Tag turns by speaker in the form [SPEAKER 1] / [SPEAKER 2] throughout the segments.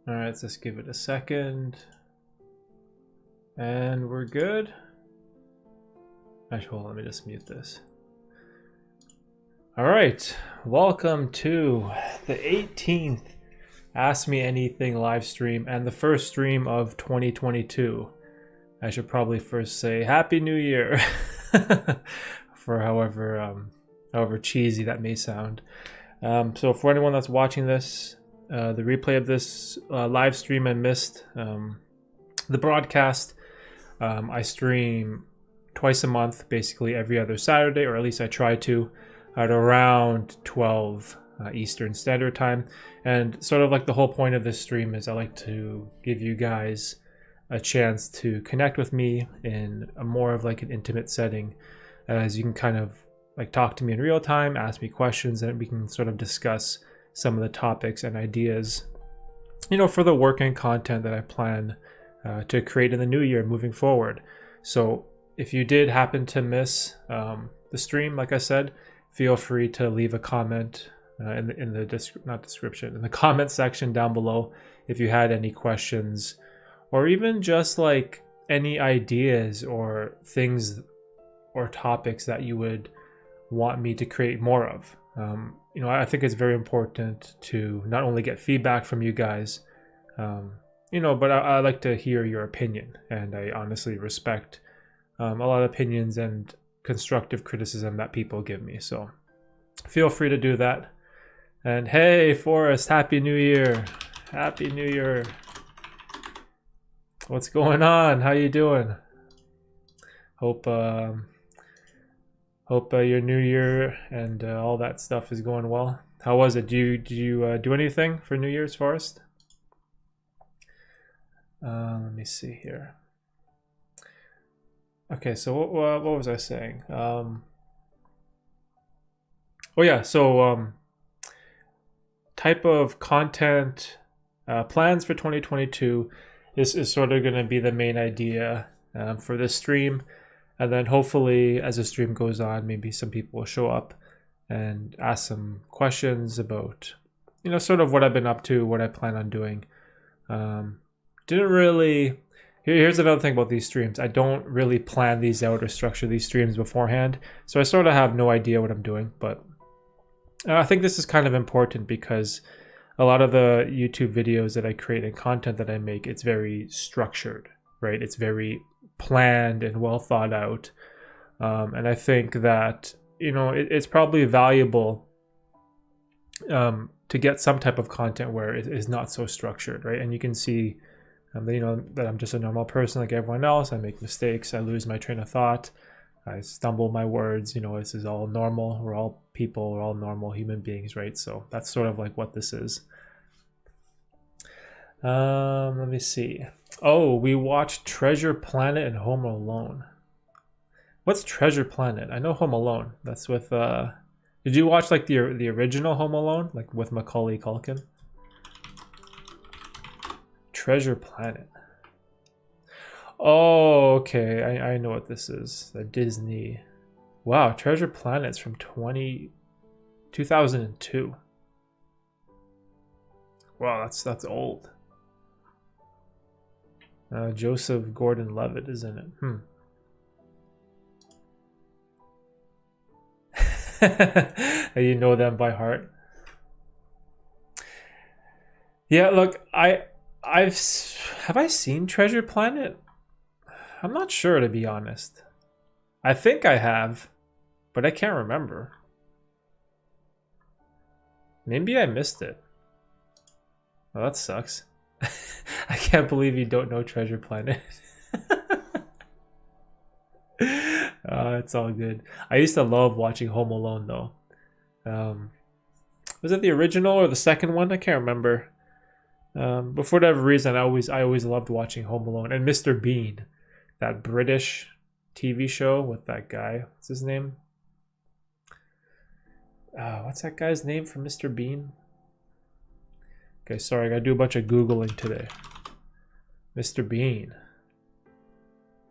[SPEAKER 1] All right, let's just give it a second. And we're good. Actually, hold on, let me just mute this. All right, welcome to the 18th Ask Me Anything live stream and the first stream of 2022. I should probably first say Happy New Year for however cheesy that may sound. So for anyone that's watching this, the replay of this live stream and missed the broadcast, I stream twice a month, basically every other Saturday, or at least I try to, at around 12 Eastern Standard Time. And sort of like the whole point of this stream is I like to give you guys a chance to connect with me in a more of like an intimate setting, as you can kind of like talk to me in real time, ask me questions, and we can sort of discuss some of the topics and ideas, you know, for the work and content that I plan to create in the new year moving forward. So if you did happen to miss the stream, like I said, feel free to leave a comment in the comment section down below if you had any questions, or even just like any ideas or things or topics that you would want me to create more of. You know, I think it's very important to not only get feedback from you guys, you know, but I like to hear your opinion, and I honestly respect a lot of opinions and constructive criticism that people give me. So feel free to do that. And hey, Forrest, Happy New Year. Happy New Year. What's going on? How you doing? Hope your new year and all that stuff is going well. How was it? Did you do anything for New Year's, Forrest? Let me see here. Okay, so what was I saying? Oh yeah, so type of content plans for 2022 is sort of going to be the main idea for this stream. And then hopefully as the stream goes on, maybe some people will show up and ask some questions about, you know, sort of what I've been up to, what I plan on doing. Here's another thing about these streams. I don't really plan these out or structure these streams beforehand. So I sort of have no idea what I'm doing, but I think this is kind of important because a lot of the YouTube videos that I create and content that I make, it's very structured, right? It's very planned and well thought out, and I think that, you know, it's probably valuable to get some type of content where it is not so structured, right? And you can see that, you know, that I'm just a normal person like everyone else. I make mistakes, I lose my train of thought, I stumble my words. You know, this is all normal. We're all people, we're all normal human beings, right? So that's sort of like what this is. Let me see. Oh, we watched Treasure Planet and Home Alone. What's Treasure Planet? I know Home Alone. That's with did you watch like the original Home Alone, like with Macaulay Culkin? Treasure Planet. Oh, okay. I know what this is. The Disney. Wow, Treasure Planet's from 2002. Wow, that's old. Joseph Gordon-Levitt is in it. You know them by heart. Yeah, look, have I seen Treasure Planet? I'm not sure, to be honest. I think I have, but I can't remember. Maybe I missed it. Well, that sucks. I can't believe you don't know Treasure Planet. It's all good. I used to love watching Home Alone though. Was it the original or the second one? I can't remember. But for whatever reason, I always loved watching Home Alone and Mr. Bean, that British TV show with that guy. What's his name? What's that guy's name from Mr. Bean? Okay, sorry, I gotta do a bunch of Googling today. Mr. Bean.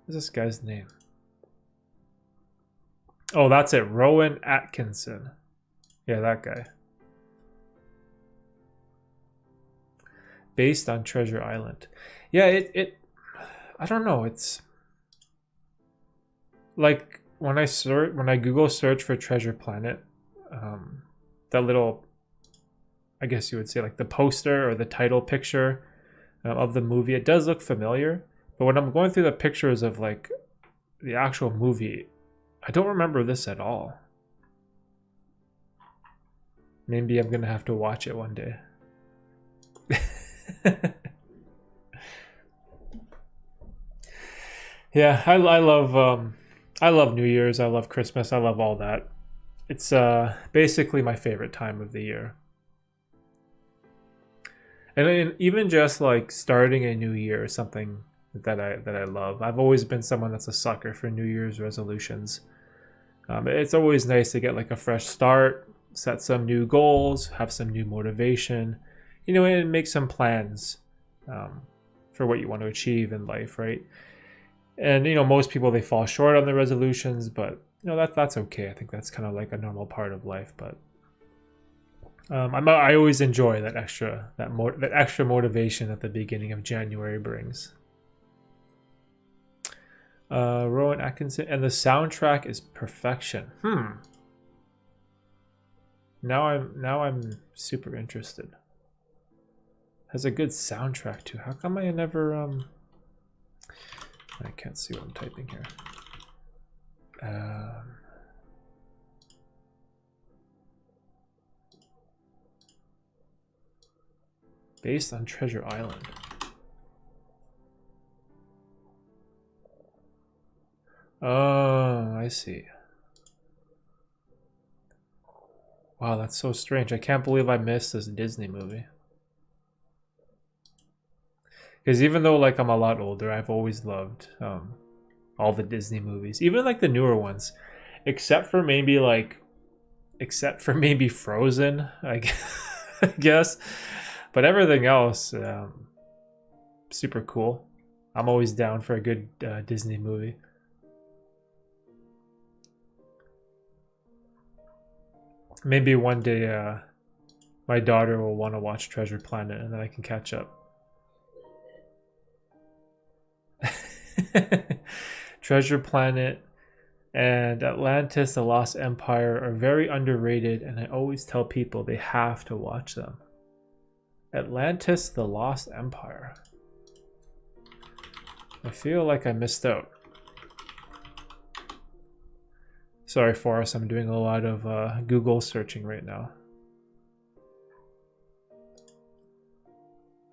[SPEAKER 1] What's this guy's name? Oh, that's it. Rowan Atkinson. Yeah, that guy. based on Treasure Island. Yeah, it I don't know, it's like when I Google search for Treasure Planet, that little, I guess you would say like the poster or the title picture of the movie, it does look familiar. But when I'm going through the pictures of like the actual movie, I don't remember this at all. Maybe I'm gonna have to watch it one day. Yeah, I love New Year's. I love Christmas. I love all that. It's basically my favorite time of the year. And even just like starting a new year is something that I love. I've always been someone that's a sucker for New Year's resolutions. It's always nice to get like a fresh start, set some new goals, have some new motivation, and make some plans for what you want to achieve in life, right? And most people, they fall short on the resolutions, but that's okay. I think that's kind of like a normal part of life. But I always enjoy that extra motivation that the beginning of January brings. Rowan Atkinson, and the soundtrack is perfection. Now I'm super interested. Has a good soundtrack too. How come I never I can't see what I'm typing here. Based on Treasure Island. Oh, I see. Wow, that's so strange. I can't believe I missed this Disney movie. Because even though like I'm a lot older, I've always loved all the Disney movies, even like the newer ones, except for maybe Frozen, I guess. But everything else, super cool. I'm always down for a good Disney movie. Maybe one day my daughter will want to watch Treasure Planet and then I can catch up. Treasure Planet and Atlantis, The Lost Empire are very underrated, and I always tell people they have to watch them. Atlantis, The Lost Empire. I feel like I missed out. Sorry, Forrest, I'm doing a lot of Google searching right now.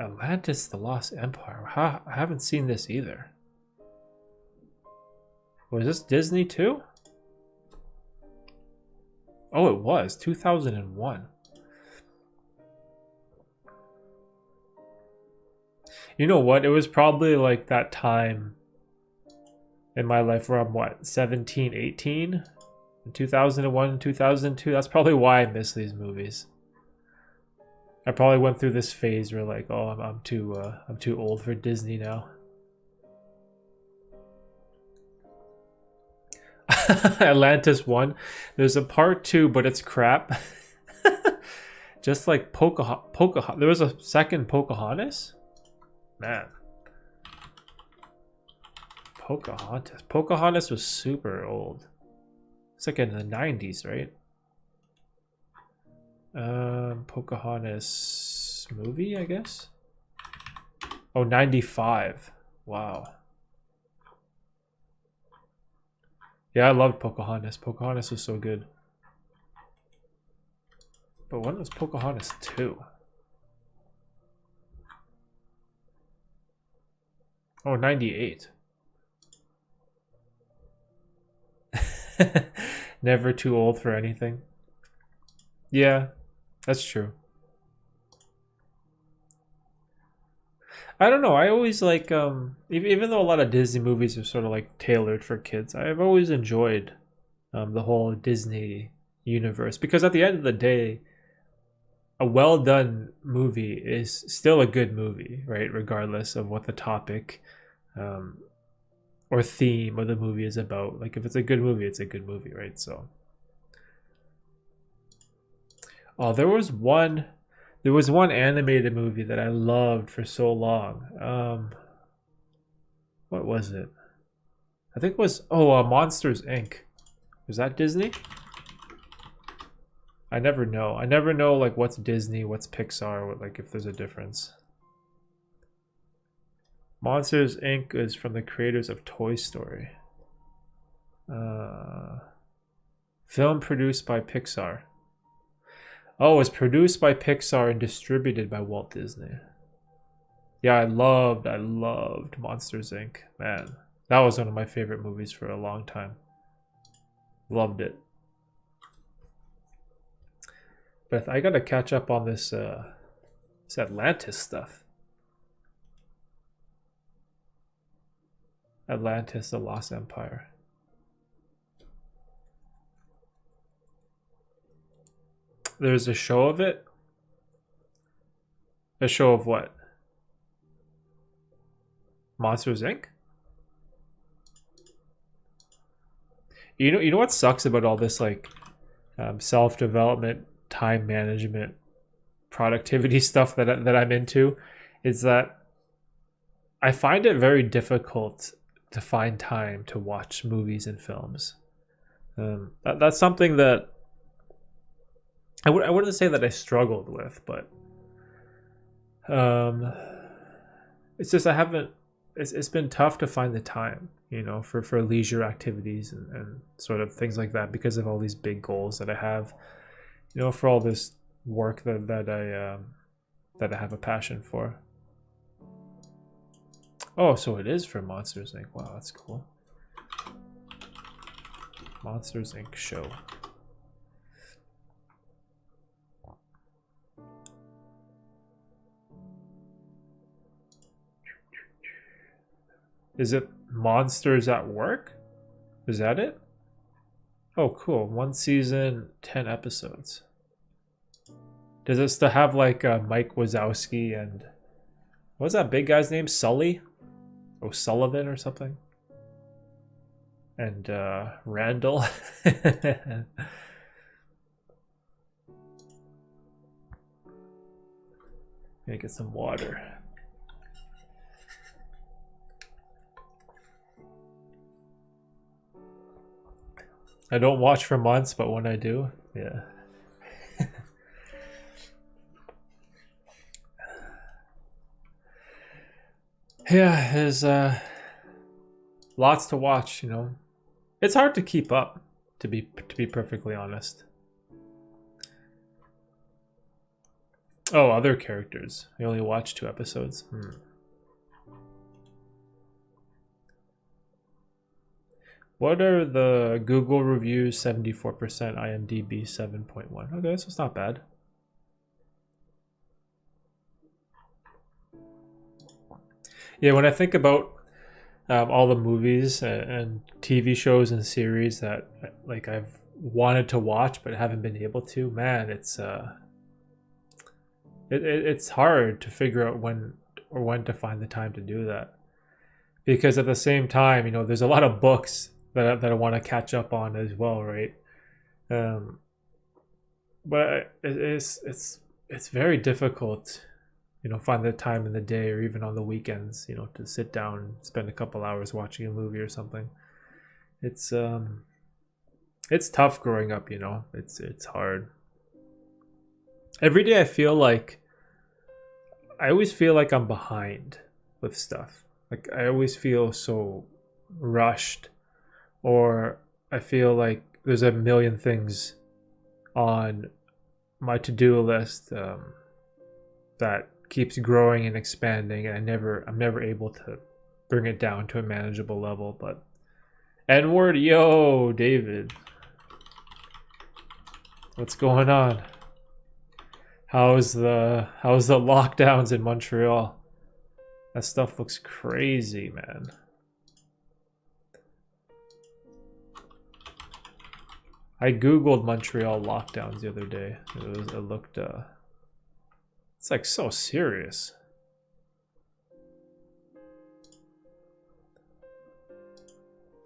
[SPEAKER 1] Atlantis, The Lost Empire. I haven't seen this either. Was this Disney too? Oh, it was 2001. You know what? It was probably like that time in my life where I'm what, 17, 18? In 2001 and 2002. That's probably why I miss these movies. I probably went through this phase where like, oh, I'm too old for Disney now. Atlantis 1. There's a part 2, but it's crap. Just like Pocahontas. There was a second Pocahontas? Man. Pocahontas. Pocahontas was super old. It's like in the 90s, right? Pocahontas movie, I guess? Oh, 95. Wow. Yeah, I loved Pocahontas. Pocahontas was so good. But when was Pocahontas 2? Oh, 98. Never too old for anything. Yeah, that's true. I don't know. I always like, even though a lot of Disney movies are sort of like tailored for kids, I've always enjoyed the whole Disney universe, because at the end of the day, a well done movie is still a good movie, right? Regardless of what the topic or theme of the movie is about. Like if it's a good movie, it's a good movie, right? So, oh, there There was one animated movie that I loved for so long. What was it? I think it was Monsters Inc. Was that Disney? I never know. I never know like what's Disney, what's Pixar, like if there's a difference. Monsters Inc. is from the creators of Toy Story. Film produced by Pixar. Oh, it's produced by Pixar and distributed by Walt Disney. Yeah, I loved Monsters Inc. Man, that was one of my favorite movies for a long time. Loved it. But I gotta catch up on this Atlantis stuff. Atlantis, the Lost Empire. There's a show of it? A show of what? Monsters Inc.? You know what sucks about all this like self-development, time management, productivity stuff that I'm into is that I find it very difficult to find time to watch movies and films. That's something that I wouldn't say that I struggled with, but it's just I haven't. It's been tough to find the time, you know, for leisure activities and sort of things like that because of all these big goals that I have, you know, for all this work that I have a passion for. Oh, so it is for Monsters Inc. Wow, that's cool. Monsters Inc. show. Is it Monsters at Work? Is that it? Oh, cool. 1 season, 10 episodes. Does it still have like Mike Wazowski and what was that big guy's name? Sully? O'Sullivan or something? And Randall? Gonna get some water. I don't watch for months, but when I do, yeah. Yeah, there's lots to watch, you know. It's hard to keep up, to be perfectly honest. Oh, other characters. I only watched 2 episodes. What are the Google reviews? 74%, IMDb 7.1. Okay, so it's not bad. Yeah, when I think about all the movies and TV shows and series that like I've wanted to watch but haven't been able to, man, it's hard to figure out when to find the time to do that. Because at the same time, you know, there's a lot of books that I want to catch up on as well, right? But it's very difficult, you know, find the time in the day or even on the weekends, you know, to sit down and spend a couple hours watching a movie or something. It's tough growing up, you know. It's hard. Every day I always feel like I'm behind with stuff. Like I always feel so rushed, or I feel like there's a million things on my to-do list that keeps growing and expanding, and I'm never able to bring it down to a manageable level. But N-word, yo, David, what's going on? How's the lockdowns in Montreal? That stuff looks crazy, man. I googled Montreal lockdowns the other day. It looked it's like so serious.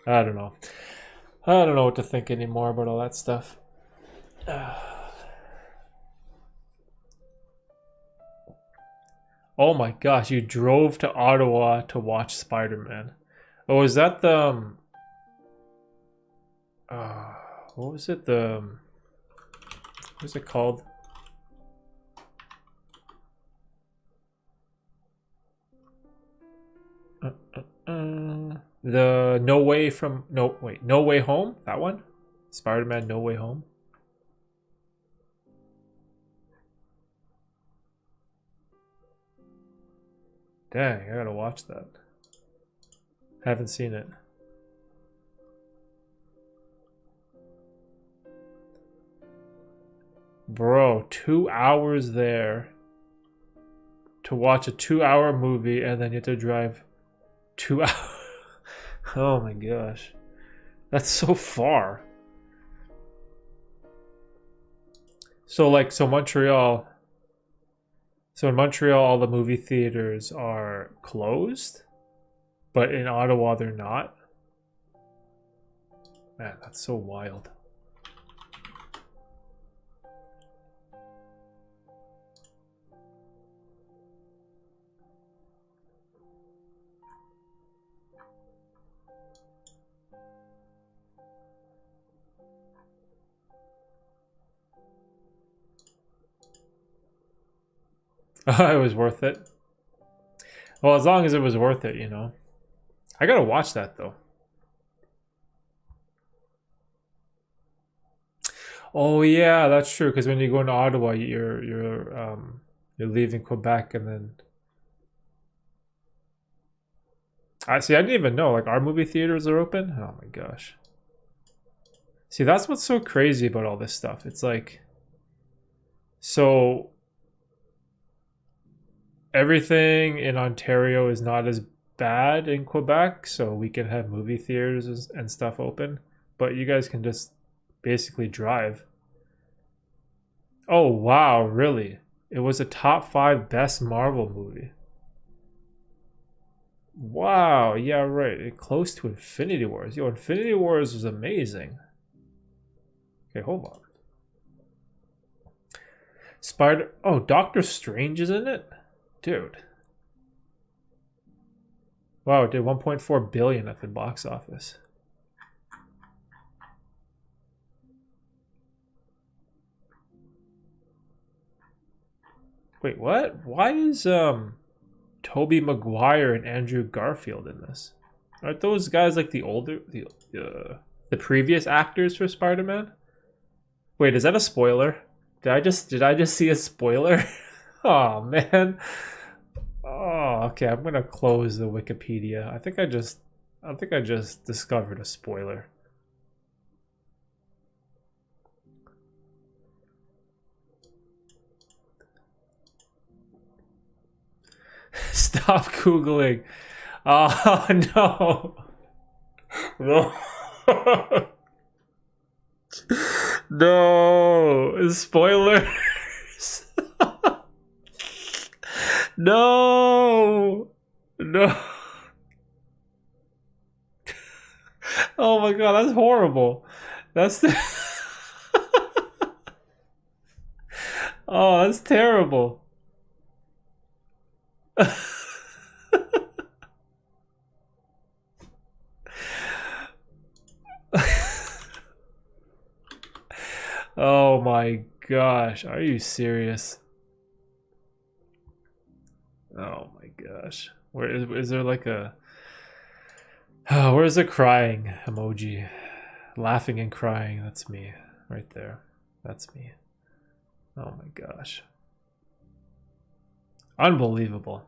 [SPEAKER 1] I don't know. I don't know what to think anymore about all that stuff. Oh my gosh, you drove to Ottawa to watch Spider-Man. Oh, is that the what was it? What was it called? The No Way Home? That one? Spider-Man No Way Home? Dang, I gotta watch that. Haven't seen it. Bro, 2 hours there to watch a 2-hour movie and then you have to drive 2 hours. Oh my gosh. That's so far. So Montreal. So in Montreal, all the movie theaters are closed, but in Ottawa, they're not. Man, that's so wild. It was worth it. Well, as long as it was worth it, you know. I gotta watch that though. Oh yeah, that's true. Because when you go into Ottawa, you're leaving Quebec, and then I see. I didn't even know. Like our movie theaters are open. Oh my gosh. See, that's what's so crazy about all this stuff. It's like, so everything in Ontario is not as bad in Quebec, so we can have movie theaters and stuff open, but you guys can just basically drive. Oh wow, really? It was a top 5 best Marvel movie. Wow, yeah, right. Close to Infinity Wars. Yo, Infinity Wars was amazing. Okay, hold on. Oh, Doctor Strange is in it? Dude. Wow, it did 1.4 billion at the box office. Wait, what? Why is Tobey Maguire and Andrew Garfield in this? Aren't those guys like the previous actors for Spider-Man? Wait, is that a spoiler? Did I just see a spoiler? Oh man. Oh, okay. I'm gonna close the Wikipedia. I think I just discovered a spoiler. Stop Googling. Oh no. No. No. Spoilers. No. No. Oh my god, that's horrible. That's the Oh, that's terrible. Oh my gosh, are you serious? Oh my gosh. Is there like a oh, where's the crying emoji? Laughing and crying, that's me right there. That's me. Oh my gosh. Unbelievable.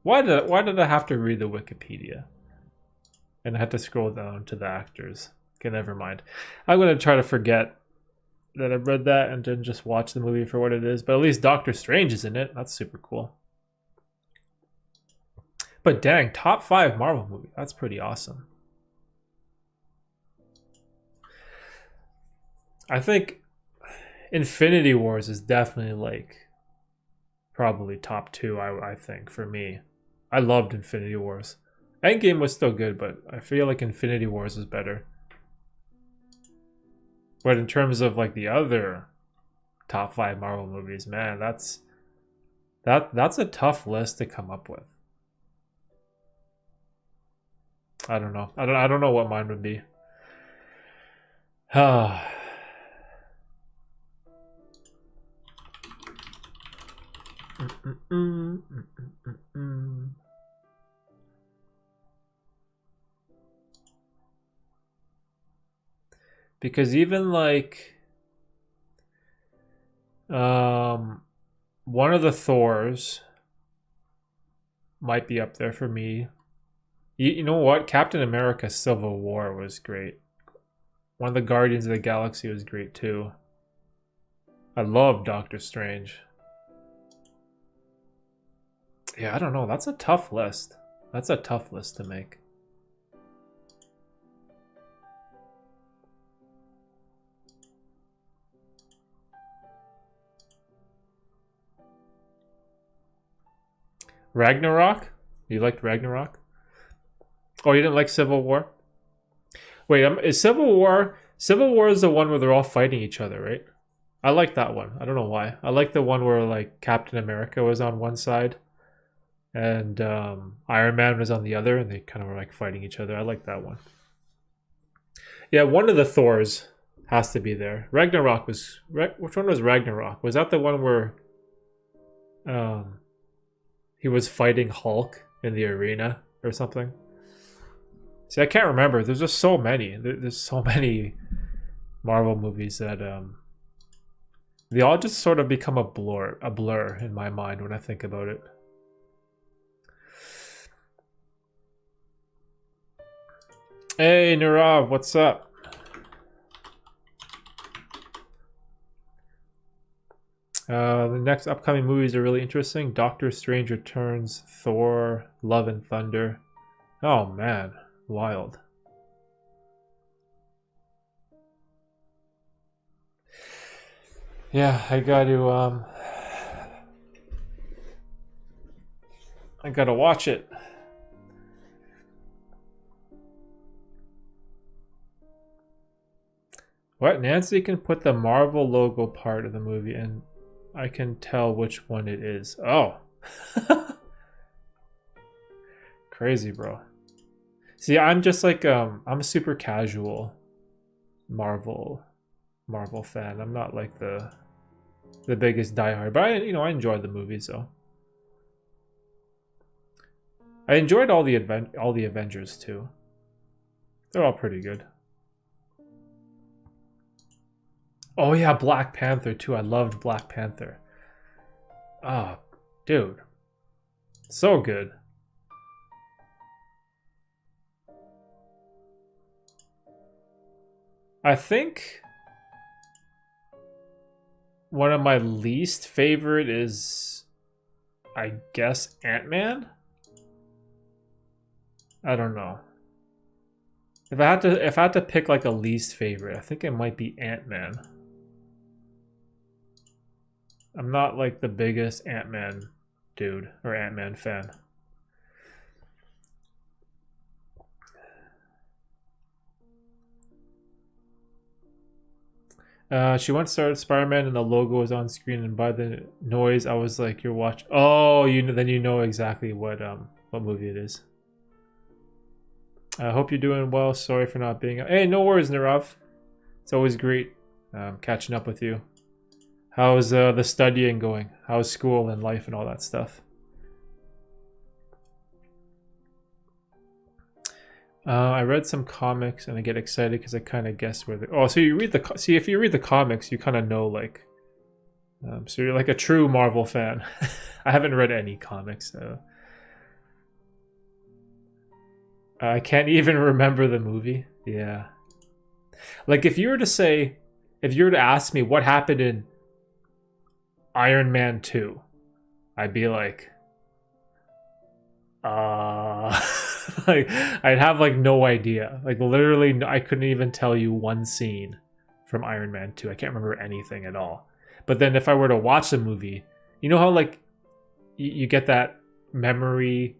[SPEAKER 1] Why did I have to read the Wikipedia? And I had to scroll down to the actors. Okay, never mind. I'm gonna try to forget that I read that and then just watch the movie for what it is. But at least Doctor Strange is in it. That's super cool. But dang, top 5 Marvel movie. That's pretty awesome. I think Infinity Wars is definitely like probably top 2, I think, for me. I loved Infinity Wars. Endgame was still good, but I feel like Infinity Wars is better. But in terms of like the other top 5 Marvel movies. Man, that's a tough list to come up with. I don't know. I don't know what mine would be. Because even like one of the Thors might be up there for me. You know what? Captain America Civil War was great. One of the Guardians of the Galaxy was great too. I love Doctor Strange. Yeah, I don't know. That's a tough list. That's a tough list to make. Ragnarok? You liked Ragnarok? Oh, you didn't like Civil War? Wait, is Civil War... Civil War is the one where they're all fighting each other, right? I like that one. I don't know why. I like the one where like Captain America was on one side and Iron Man was on the other, and they kind of were like fighting each other. I like that one. Yeah, one of the Thors has to be there. Ragnarok was... Which one was Ragnarok? Was that the one where he was fighting Hulk in the arena or something? See, I can't remember. There's just so many. There's so many Marvel movies that they all just sort of become a blur in my mind when I think about it. Hey, Nirav, what's up? The next upcoming movies are really interesting. Doctor Strange Returns, Thor, Love and Thunder. Oh man, wild. Yeah, I gotta watch it. What? Nancy can put the Marvel logo part of the movie and I can tell which one it is. Oh. Crazy, bro. See, I'm just like I'm a super casual Marvel fan. I'm not like the biggest diehard, but I enjoyed the movie, so. I enjoyed all the Avengers too. They're all pretty good. Oh yeah, Black Panther too. I loved Black Panther. Oh, dude. So good. I think one of my least favorite is, I guess, Ant-Man? I don't know. If I had to pick like a least favorite, I think it might be Ant-Man. I'm not like the biggest Ant-Man dude or Ant-Man fan. She once started Spider-Man and the logo was on screen, and by the noise I was like, "You're watching." Oh, then you know exactly what movie it is. I hope you're doing well. Sorry for not being. Hey, no worries, Nirav. It's always great catching up with you. How's the studying going? How's school and life and all that stuff? I read some comics and I get excited because I kind of guess where they... Oh, so you read the... See, if you read the comics, you kind of know, like... so you're like a true Marvel fan. I haven't read any comics, so... I can't even remember the movie. Yeah. Like, if you were to ask me what happened in Iron Man 2, I'd be like... like, I'd have like no idea. Like, literally, I couldn't even tell you one scene from Iron Man 2. I can't remember anything at all. But then if I were to watch the movie, you know how like you get that memory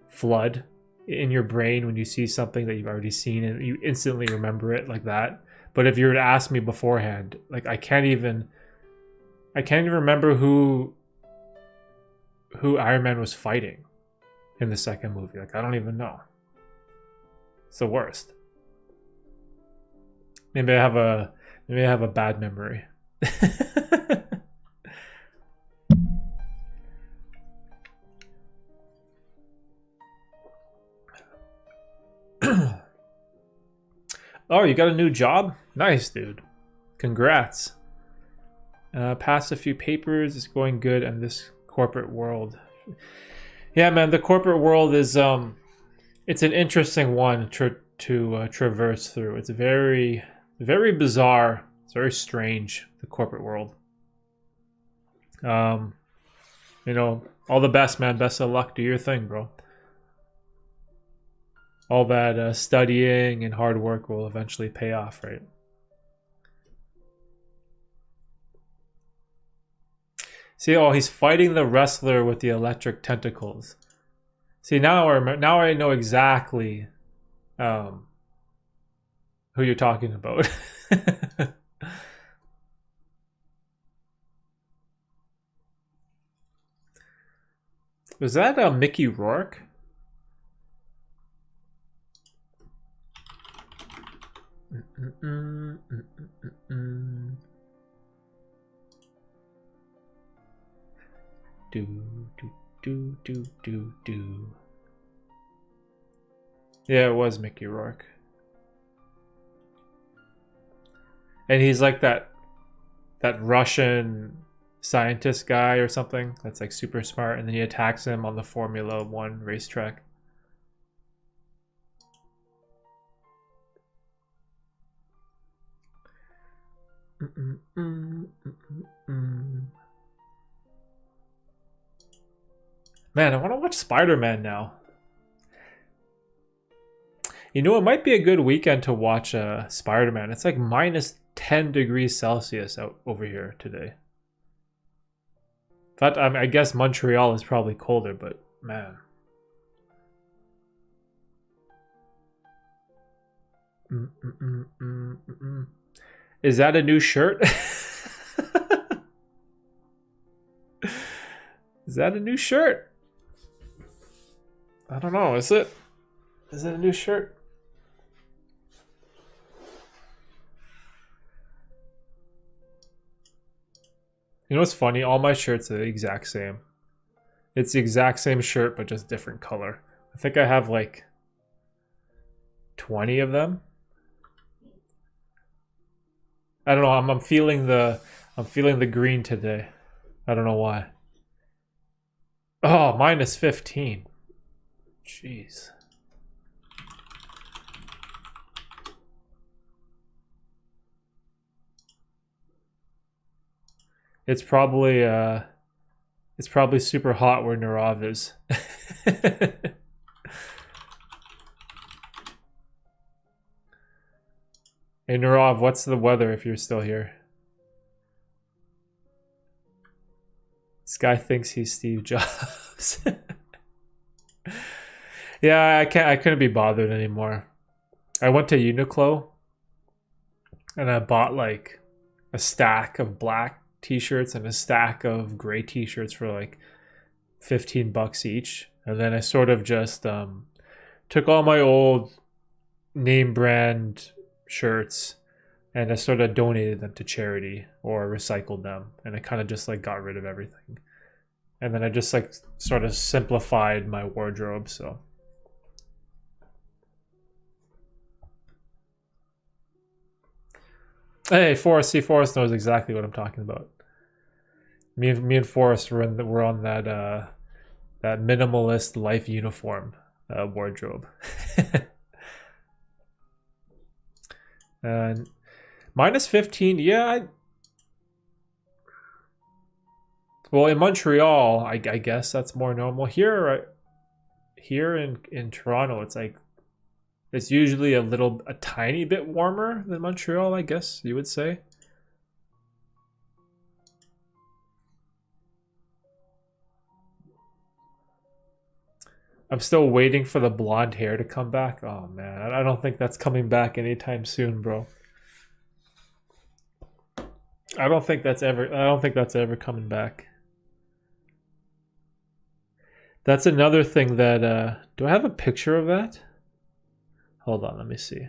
[SPEAKER 1] flood in your brain when you see something that you've already seen and you instantly remember it like that? But if you were to ask me beforehand, like I can't even I can't even remember who Iron Man was fighting in the second movie. Like, I don't even know. It's the worst. Maybe I have a bad memory. Oh, you got a new job? Nice, dude. Congrats. Passed a few papers. It's going good in this corporate world. Yeah, man, the corporate world is it's an interesting one to traverse through. It's very, very bizarre. It's very strange, the corporate world. You know, all the best, man. Best of luck. Do your thing, bro. All that studying and hard work will eventually pay off, right? See, oh, he's fighting the wrestler with the electric tentacles. See, now I know exactly who you're talking about. Was that Mickey Rourke? Do. Yeah, it was Mickey Rourke. And he's like that Russian scientist guy or something that's like super smart, and then he attacks him on the Formula 1 racetrack. Man, I want to watch Spider-Man now. You know, it might be a good weekend to watch Spider-Man. It's like minus 10 degrees Celsius out over here today. But I guess Montreal is probably colder, but man. Is that a new shirt? Is that a new shirt? I don't know. Is it? Is it a new shirt? You know what's funny? All my shirts are the exact same. It's the exact same shirt, but just different color. I think I have like 20 of them. I don't know. I'm feeling the green today. I don't know why. Oh, minus 15. Jeez. It's probably super hot where Narav is. Hey Narav, what's the weather if you're still here? This guy thinks he's Steve Jobs. Yeah, I couldn't be bothered anymore. I went to Uniqlo and I bought like a stack of black t-shirts and a stack of gray t-shirts for like $15 each. And then I sort of just took all my old name brand shirts and I sort of donated them to charity or recycled them. And I kind of just like got rid of everything. And then I just like sort of simplified my wardrobe, so. Hey, Forrest, see, Forrest knows exactly what I'm talking about. Me and Forrest were on that that minimalist life uniform wardrobe. And minus 15, yeah. Well, in Montreal, I guess that's more normal. Here in Toronto, it's like it's usually a tiny bit warmer than Montreal, I guess you would say. I'm still waiting for the blonde hair to come back. Oh man, I don't think that's coming back anytime soon, bro. I don't think that's ever coming back. That's another thing that do I have a picture of that? Hold on, let me see.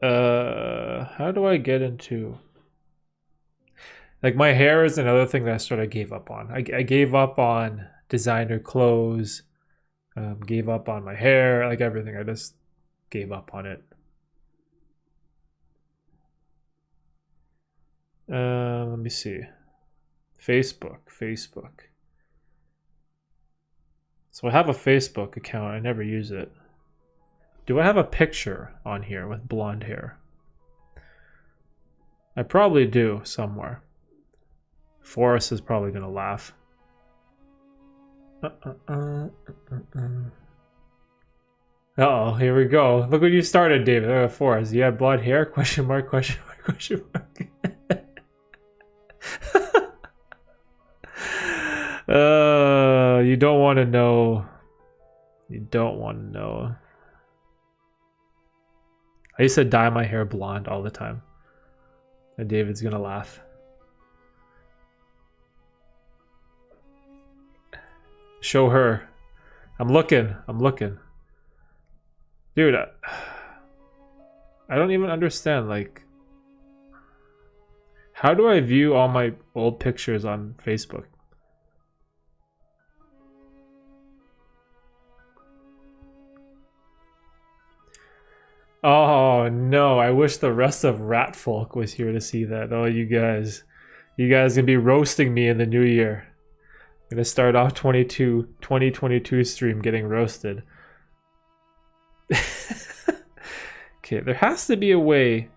[SPEAKER 1] How do I get into, like, my hair is another thing that I sort of gave up on. I gave up on designer clothes, gave up on my hair, like everything. I just gave up on it. Let me see. Facebook. So I have a Facebook account. I never use it. Do I have a picture on here with blonde hair? I probably do somewhere. Forrest is probably gonna laugh. Uh-oh, here we go. Look what you started, David. Forrest, you had blonde hair? Question mark, question mark, question mark. You don't want to know. You don't want to know. I used to dye my hair blonde all the time. And David's gonna laugh. Show her. I'm looking. Dude, I don't even understand, like, how do I view all my old pictures on Facebook? Oh no, I wish the rest of Rat Folk was here to see that. Oh, you guys gonna be roasting me in the new year. I'm gonna start off 2022 stream getting roasted. Okay, there has to be a way.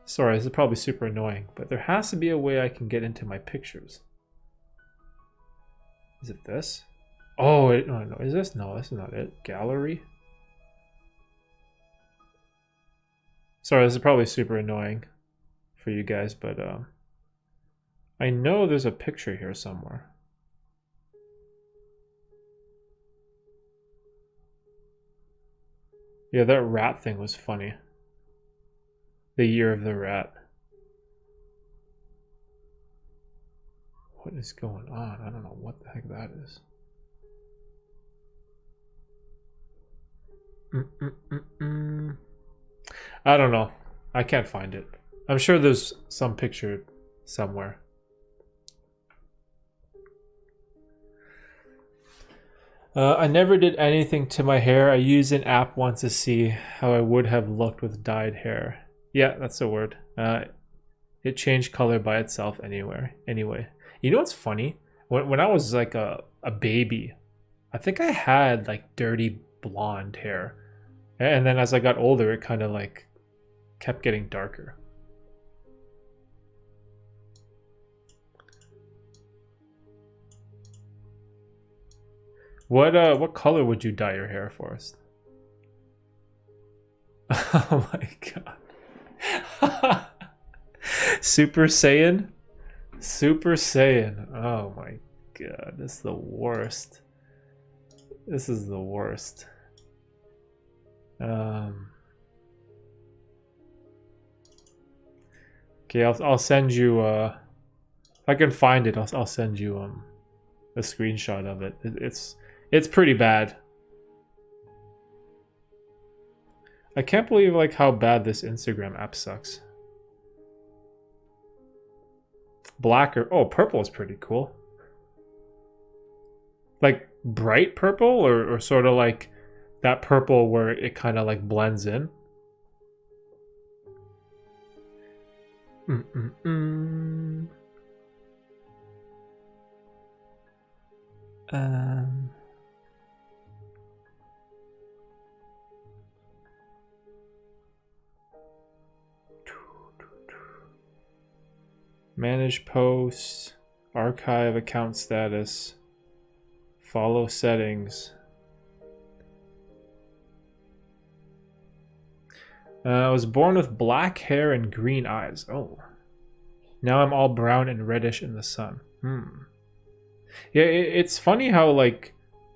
[SPEAKER 1] Sorry, this is probably super annoying, but there has to be a way I can get into my pictures. Is it this? Oh, no, is this? No, this is not it. Gallery? Sorry, this is probably super annoying for you guys, but I know there's a picture here somewhere. Yeah, that rat thing was funny. The year of the rat. What is going on? I don't know what the heck that is. I don't know. I can't find it. I'm sure there's some picture somewhere. I never did anything to my hair. I used an app once to see how I would have looked with dyed hair. Yeah, that's the word. It changed color by itself anyway. You know what's funny? When I was like a baby, I think I had like dirty blonde hair. And then as I got older, it kind of like kept getting darker. What color would you dye your hair, Forrest? Oh my god. Super Saiyan? Super Saiyan. Oh my god, this is the worst. This is the worst. Okay, I'll send you if I can find it, I'll send you a screenshot of it. It's pretty bad. I can't believe like how bad this Instagram app sucks. Black or purple is pretty cool. Like bright purple or sort of like that purple where it kind of like blends in. Manage posts, archive account status, follow settings. I was born with black hair and green eyes. Oh. Now I'm all brown and reddish in the sun. Yeah, it's funny how like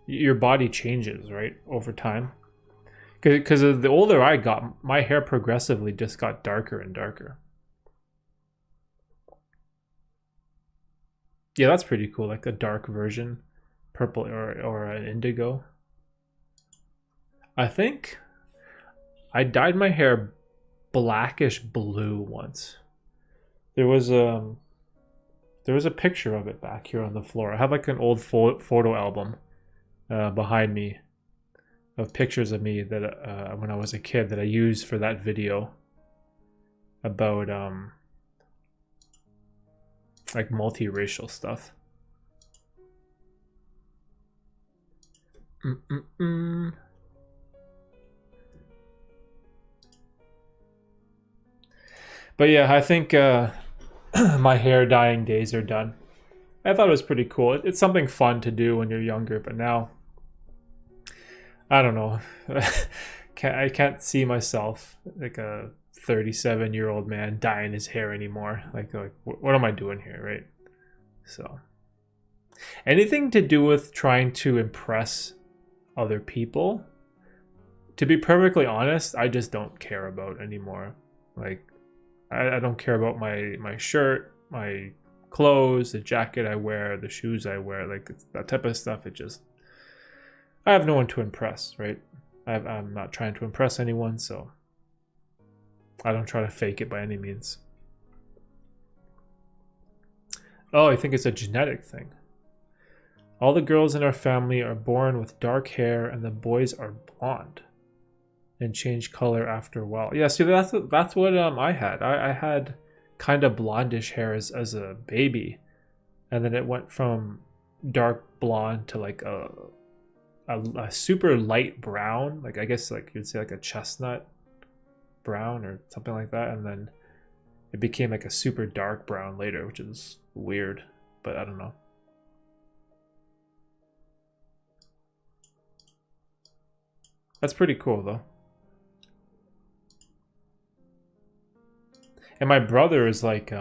[SPEAKER 1] your body changes, right, over time. Because the older I got, my hair progressively just got darker and darker. Yeah, that's pretty cool. Like a dark version, purple or an indigo. I think I dyed my hair blackish blue once. There was a picture of it back here on the floor. I have like an old photo album behind me of pictures of me that when I was a kid that I used for that video about like multiracial stuff. But yeah, I think my hair dyeing days are done. I thought it was pretty cool. It's something fun to do when you're younger, but now I don't know. I can't see myself like a 37-year-old man dyeing his hair anymore. Like what am I doing here, right? So anything to do with trying to impress other people, to be perfectly honest, I just don't care about anymore. Like I don't care about my shirt, my clothes, the jacket I wear, the shoes I wear, like that type of stuff. It just, I have no one to impress, right? I'm not trying to impress anyone, so I don't try to fake it by any means. Oh, I think it's a genetic thing. All the girls in our family are born with dark hair and the boys are blonde and change color after a while. Yeah, see, that's what I had. I had kind of blondish hair as a baby, and then it went from dark blonde to like a super light brown, like I guess like you'd say like a chestnut brown or something like that, and then it became like a super dark brown later, which is weird, but I don't know. That's pretty cool though. And my brother is like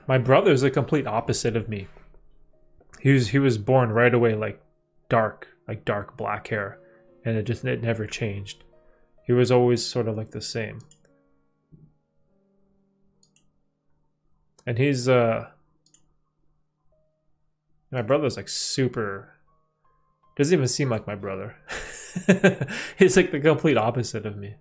[SPEAKER 1] my brother is the complete opposite of me. He was born right away like dark black hair, and it never changed. He was always sort of like the same. And he's my brother's like super, doesn't even seem like my brother. He's like the complete opposite of me.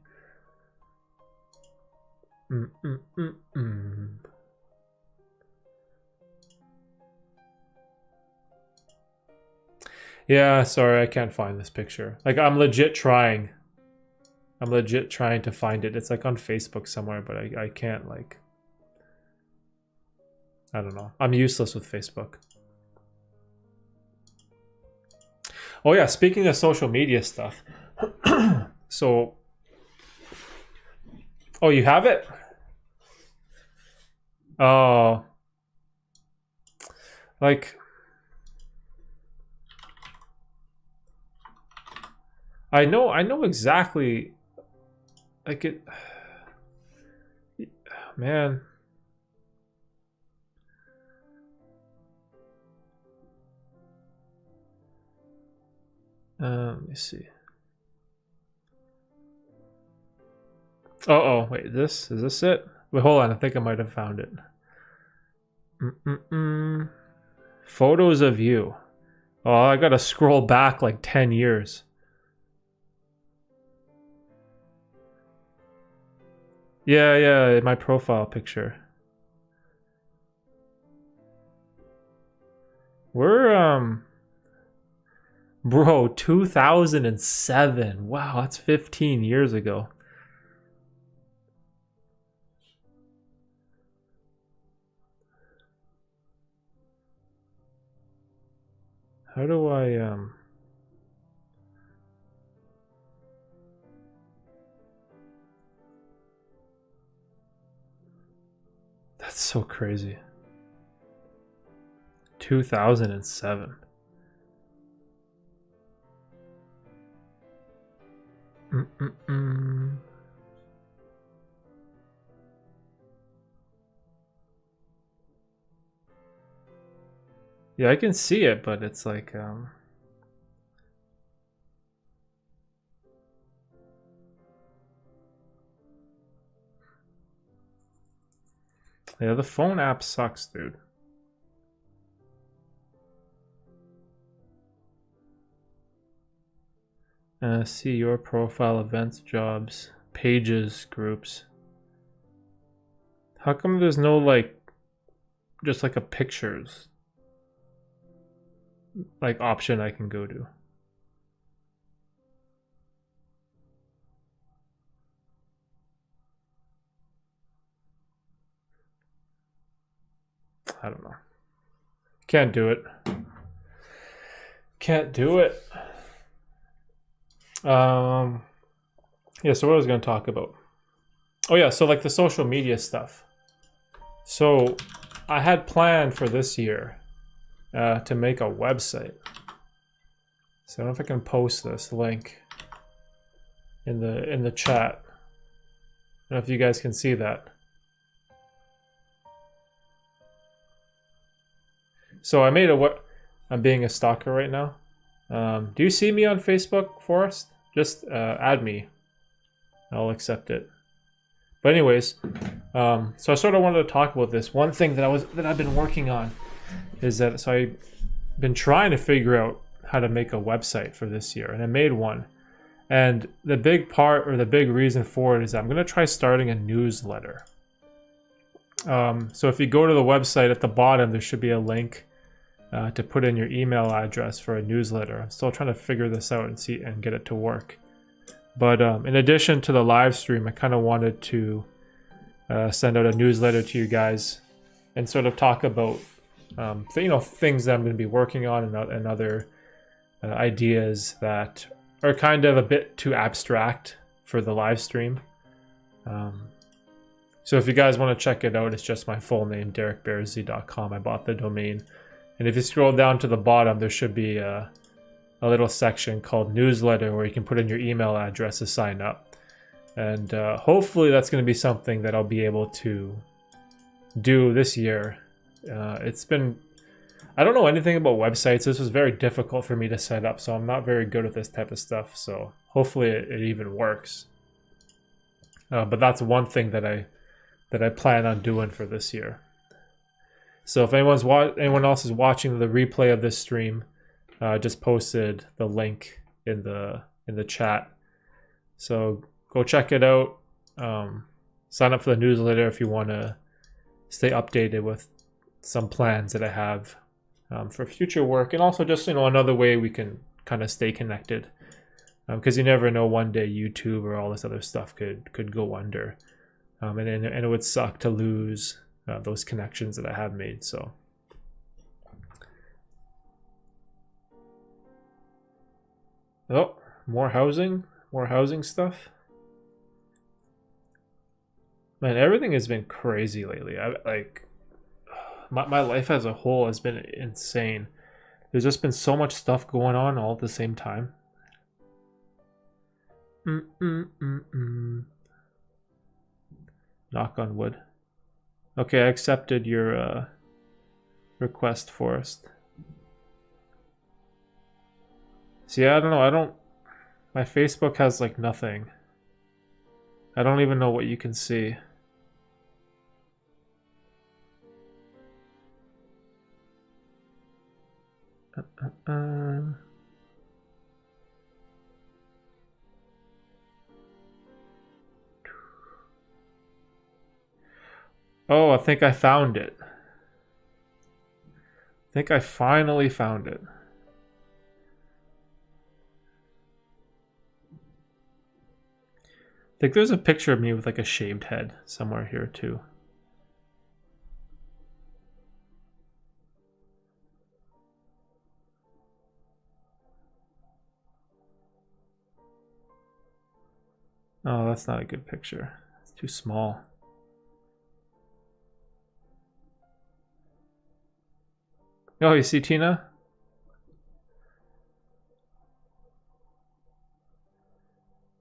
[SPEAKER 1] Yeah, sorry, I can't find this picture. Like I'm legit trying to find it. It's like on Facebook somewhere, but I can't, like, I don't know. I'm useless with Facebook. Oh yeah, speaking of social media stuff. So, oh, you have it? Oh, like, I know exactly, like it, man. Let me see. Oh, wait, is this it? Wait, hold on, I think I might have found it. Photos of you. Oh, I gotta scroll back like 10 years. Yeah, my profile picture. We're bro, 2007. Wow, that's 15 years ago. How do I That's so crazy. 2007. Yeah, I can see it, but it's like yeah, the phone app sucks, dude. See your profile, events, jobs, pages, groups. How come there's no like, just like a pictures like option I can go to? I don't know. Can't do it. Can't do it. Yeah, so what I was going to talk about. Oh yeah, so like the social media stuff. So I had planned for this year to make a website. So I don't know if I can post this link in the chat. I don't know if you guys can see that. So I made I'm being a stalker right now. Do you see me on Facebook, Forrest? Just add me. I'll accept it. But anyways, so I sort of wanted to talk about this. One thing that I've been working on is that I've been trying to figure out how to make a website for this year, and I made one. And the big part, or the big reason for it, is I'm going to try starting a newsletter. So if you go to the website, at the bottom there should be a link to put in your email address for a newsletter. I'm still trying to figure this out and get it to work. But in addition to the live stream, I kind of wanted to send out a newsletter to you guys and sort of talk about things that I'm going to be working on and other ideas that are kind of a bit too abstract for the live stream. So if you guys want to check it out, it's just my full name, derekbearzi.com. I bought the domain. And if you scroll down to the bottom, there should be a little section called newsletter where you can put in your email address to sign up. And hopefully that's going to be something that I'll be able to do this year. I don't know anything about websites. This was very difficult for me to set up, so I'm not very good at this type of stuff. So hopefully it even works. But that's one thing that I plan on doing for this year. So if anyone else is watching the replay of this stream, just posted the link in the chat. So go check it out. Sign up for the newsletter if you want to stay updated with some plans that I have for future work, and also just another way we can kind of stay connected, because you never know, one day YouTube or all this other stuff could go under, and it would suck to lose those connections that I have made. So more housing stuff. Man, everything has been crazy lately. My life as a whole has been insane. There's just been so much stuff going on all at the same time. Knock on wood. Okay, I accepted your request, Forrest. See, I don't know. My Facebook has like nothing. I don't even know what you can see. Oh, I think I found it. I think I finally found it. I think there's a picture of me with like a shaved head somewhere here too. Oh, that's not a good picture. It's too small. Oh, you see Tina?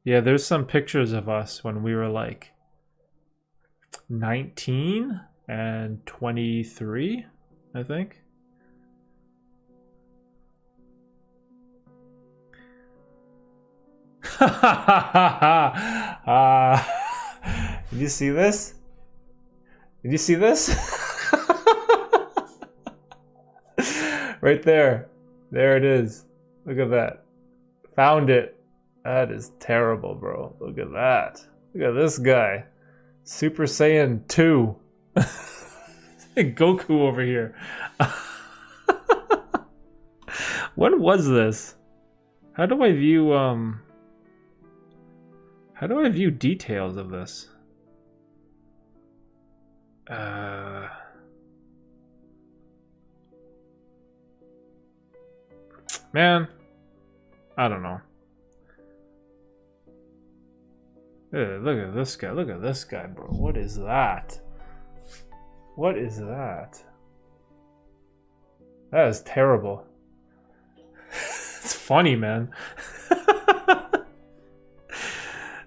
[SPEAKER 1] Yeah, there's some pictures of us when we were like 19 and 23, I think. Did you see this? Did you see this? Right there. There it is. Look at that. Found it. That is terrible, bro. Look at that. Look at this guy. Super Saiyan 2. Goku over here. When was this? How do I view details of this? Man, I don't know. Look at this guy. Look at this guy, bro. What is that? What is that? That is terrible. It's funny, man.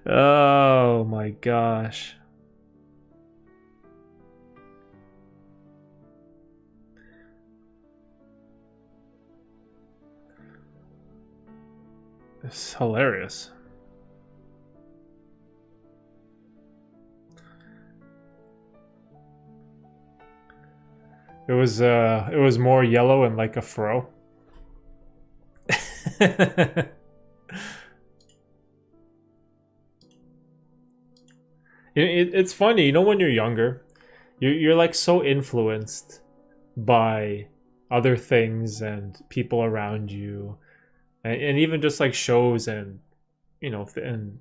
[SPEAKER 1] Oh my gosh. It's hilarious. It was more yellow and like a fro. It's funny, you know, when you're younger, you're like so influenced by other things and people around you, and even just like shows and, you know, and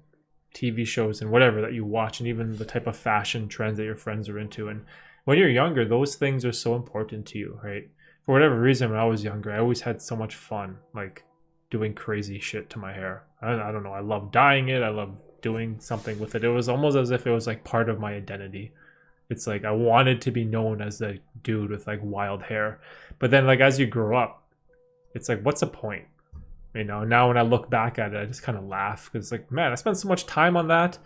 [SPEAKER 1] TV shows and whatever that you watch, and even the type of fashion trends that your friends are into. And when you're younger, those things are so important to you, right? For whatever reason, when I was younger, I always had so much fun, like doing crazy shit to my hair. I don't know. I love dyeing it. I love doing something with it. It was almost as if it was like part of my identity. It's like I wanted to be known as the dude with like wild hair. But then like as you grow up, it's like, what's the point? You know, now when I look back at it, I just kind of laugh because like, man, I spent so much time on that.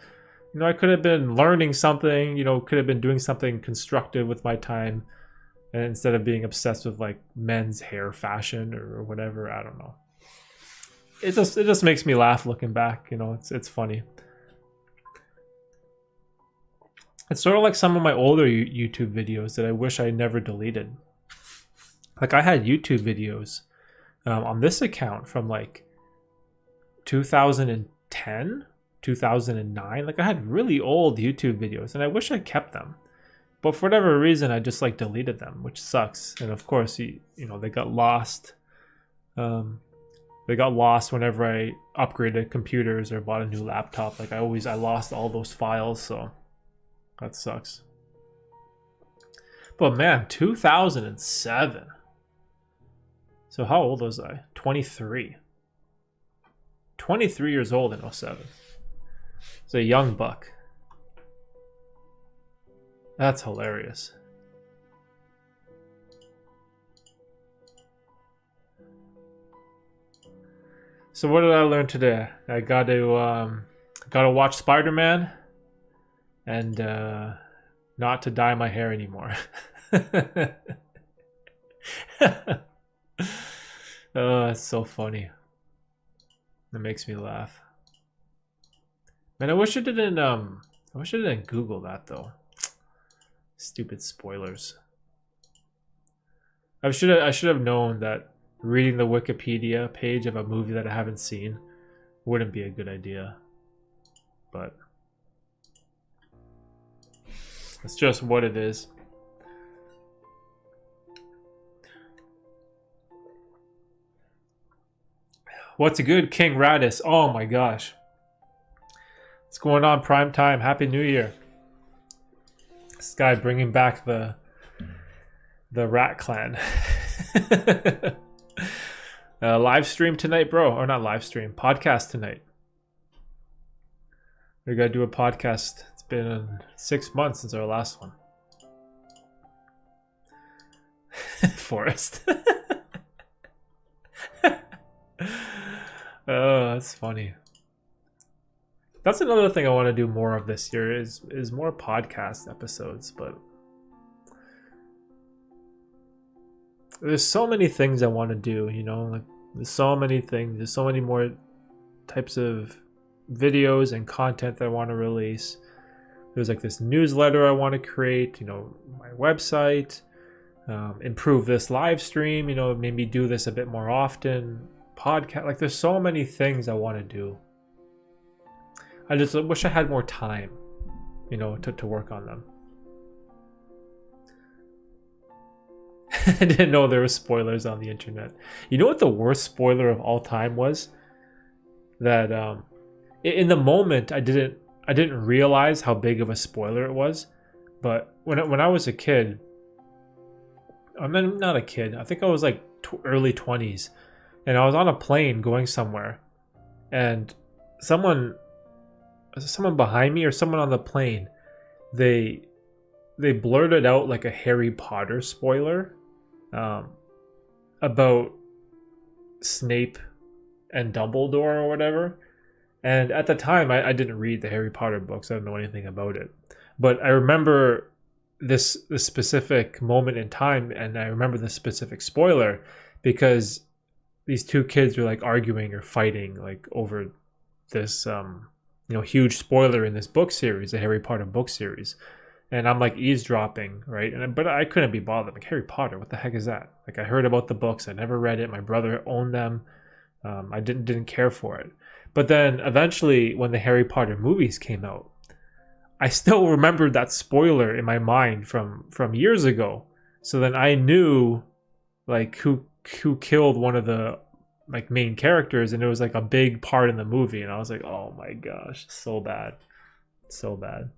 [SPEAKER 1] You know, I could have been learning something, you know, could have been doing something constructive with my time, and instead of being obsessed with like men's hair fashion or whatever. I don't know. It just makes me laugh looking back, you know. It's funny. It's sort of like some of my older YouTube videos that I wish I never deleted. Like I had YouTube videos on this account from like 2010, 2009. Like I had really old YouTube videos and I wish I kept them. But for whatever reason, I just like deleted them, which sucks. And of course, you know, they got lost. They got lost whenever I upgraded computers or bought a new laptop. Like I lost all those files, so that sucks. But man, 2007. So how old was I? 23. 23 years old in 07. It's a young buck. That's hilarious. So what did I learn today? I got to watch Spider-Man and not to dye my hair anymore. Oh, it's so funny. It makes me laugh. Man, I wish I didn't Google that though. Stupid spoilers. I should have known that reading the Wikipedia page of a movie that I haven't seen wouldn't be a good idea. But it's just what it is. What's good, King Radis? Oh my gosh. What's going on, Prime Time? Happy New Year. This guy bringing back the Rat Clan. Live stream tonight, bro. Or not live stream. Podcast tonight. We gotta do a podcast. It's been 6 months since our last one. Forest. Oh, that's funny. That's another thing I want to do more of this year is more podcast episodes, but there's so many things I want to do, you know, like there's so many things, there's so many more types of videos and content that I want to release. There's like this newsletter I want to create, you know, my website, improve this live stream, you know, maybe do this a bit more often, podcast. Like there's so many things I want to do, I just wish I had more time, you know, to work on them. I didn't know there were spoilers on the internet. You know what the worst spoiler of all time was? That in the moment I didn't realize how big of a spoiler it was, but when I was a kid, I mean not a kid, I think I was like early 20s, and I was on a plane going somewhere, and someone behind me or someone on the plane, they blurted out like a Harry Potter spoiler about Snape and Dumbledore or whatever. And at the time, I didn't read the Harry Potter books. I don't know anything about it. But I remember this specific moment in time, and I remember the specific spoiler because these two kids were like arguing or fighting like over this huge spoiler in this book series, the Harry Potter book series. And I'm like eavesdropping, right? But I couldn't be bothered. Like, Harry Potter, what the heck is that? Like, I heard about the books, I never read it. My brother owned them. I didn't care for it. But then eventually, when the Harry Potter movies came out, I still remembered that spoiler in my mind from years ago. So then I knew like who killed one of the like main characters, and it was like a big part in the movie, and I was like, oh my gosh, so bad. So bad.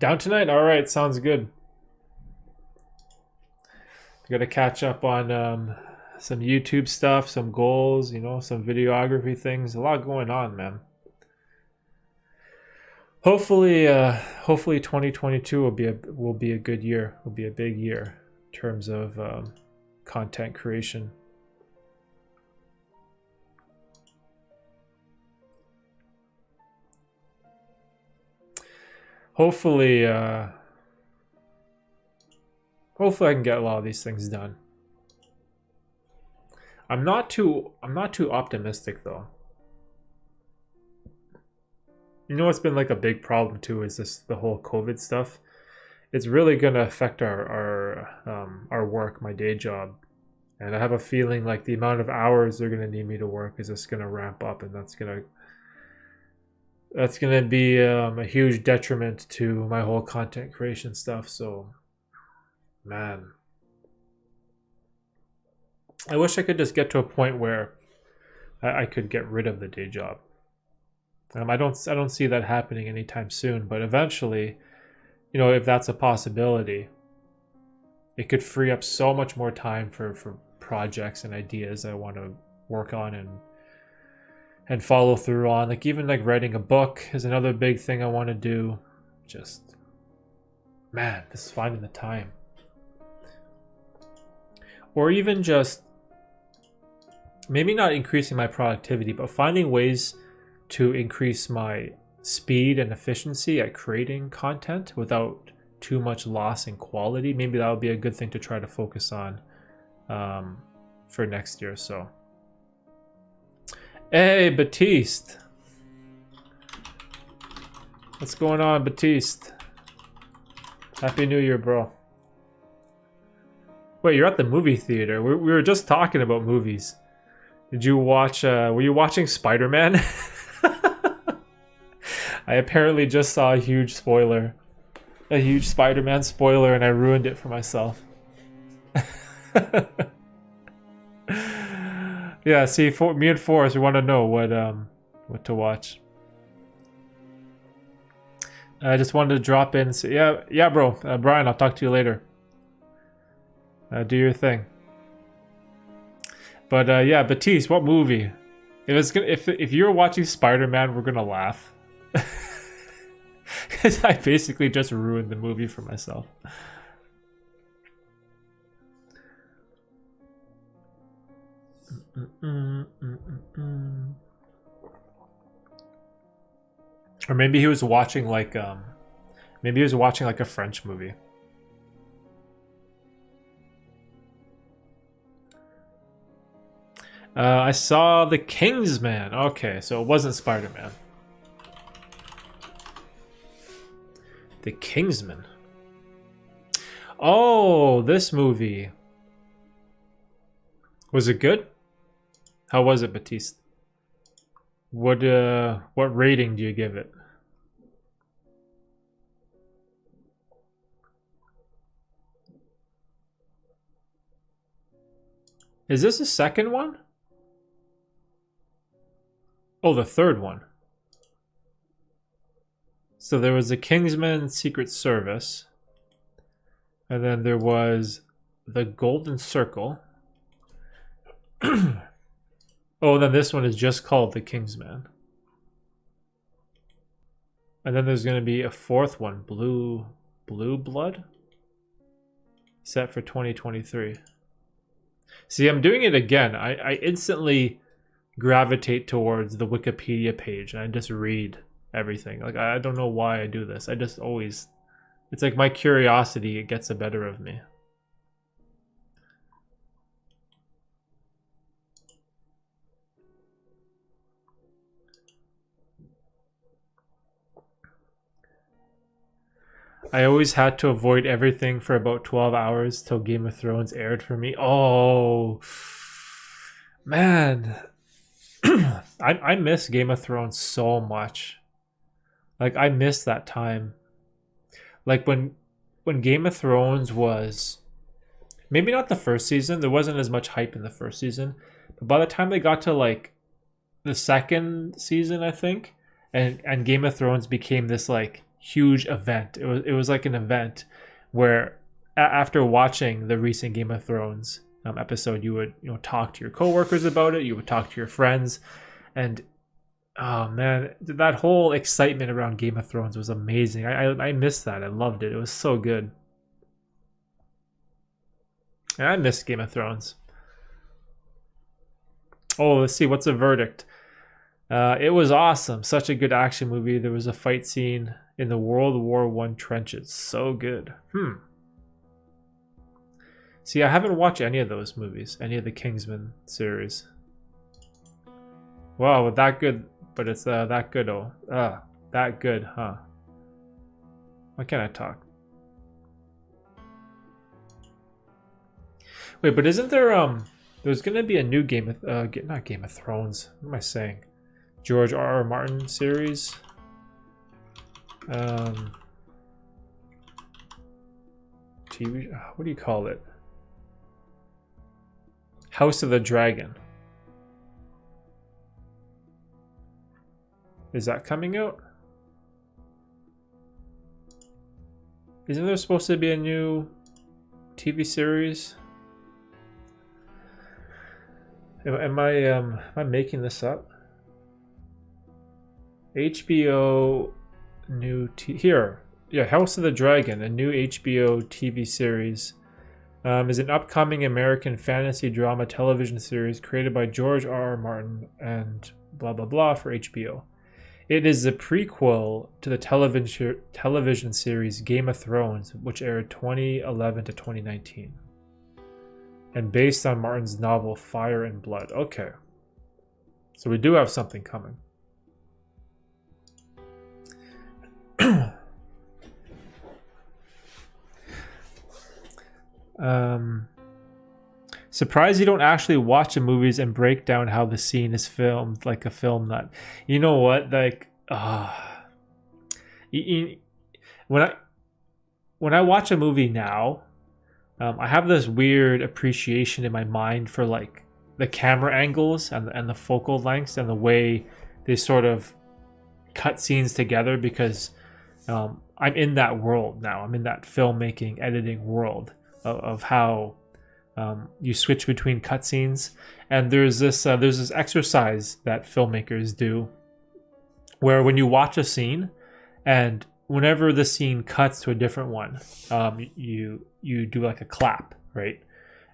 [SPEAKER 1] Down tonight? Alright, sounds good. Gotta catch up on some YouTube stuff, some goals, you know, some videography things. A lot going on, man. Hopefully 2022 will be a good year. Will be a big year in terms of content creation. Hopefully I can get a lot of these things done. I'm not too optimistic though. You know what's been like a big problem too is the whole COVID stuff. It's really gonna affect our work, my day job, and I have a feeling like the amount of hours they're gonna need me to work is just gonna ramp up, and that's gonna be a huge detriment to my whole content creation stuff. So, man, I wish I could just get to a point where I could get rid of the day job. I don't see that happening anytime soon, but eventually, you know, if that's a possibility, it could free up so much more time for projects and ideas I want to work on and follow through on. Like even like writing a book is another big thing I want to do. Just, man, just finding the time. Or even just maybe not increasing my productivity, but finding ways to increase my speed and efficiency at creating content without too much loss in quality. Maybe that would be a good thing to try to focus on for next year. So, hey, Batiste. What's going on, Batiste? Happy New Year, bro. Wait, you're at the movie theater. We were just talking about movies. Did you watch, were you watching Spider-Man? I apparently just saw a huge spoiler. A huge Spider-Man spoiler, and I ruined it for myself. Yeah, see, me and Forrest, we want to know what to watch. I just wanted to drop in and say, yeah, bro. Brian, I'll talk to you later. Do your thing. But yeah, Batiste, what movie? If you're watching Spider-Man, we're gonna laugh. Because I basically just ruined the movie for myself. Or maybe he was watching like a French movie. I saw The Kingsman. Okay, so it wasn't Spider-Man. The Kingsman. Oh, this movie. Was it good? How was it, Batiste? What rating do you give it? Is this the second one? Oh, the third one. So there was the Kingsman Secret Service. And then there was the Golden Circle. Oh, then this one is just called the Kingsman. And then there's going to be a fourth one, Blue Blood, set for 2023. See, I'm doing it again. I instantly gravitate towards the Wikipedia page and I just read everything. Like, I don't know why I do this. I just always, it's like my curiosity, it gets the better of me. I always had to avoid everything for about 12 hours till Game of Thrones aired for me. Oh, man. I miss Game of Thrones so much. Like, I miss that time. Like, when Game of Thrones was... Maybe not the first season. There wasn't as much hype in the first season. But by the time they got to, like, the second season, I think, and Game of Thrones became this, like, huge event. It was like an event where after watching the recent Game of Thrones episode, you would talk to your coworkers about it, you would talk to your friends, and oh man, that whole excitement around Game of Thrones was amazing. I missed that. I loved it. It was so good. And I missed Game of Thrones. Oh, let's see, what's the verdict? It was awesome. Such a good action movie. There was a fight scene in the World War I trenches. So good. See, I haven't watched any of those movies, any of the Kingsman series. Wow, that good, but it's that good. Oh, that good, huh? Why can't I talk? Wait, but isn't there there's gonna be a new not Game of Thrones. What am I saying? George R.R. Martin series. TV, what do you call it? House of the Dragon. Is that coming out? Isn't there supposed to be a new TV series? Am I making this up? HBO new House of the Dragon, a new HBO TV series, is an upcoming American fantasy drama television series created by George R.R. Martin and blah blah blah for HBO. It is the prequel to the television series Game of Thrones, which aired 2011 to 2019, and based on Martin's novel Fire and Blood. Okay, so we do have something coming. Surprised you don't actually watch the movies and break down how the scene is filmed like a film nut. You know what? Like, when I watch a movie now, I have this weird appreciation in my mind for like the camera angles and the focal lengths and the way they sort of cut scenes together, because I'm in that world now. I'm in that filmmaking, editing world of how you switch between cutscenes. And there's this exercise that filmmakers do, where when you watch a scene, and whenever the scene cuts to a different one, you do like a clap, right?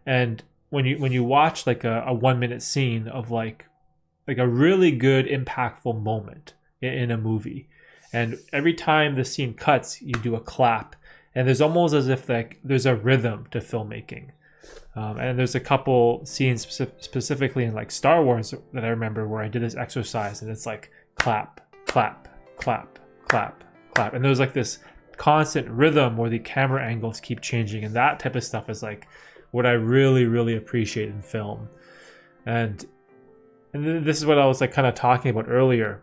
[SPEAKER 1] And when you watch like a 1 minute scene of like a really good impactful moment in a movie, and every time the scene cuts, you do a clap, and there's almost as if like there's a rhythm to filmmaking. And there's a couple scenes specifically in like Star Wars that I remember where I did this exercise, and it's like clap, clap, clap, clap, clap, and there's like this constant rhythm where the camera angles keep changing, and that type of stuff is like what I really, really appreciate in film. And and this is what I was like kind of talking about earlier,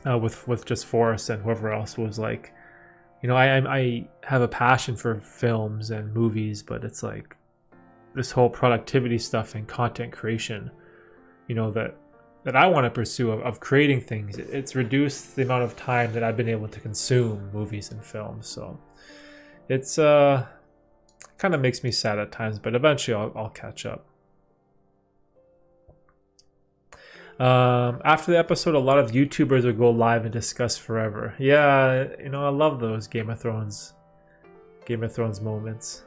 [SPEAKER 1] with just Forrest and whoever else was like, you know, I have a passion for films and movies, but it's like this whole productivity stuff and content creation, you know, that I want to pursue of creating things. It's reduced the amount of time that I've been able to consume movies and films. So it's kind of makes me sad at times, but eventually I'll catch up. After the episode, a lot of YouTubers would go live and discuss forever. Yeah, you know, I love those Game of Thrones moments.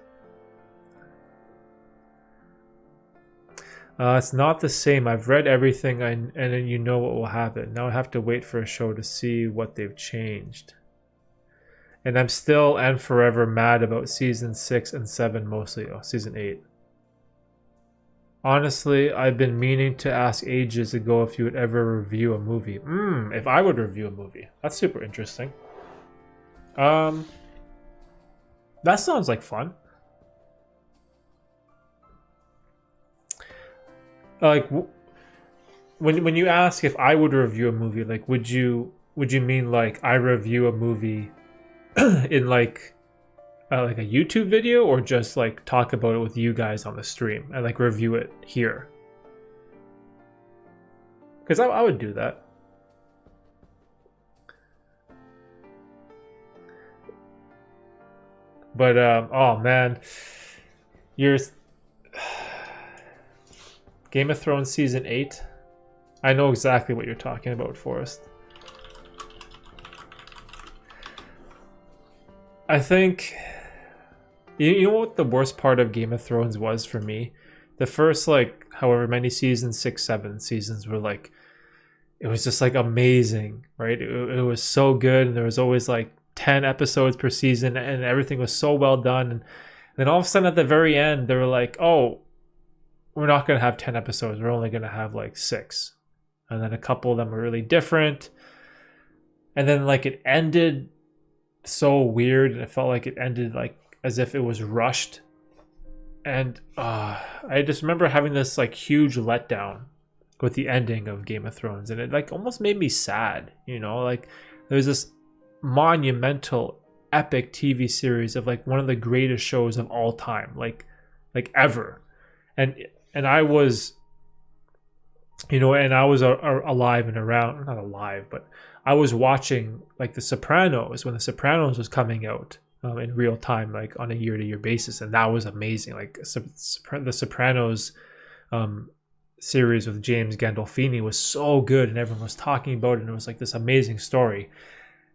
[SPEAKER 1] It's not the same. I've read everything, and then you know what will happen. Now I have to wait for a show to see what they've changed. And I'm still and forever mad about season 6 and 7 mostly. Oh, season 8. Honestly, I've been meaning to ask ages ago if you would ever review a movie. If I would review a movie. That's super interesting. That sounds like fun. Like, when you ask if I would review a movie, like, would you mean like I review a movie in like a YouTube video, or just like talk about it with you guys on the stream and like review it here? Because I would do that. But oh man, Game of Thrones season 8. I know exactly what you're talking about, Forrest. I think you know what the worst part of Game of Thrones was for me? The first, like, however many seasons, 6, 7 seasons were like, it was just like amazing, right? It was so good, and there was always like 10 episodes per season, and everything was so well done. And then all of a sudden at the very end, they were like, oh, we're not going to have 10 episodes. We're only going to have like 6. And then a couple of them were really different. And then like it ended so weird, and it felt like it ended like as if it was rushed. And I just remember having this like huge letdown with the ending of Game of Thrones, and it like almost made me sad, you know, like there's this monumental epic TV series of like one of the greatest shows of all time, like ever. And I was, you know, and I was alive and around, not alive, but I was watching like The Sopranos when The Sopranos was coming out in real time, like on a year-to-year basis, and that was amazing. Like The Sopranos series with James Gandolfini was so good, and everyone was talking about it, and it was like this amazing story.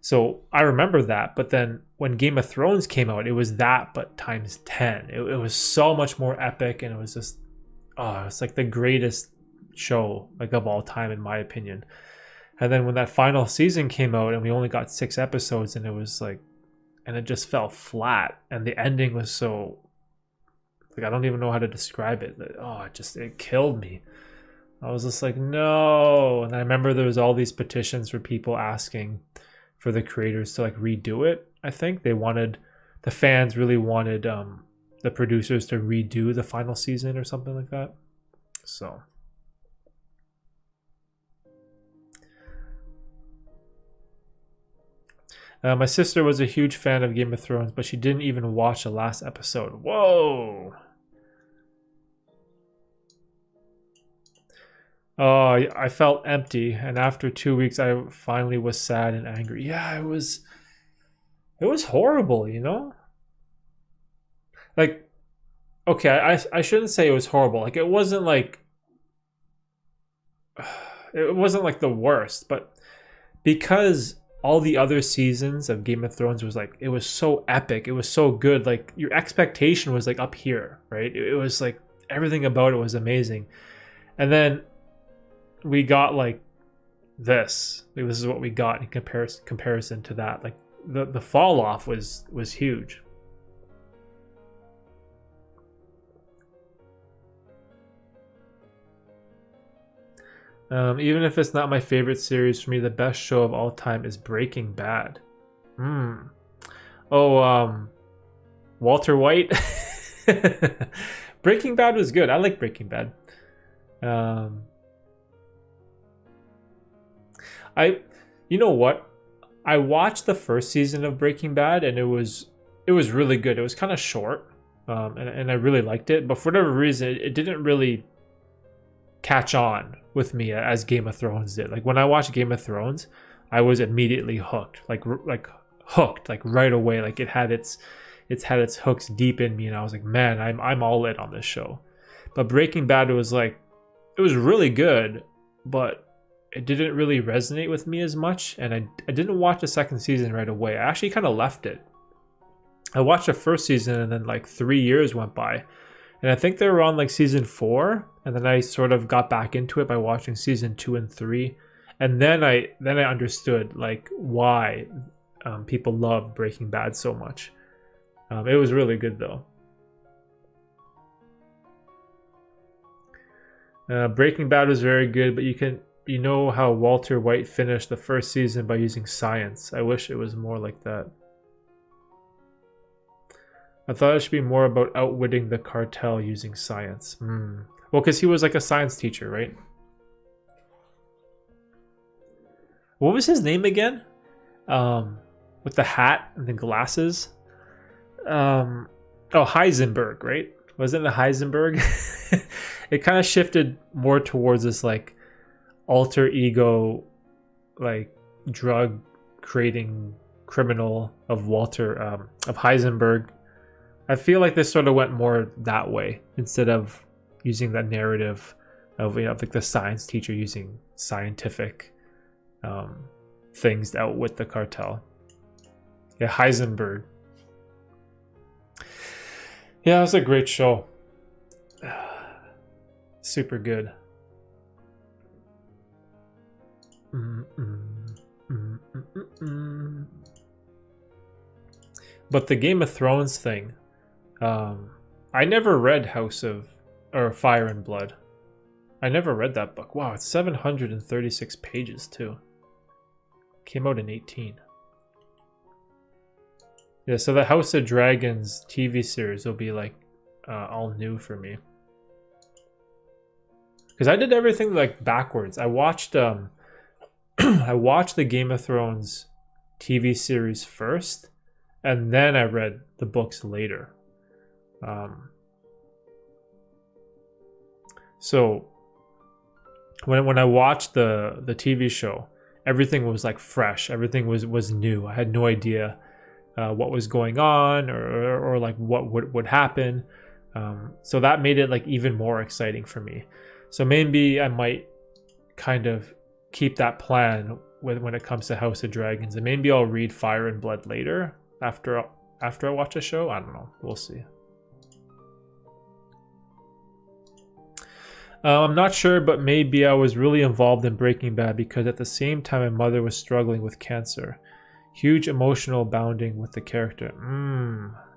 [SPEAKER 1] So I remember that. But then when Game of Thrones came out, it was that but times 10. It was so much more epic, and it was just it's like the greatest show like of all time in my opinion. And then when that final season came out and we only got 6 episodes, and it was like, and it just fell flat, and the ending was so like, I don't even know how to describe it. It killed me. I was just like, no. And I remember there was all these petitions for people asking for the creators to like redo it. I think the fans really wanted the producers to redo the final season or something like that. So my sister was a huge fan of Game of Thrones, but she didn't even watch the last episode. Whoa. Oh, I felt empty, and after 2 weeks I finally was sad and angry. Yeah, it was horrible, you know? Like, okay, I shouldn't say it was horrible. Like, it wasn't like the worst, but because all the other seasons of Game of Thrones was like, it was so epic, it was so good, like your expectation was like up here, right? It was like everything about it was amazing. And then we got like this. Like, this is what we got in comparison to that. Like the fall off was huge. Even if it's not my favorite series, for me, the best show of all time is Breaking Bad. Walter White. Breaking Bad was good. I like Breaking Bad. You know what? I watched the first season of Breaking Bad, and it was really good. It was kind of short, and I really liked it. But for whatever reason, it didn't really catch on with me as Game of Thrones did. Like when I watched Game of Thrones, I was immediately hooked, like hooked, like right away. Like it had its hooks deep in me, and I was like, man, I'm all in on this show. But Breaking Bad was like, it was really good, but it didn't really resonate with me as much, and I didn't watch the second season right away. I actually kind of left it. I watched the first season, and then like 3 years went by, and I think they were on like season 4, and then I sort of got back into it by watching season 2 and 3, and then I understood like why people love Breaking Bad so much. It was really good though. Breaking Bad was very good, but you know how Walter White finished the first season by using science. I wish it was more like that. I thought it should be more about outwitting the cartel using science. Well, because he was like a science teacher, right? What was his name again? With the hat and the glasses. Heisenberg, right? Wasn't it Heisenberg? It kind of shifted more towards this like alter ego, like drug creating criminal of Heisenberg. I feel like this sort of went more that way instead of using that narrative of like the science teacher using scientific things to outwit the cartel. Yeah, Heisenberg. Yeah, it was a great show. Super good. But the Game of Thrones thing, I never read Fire and Blood. I never read that book. Wow, it's 736 pages too. Came out in 18. Yeah, so the House of Dragons TV series will be like all new for me. Because I did everything like backwards. I watched I watched the Game of Thrones TV series first, and then I read the books later. So when I watched the TV show, everything was like fresh. Everything was new. I had no idea what was going on or like what would happen. So that made it like even more exciting for me. So maybe I might kind of keep that plan when it comes to House of Dragons, and maybe I'll read Fire and Blood later after I watch a show. I don't know. We'll see. I'm not sure, but maybe I was really involved in Breaking Bad because at the same time my mother was struggling with cancer. Huge emotional bonding with the character.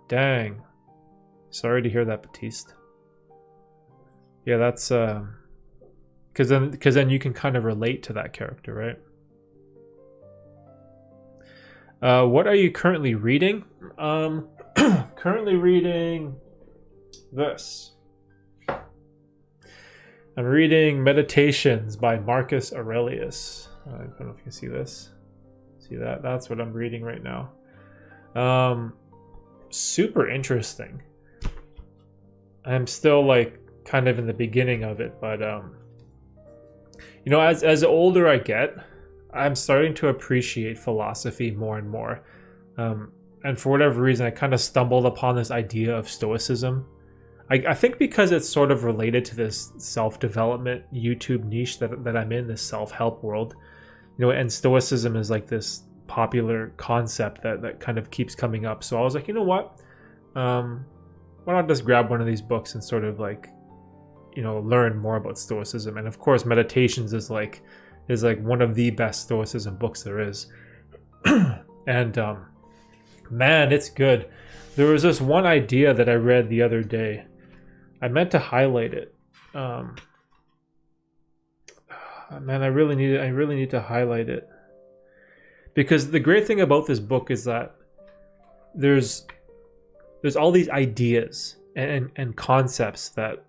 [SPEAKER 1] Dang. Sorry to hear that, Baptiste. Yeah, that's because then you can kind of relate to that character, right? What are you currently reading? Currently reading this. I'm reading Meditations by Marcus Aurelius. I don't know if you can see this. See that? That's what I'm reading right now. Super interesting. I'm still like kind of in the beginning of it, but you know, as older I get, I'm starting to appreciate philosophy more and more. And for whatever reason, I kind of stumbled upon this idea of Stoicism. I think because it's sort of related to this self-development YouTube niche that I'm in, this self-help world. You know, and Stoicism is like this popular concept that kind of keeps coming up. So I was like, you know what? Why not just grab one of these books and sort of like, you know, learn more about Stoicism. And of course, Meditations is like one of the best Stoicism books there is. And man, it's good. There was this one idea that I read the other day. I meant to highlight it. Man, I really need to highlight it. Because the great thing about this book is that there's all these ideas and concepts that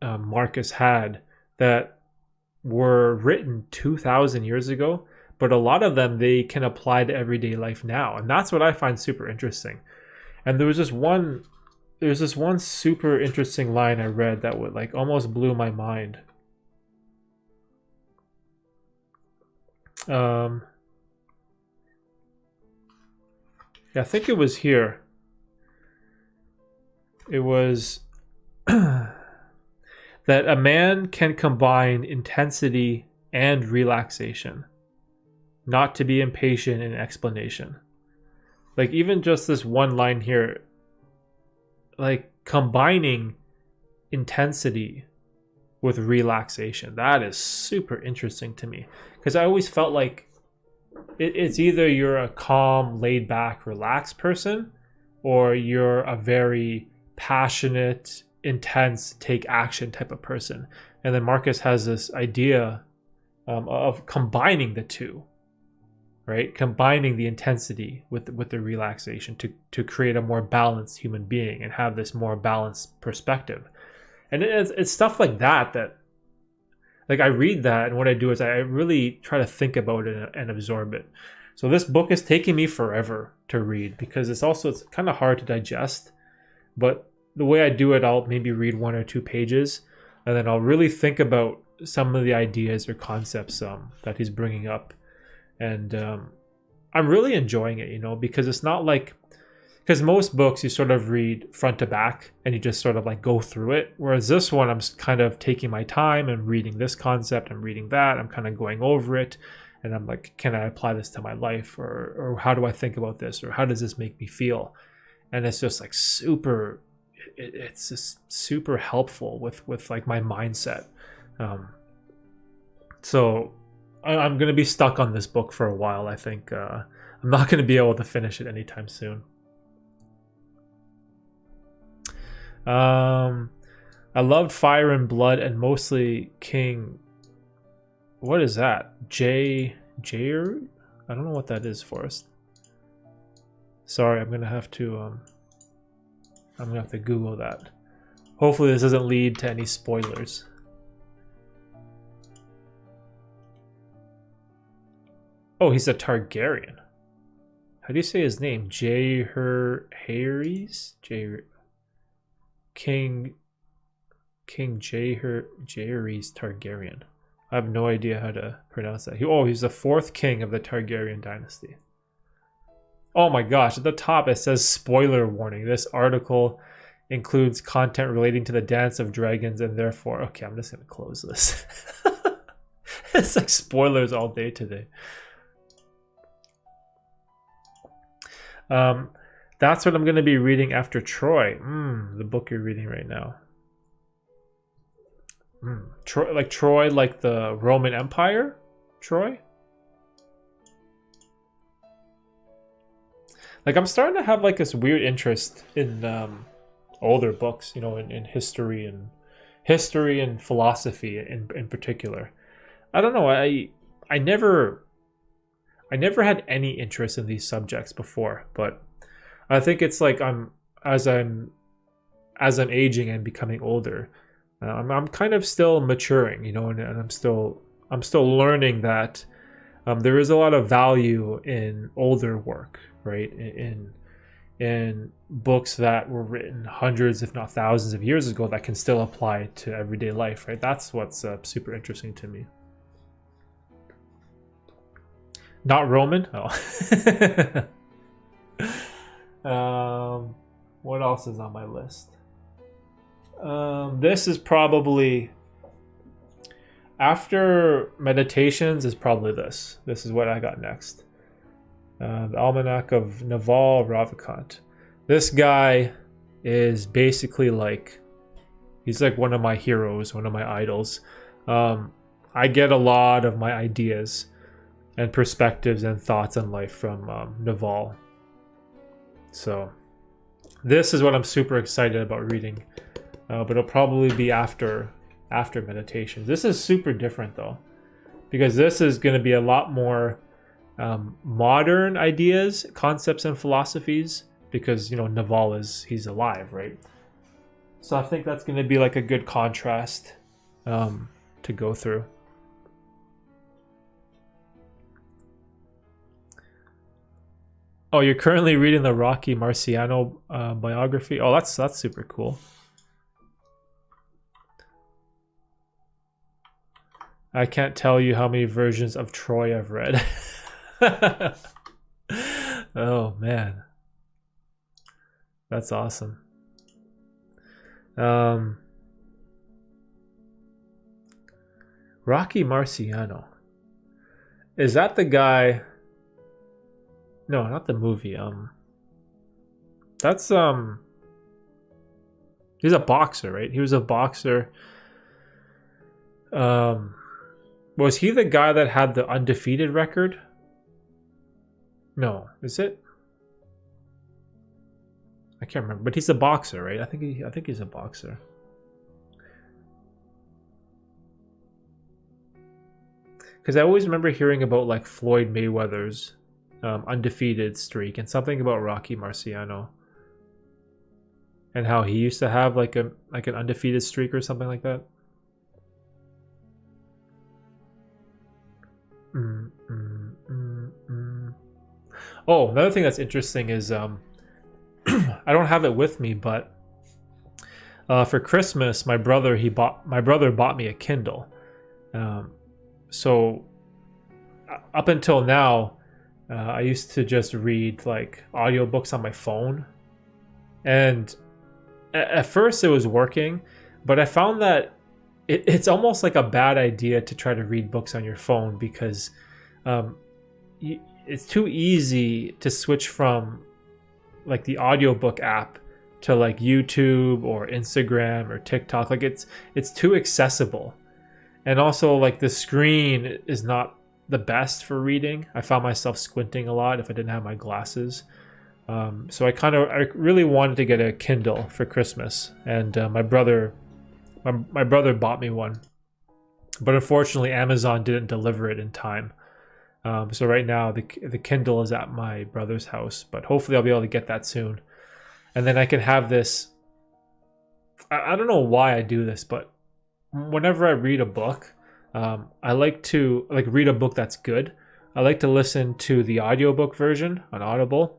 [SPEAKER 1] Marcus had that were written 2,000 years ago, but a lot of them they can apply to everyday life now, and that's what I find super interesting. And there's this one super interesting line I read that would like almost blew my mind. Yeah, I think it was here. It was that a man can combine intensity and relaxation, not to be impatient in explanation. Like even just this one line here, like combining intensity with relaxation, that is super interesting to me, because I always felt like it's either you're a calm, laid back, relaxed person, or you're a very passionate, intense, take action type of person. And then Marcus has this idea of combining the two, right? Combining the intensity with the relaxation to create a more balanced human being and have this more balanced perspective. And it's stuff like that like I read that, and what I do is I really try to think about it and absorb it. So this book is taking me forever to read, because it's kind of hard to digest. But the way I do it, I'll maybe read 1 or 2 pages, and then I'll really think about some of the ideas or concepts that he's bringing up. And I'm really enjoying it, because it's not like, because most books you sort of read front to back and you just sort of like go through it. Whereas this one, I'm kind of taking my time and reading this concept, I'm reading that, I'm kind of going over it. And I'm like, can I apply this to my life? Or how do I think about this? Or how does this make me feel? And it's just like it's just super helpful with like my mindset. So I'm going to be stuck on this book for a while. I think I'm not going to be able to finish it anytime soon. I loved Fire and Blood, and mostly King. What is that? Jair? I don't know what that is, Forrest. Sorry, I'm gonna have to Google that. Hopefully this doesn't lead to any spoilers. Oh, he's a Targaryen. How do you say his name? Jaehaerys? King Jaehaerys Targaryen. I have no idea how to pronounce that. He's the 4th king of the Targaryen dynasty. Oh my gosh, at the top it says spoiler warning. This article includes content relating to the Dance of Dragons, and therefore, okay, I'm just gonna close this. It's like spoilers all day today. That's what I'm gonna be reading after Troy. The book you're reading right now. Troy, like the Roman Empire? Troy? Like I'm starting to have like this weird interest in older books, in history and philosophy in particular. I don't know, I never had any interest in these subjects before, but I think it's like as I'm aging and becoming older, I'm kind of still maturing, and I'm still learning that there is a lot of value in older work, right? In books that were written hundreds, if not thousands of years ago, that can still apply to everyday life, right? That's what's super interesting to me. Not Roman? Oh. What else is on my list? This is probably, after Meditations is probably this. This is what I got next. The Almanac of Naval, Ravikant. This guy is basically like, he's like one of my heroes, one of my idols. I get a lot of my ideas and perspectives and thoughts on life from Naval. So this is what I'm super excited about reading. But it'll probably be after Meditations. This is super different though, because this is going to be a lot more modern ideas, concepts, and philosophies, because Naval he's alive, right? So I think that's going to be like a good contrast to go through. Oh, you're currently reading the Rocky Marciano biography. Oh, that's super cool. I can't tell you how many versions of Troy I've read. Oh man, that's awesome. Rocky Marciano. Is that the guy? No, not the movie. That's he's a boxer, right? He was a boxer. Was he the guy that had the undefeated record? No, is it? I can't remember, but he's a boxer, right? I think he's a boxer. Because I always remember hearing about like Floyd Mayweather's undefeated streak and something about Rocky Marciano and how he used to have like an undefeated streak or something like that. Oh, another thing that's interesting is I don't have it with me, but for Christmas, my brother bought me a Kindle. So up until now, I used to just read like audiobooks on my phone, and at first it was working, but I found that it's almost like a bad idea to try to read books on your phone because it's too easy to switch from like the audiobook app to like YouTube or Instagram or TikTok. Like it's too accessible, and also like the screen is not the best for reading. I found myself squinting a lot if I didn't have my glasses. So I really wanted to get a Kindle for Christmas, and my brother bought me one, but unfortunately Amazon didn't deliver it in time. So right now the Kindle is at my brother's house, but hopefully I'll be able to get that soon, and then I can have this. I don't know why I do this, but whenever I read a book, I like to read a book that's good. I like to listen to the audiobook version on Audible.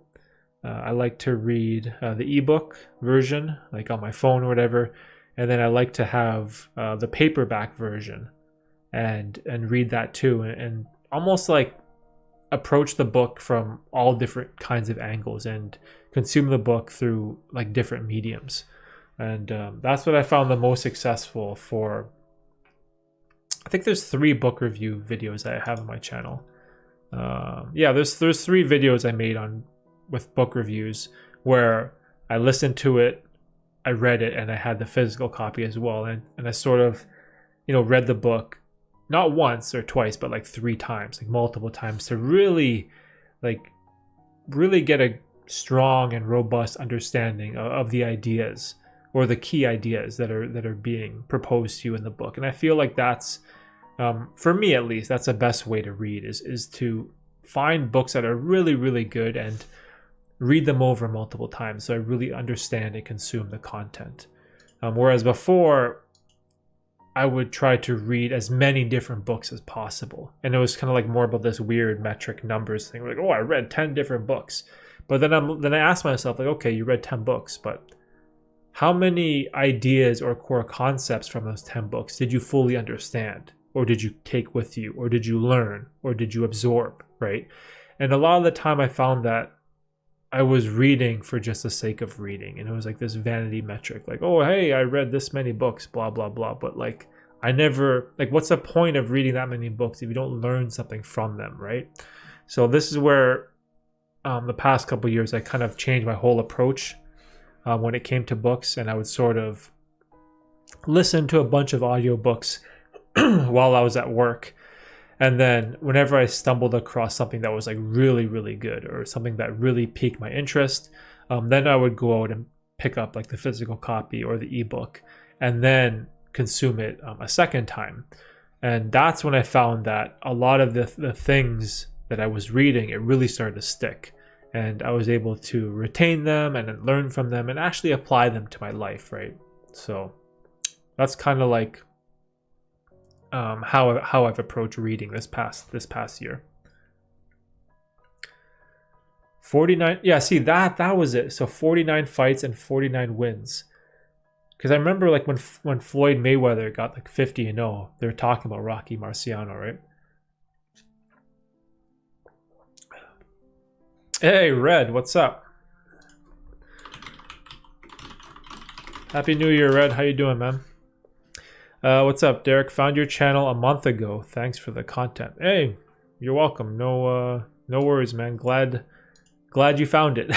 [SPEAKER 1] I like to read the ebook version, like on my phone or whatever, and then I like to have the paperback version, and read that too, and almost like approach the book from all different kinds of angles and consume the book through like different mediums. And that's what I found the most successful for. I think there's 3 book review videos that I have on my channel. Yeah, there's 3 videos I made with book reviews where I listened to it, I read it, and I had the physical copy as well. And I sort of, read the book not once or twice, but like 3 times, like multiple times, to really get a strong and robust understanding of the ideas, or the key ideas that are being proposed to you in the book. And I feel like that's, for me at least, that's the best way to read, is to find books that are really, really good and read them over multiple times so I really understand and consume the content. Whereas before, I would try to read as many different books as possible. And it was kind of like more about this weird metric numbers thing. Like, oh, I read 10 different books. But then I asked myself, like, okay, you read 10 books, but how many ideas or core concepts from those 10 books did you fully understand? Or did you take with you? Or did you learn? Or did you absorb, right? And a lot of the time I found that I was reading for just the sake of reading. And it was like this vanity metric. Like, oh, hey, I read this many books, blah, blah, blah. But like, I never, like, what's the point of reading that many books if you don't learn something from them, right? So this is where the past couple of years, I kind of changed my whole approach when it came to books. And I would sort of listen to a bunch of audiobooks while I was at work. And then whenever I stumbled across something that was like really, really good, or something that really piqued my interest, then I would go out and pick up like the physical copy or the ebook, and then consume it a second time. And that's when I found that a lot of the things that I was reading, it really started to stick. And I was able to retain them and learn from them and actually apply them to my life, right? So that's kind of like how I've approached reading this past year. 49. Yeah, see that was it. So 49 fights and 49 wins. Because I remember like when Floyd Mayweather got like 50-0, they were talking about Rocky Marciano, right? Hey, Red, what's up? Happy New Year, Red. How you doing, man? What's up, Derek? Found your channel a month ago. Thanks for the content. Hey, you're welcome. No worries, man. Glad you found it.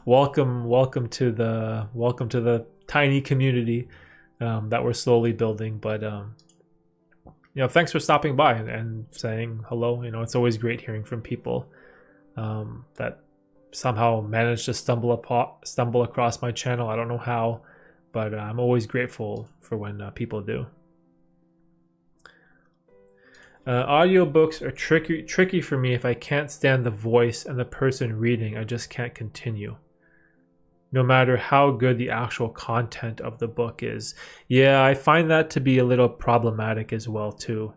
[SPEAKER 1] welcome to the tiny community that we're slowly building. But thanks for stopping by and saying hello. It's always great hearing from people that somehow managed to stumble across my channel. I don't know how, but I'm always grateful for when people do. Audiobooks are tricky for me if I can't stand the voice and the person reading. I just can't continue, no matter how good the actual content of the book is. Yeah, I find that to be a little problematic as well too.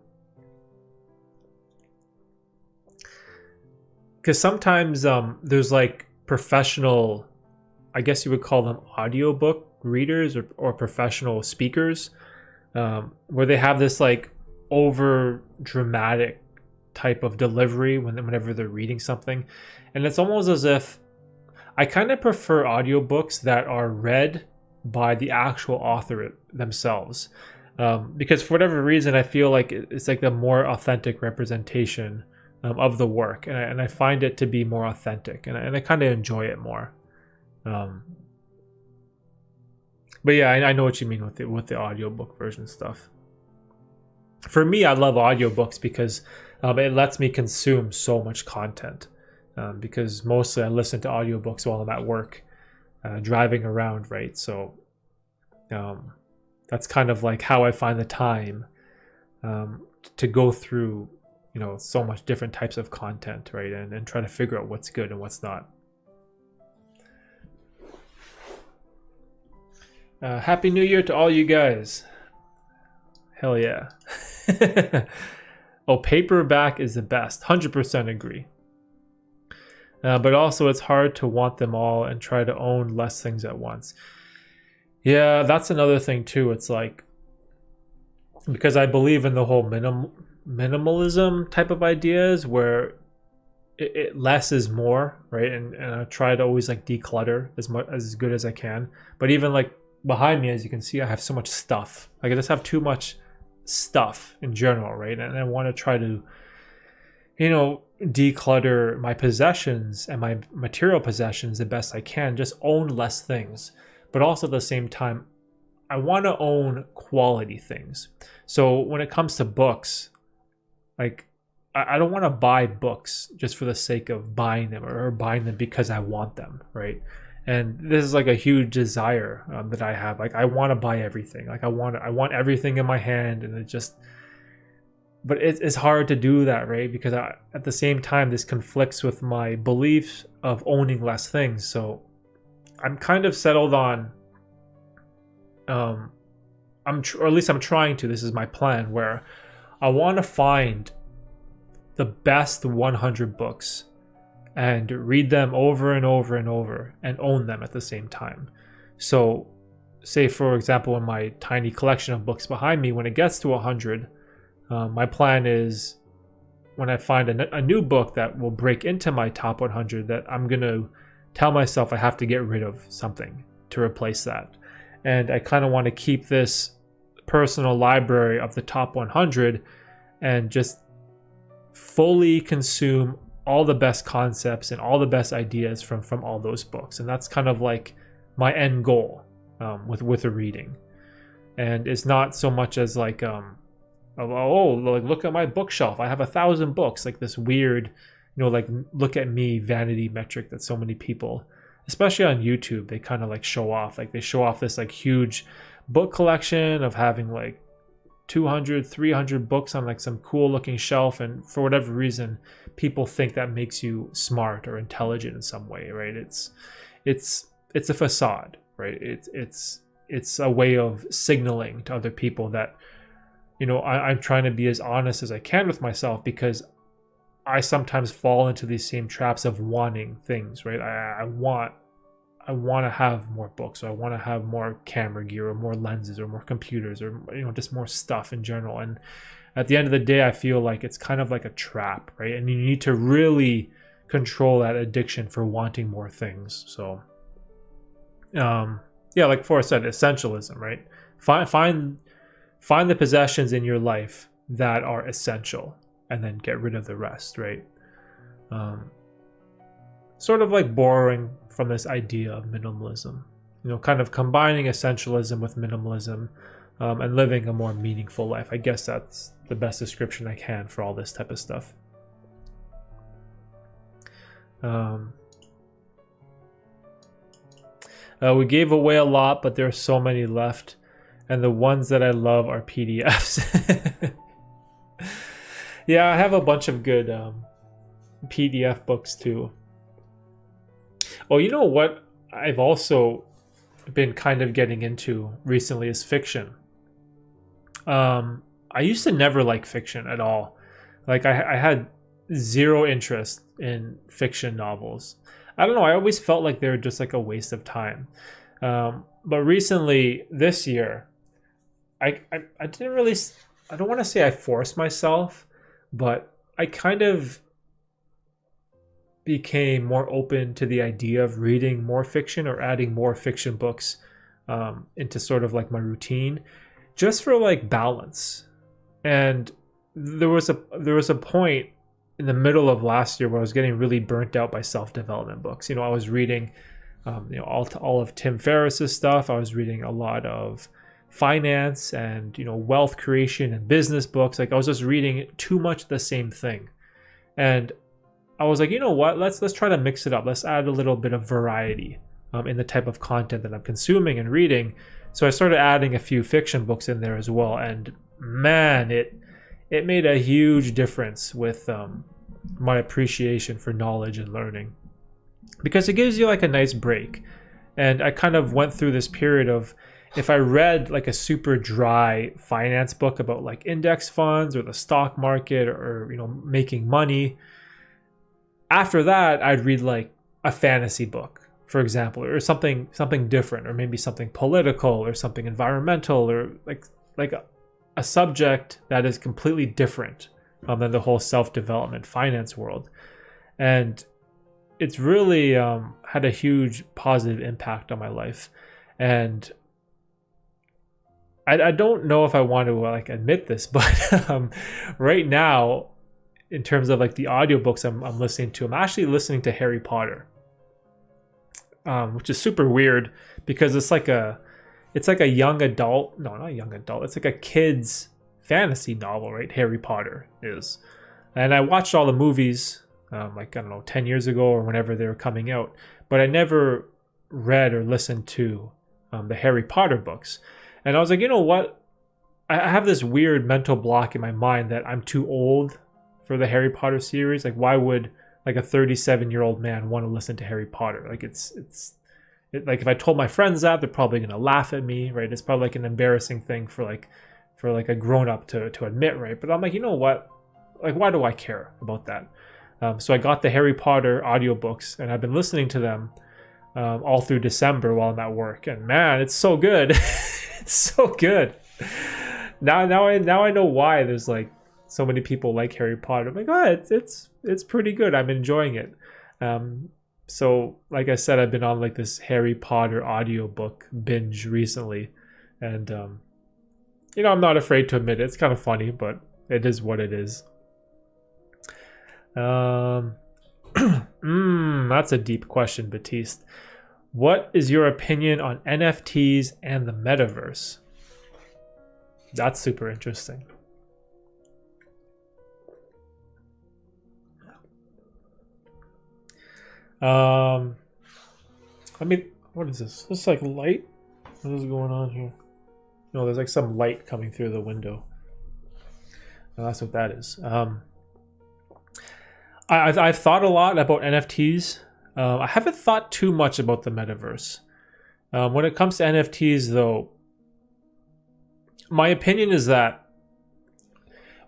[SPEAKER 1] Because sometimes there's like professional, I guess you would call them audiobook readers or professional speakers, where they have this like over dramatic type of delivery whenever they're reading something. And it's almost as if I kind of prefer audiobooks that are read by the actual author themselves. Because for whatever reason, I feel like it's like the more authentic representation of the work, and I find it to be more authentic, and I kind of enjoy it more. But yeah, I know what you mean with the audiobook version stuff. For me, I love audiobooks because it lets me consume so much content. Because mostly I listen to audiobooks while I'm at work, driving around, right? So that's kind of like how I find the time to go through so much different types of content, right? And try to figure out what's good and what's not. Happy New Year to all you guys. Hell yeah. Oh, paperback is the best. 100% agree. But also it's hard to want them all and try to own less things at once. Yeah, that's another thing too. It's like, because I believe in the whole minimalism type of ideas where it less is more, right? And I try to always like declutter as good as I can. But even like behind me, as you can see, I have so much stuff. Like I just have too much stuff in general, right? And I want to try to declutter my possessions and my material possessions the best I can, just own less things. But also at the same time, I want to own quality things. So when it comes to books, like I don't want to buy books just for the sake of buying them or buying them because I want them, right? And this is like a huge desire that I have. Like I want to buy everything. Like I want everything in my hand, and but it's hard to do that, right? Because at the same time, this conflicts with my belief of owning less things. So I'm kind of settled on, or at least I'm trying to. This is my plan, where I want to find the best 100 books and read them over and over and over and own them at the same time. So say, for example, in my tiny collection of books behind me, when it gets to 100, my plan is when I find a new book that will break into my top 100, that I'm going to tell myself I have to get rid of something to replace that. And I kind of want to keep this personal library of the top 100 and just fully consume all the best concepts and all the best ideas from all those books. And that's kind of like my end goal with a reading. And it's not so much as like like look at my bookshelf, I have 1,000 books, like this weird like look at me vanity metric that so many people, especially on YouTube, they kind of like show off. Like they show off this like huge book collection of having like 200, 300 books on like some cool looking shelf, and for whatever reason people think that makes you smart or intelligent in some way, right? It's a facade, right? It's a way of signaling to other people that I'm trying to be as honest as I can with myself, because I sometimes fall into these same traps of wanting things, right? I want to have more books, or I want to have more camera gear, or more lenses, or more computers, or just more stuff in general. And at the end of the day, I feel like it's kind of like a trap, right? And you need to really control that addiction for wanting more things. So yeah, like Forrest said, essentialism, right? Find the possessions in your life that are essential, and then get rid of the rest, right? Sort of like borrowing from this idea of minimalism, kind of combining essentialism with minimalism, and living a more meaningful life. I guess that's the best description I can for all this type of stuff. We gave away a lot, but there are so many left, and the ones that I love are PDFs. Yeah, I have a bunch of good PDF books too. Oh, you know what I've also been kind of getting into recently is fiction. I used to never like fiction at all. Like I had zero interest in fiction novels. I don't know, I always felt like they were just like a waste of time. But recently, this year, I didn't really, I don't want to say I forced myself, but I kind of became more open to the idea of reading more fiction, or adding more fiction books into sort of like my routine, just for like balance. And there was a point in the middle of last year where I was getting really burnt out by self-development books. I was reading all of Tim Ferriss's stuff. I was reading a lot of finance and wealth creation and business books. Like I was just reading too much the same thing. And I was like, you know what? Let's try to mix it up. Let's add a little bit of variety in the type of content that I'm consuming and reading. So I started adding a few fiction books in there as well. And man, it made a huge difference with my appreciation for knowledge and learning, because it gives you like a nice break. And I kind of went through this period of, if I read like a super dry finance book about like index funds or the stock market, or making money, after that I'd read like a fantasy book, for example, or something different, or maybe something political, or something environmental, or like a subject that is completely different than the whole self-development finance world. And it's really had a huge positive impact on my life. And I don't know if I want to like admit this, but right now, in terms of like the audiobooks I'm listening to, I'm actually listening to Harry Potter, which is super weird, because it's like a young adult, no, not young adult, it's like a kid's fantasy novel, right? Harry Potter is. And I watched all the movies like, I don't know, 10 years ago or whenever they were coming out, but I never read or listened to the Harry Potter books. And I was like, you know what? I have this weird mental block in my mind that I'm too old for the Harry Potter series. Like, why would like a 37-year-old man want to listen to Harry Potter? Like it's like, if I told my friends that, they're probably gonna laugh at me, right? It's probably like an embarrassing thing for a grown-up to admit, right? But I'm like, you know what? Like, why do I care about that? So I got the Harry Potter audiobooks, and I've been listening to them all through December while I'm at work. And man, it's so good. It's so good. Now I know why there's like so many people like Harry Potter. I'm like, oh, it's pretty good. I'm enjoying it. So like I said, I've been on like this Harry Potter audiobook binge recently. And I'm not afraid to admit it. It's kind of funny, but it is what it is. That's a deep question, Batiste. What is your opinion on NFTs and the metaverse? That's super interesting. I mean, what is this? This like light? What is going on here? No, there's like some light coming through the window. No, that's what that is. I've thought a lot about NFTs. I haven't thought too much about the metaverse. When it comes to NFTs, though, my opinion is that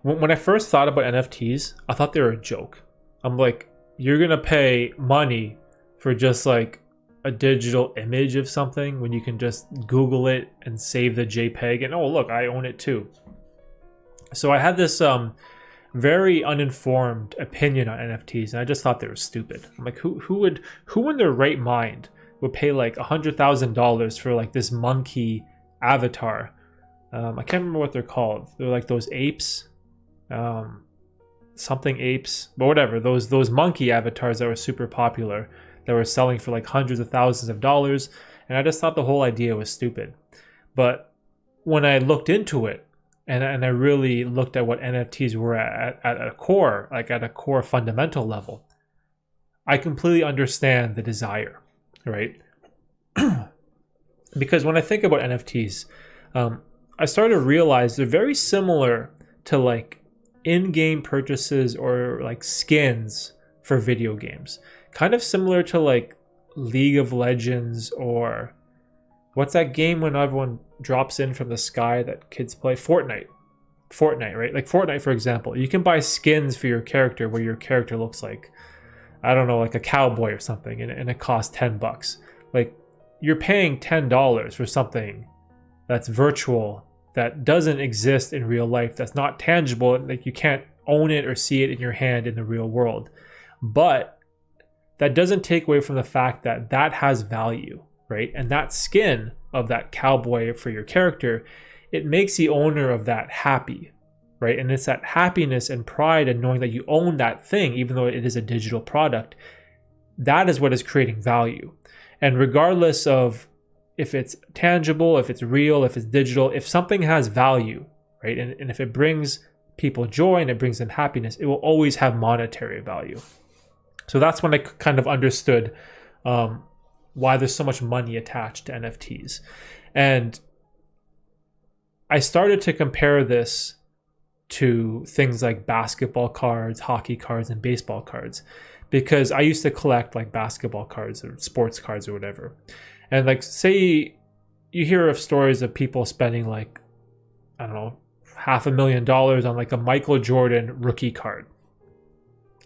[SPEAKER 1] when I first thought about NFTs, I thought they were a joke. I'm like, you're gonna pay money for just like a digital image of something when you can just Google it and save the JPEG and oh look, I own it too. So I had this very uninformed opinion on NFTs, and I just thought they were stupid. I'm like, who in their right mind would pay like $100,000 for like this monkey avatar? I can't remember what they're called. They're like those apes, something apes, but whatever. Those monkey avatars that were super popular, that were selling for like hundreds of thousands of dollars, and I just thought the whole idea was stupid. But when I looked into it, and I really looked at what NFTs were at a core, like at a core fundamental level, I completely understand the desire, right? Because when I think about NFTs, I started to realize they're very similar to like in-game purchases or like skins for video games. Kind of similar to like League of Legends, or what's that game when everyone drops in from the sky that kids play? Fortnite, right? Like Fortnite, for example, you can buy skins for your character where your character looks like, I don't know, like a cowboy or something, and it costs $10. Like, you're paying $10 for something that's virtual, that doesn't exist in real life, that's not tangible, like you can't own it or see it in your hand in the real world. But that doesn't take away from the fact that that has value, right? And that skin of that cowboy for your character, it makes the owner of that happy, right? And it's that happiness and pride in knowing that you own that thing, even though it is a digital product. That is what is creating value. And regardless of if it's tangible, if it's real, if it's digital, if something has value, right? And if it brings people joy and it brings them happiness, it will always have monetary value. So that's when I kind of understood why there's so much money attached to NFTs. And I started to compare this to things like basketball cards, hockey cards, and baseball cards, because I used to collect like basketball cards or sports cards or whatever. And like, say you hear of stories of people spending like, I don't know, $500,000 on like a Michael Jordan rookie card.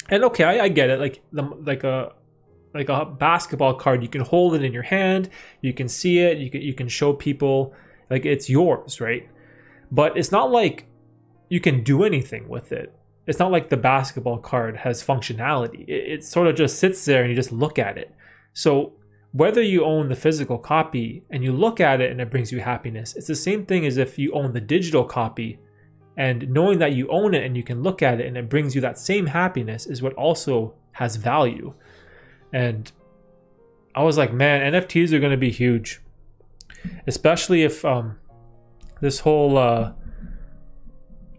[SPEAKER 1] And okay, I get it. Like a basketball card, you can hold it in your hand, you can see it, you can show people like it's yours, right? But it's not like you can do anything with it. It's not like the basketball card has functionality. It sort of just sits there and you just look at it. So whether you own the physical copy and you look at it and it brings you happiness, it's the same thing as if you own the digital copy, and knowing that you own it and you can look at it and it brings you that same happiness is what also has value. And I was like, man, NFTs are going to be huge, especially if this whole I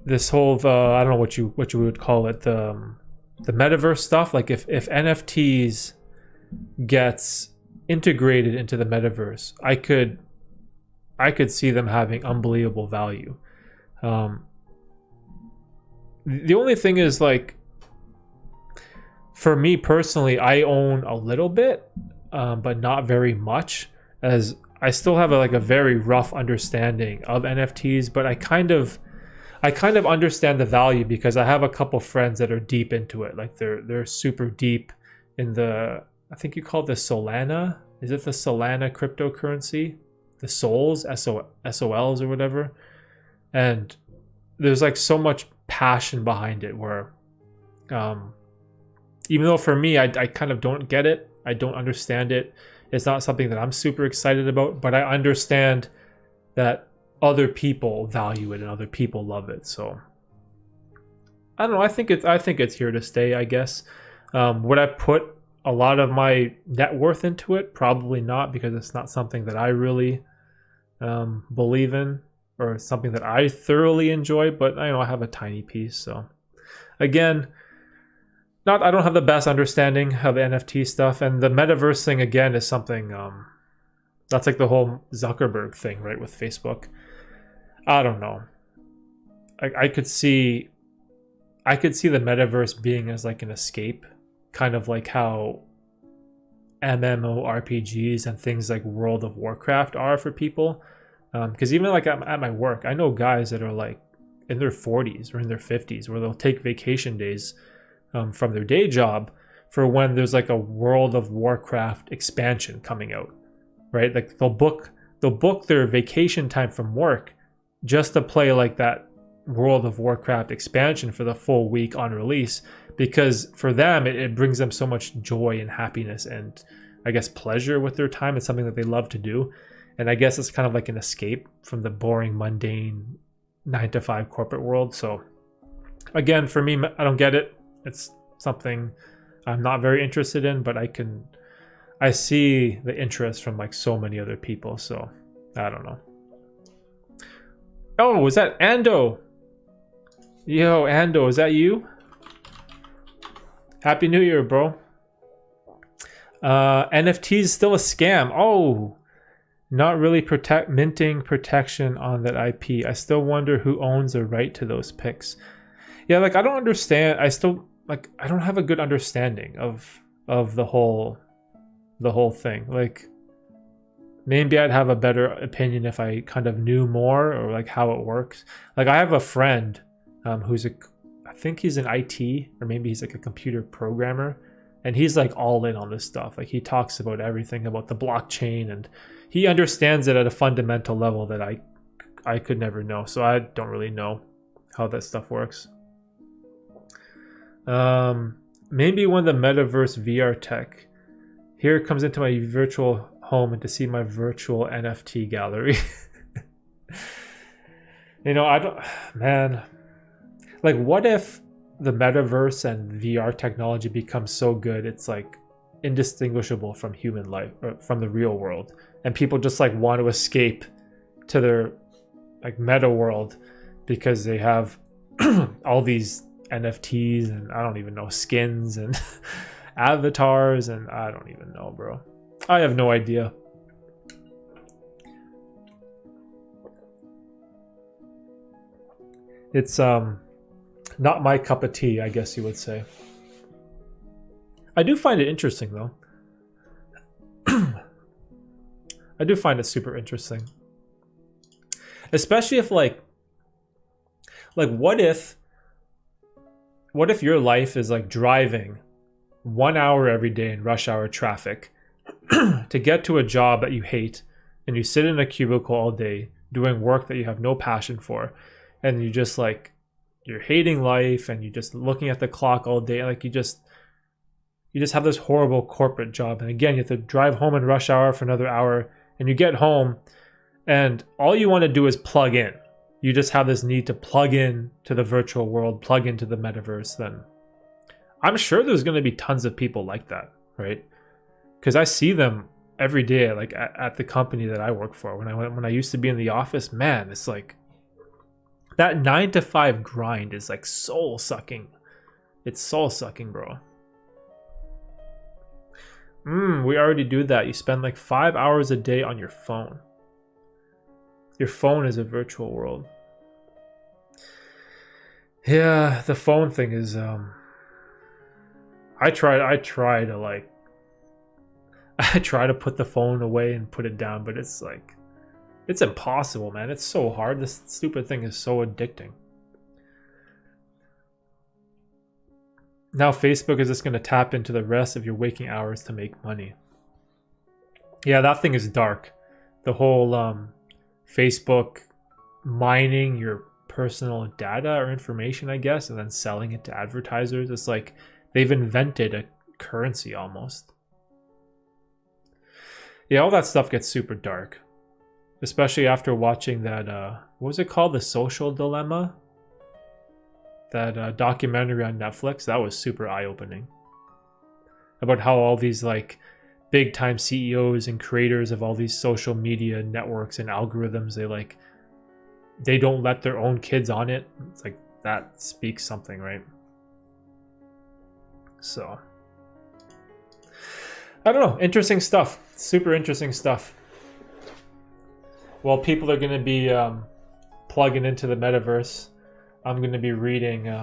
[SPEAKER 1] don't know what you would call it, the metaverse stuff. Like if NFTs gets integrated into the metaverse, I could see them having unbelievable value. The only thing is, like, for me personally, I own a little bit, but not very much, as I still have a very rough understanding of NFTs. But I kind of understand the value because I have a couple friends that are deep into it. Like they're super deep in the, I think you call this Solana. Is it the Solana cryptocurrency? The Sols, SOLs or whatever. And there's like so much passion behind it where even though for me I kind of don't get it, I don't understand it, it's not something that I'm super excited about, but I understand that other people value it and other people love it. So I don't know, I think it's here to stay, I guess. Would I put a lot of my net worth into it? Probably not, because it's not something that I really believe in or something that I thoroughly enjoy, but I know I have a tiny piece. So again, I don't have the best understanding of NFT stuff, and the metaverse thing again is something that's like the whole Zuckerberg thing, right, with Facebook. I don't know. I could see the metaverse being as like an escape, kind of like how MMORPGs and things like World of Warcraft are for people. Because even like at my work, I know guys that are like in their 40s or in their 50s where they'll take vacation days from their day job for when there's like a World of Warcraft expansion coming out, right? Like they'll book their vacation time from work just to play like that World of Warcraft expansion for the full week on release, because for them it brings them so much joy and happiness and I guess pleasure with their time. It's something that they love to do, and I guess it's kind of like an escape from the boring, mundane 9-to-5 corporate world. So again, for me, I don't get it. It's something I'm not very interested in, but I see the interest from like so many other people, so I don't know. Oh, is that Ando? Yo, Ando, is that you? Happy New Year, bro. NFTs still a scam. Oh, not really minting protection on that IP. I still wonder who owns the right to those pics. Yeah, like I don't understand. I don't have a good understanding of the whole thing. Like maybe I'd have a better opinion if I kind of knew more, or like how it works. Like I have a friend who's I think he's in IT, or maybe he's like a computer programmer, and he's like all in on this stuff. Like he talks about everything about the blockchain, and he understands it at a fundamental level that I could never know. So I don't really know how that stuff works. Maybe when the metaverse VR tech here comes into my virtual home and to see my virtual NFT gallery. You know, I don't, man, like what if the metaverse and VR technology becomes so good it's like indistinguishable from human life, or from the real world, and people just like want to escape to their like meta world because they have all these NFTs and I don't even know, skins and avatars, and I don't even know, bro. I have no idea. It's not my cup of tea, I guess you would say. I do find it interesting though. I do find it super interesting. Especially if like what if your life is like driving 1 hour every day in rush hour traffic to get to a job that you hate, and you sit in a cubicle all day doing work that you have no passion for, and you just like you're hating life and you're just looking at the clock all day, like you just have this horrible corporate job, and again you have to drive home in rush hour for another hour, and you get home and all you want to do is plug in. You just have this need to plug in to the virtual world, plug into the metaverse. Then I'm sure there's going to be tons of people like that, right? Because I see them every day, like at the company that I work for. When I used to be in the office, man, it's like that 9-to-5 grind is like soul sucking. It's soul sucking, bro. We already do that. You spend like 5 hours a day on your phone. Your phone is a virtual world. Yeah, the phone thing is I try to put the phone away and put it down, but it's like it's impossible, man. It's so hard. This stupid thing is so addicting. Now Facebook is just going to tap into the rest of your waking hours to make money. Yeah, that thing is dark. The whole Facebook mining your personal data or information, I guess, and then selling it to advertisers. It's like they've invented a currency almost. Yeah, all that stuff gets super dark. Especially after watching that, what was it called? The Social Dilemma? That documentary on Netflix. That was super eye-opening. About how all these like big time CEOs and creators of all these social media networks and algorithms, they don't let their own kids on it. It's like that speaks something, right? So I don't know, interesting stuff. Super interesting stuff. Well, people are going to be plugging into the metaverse. I'm going to be reading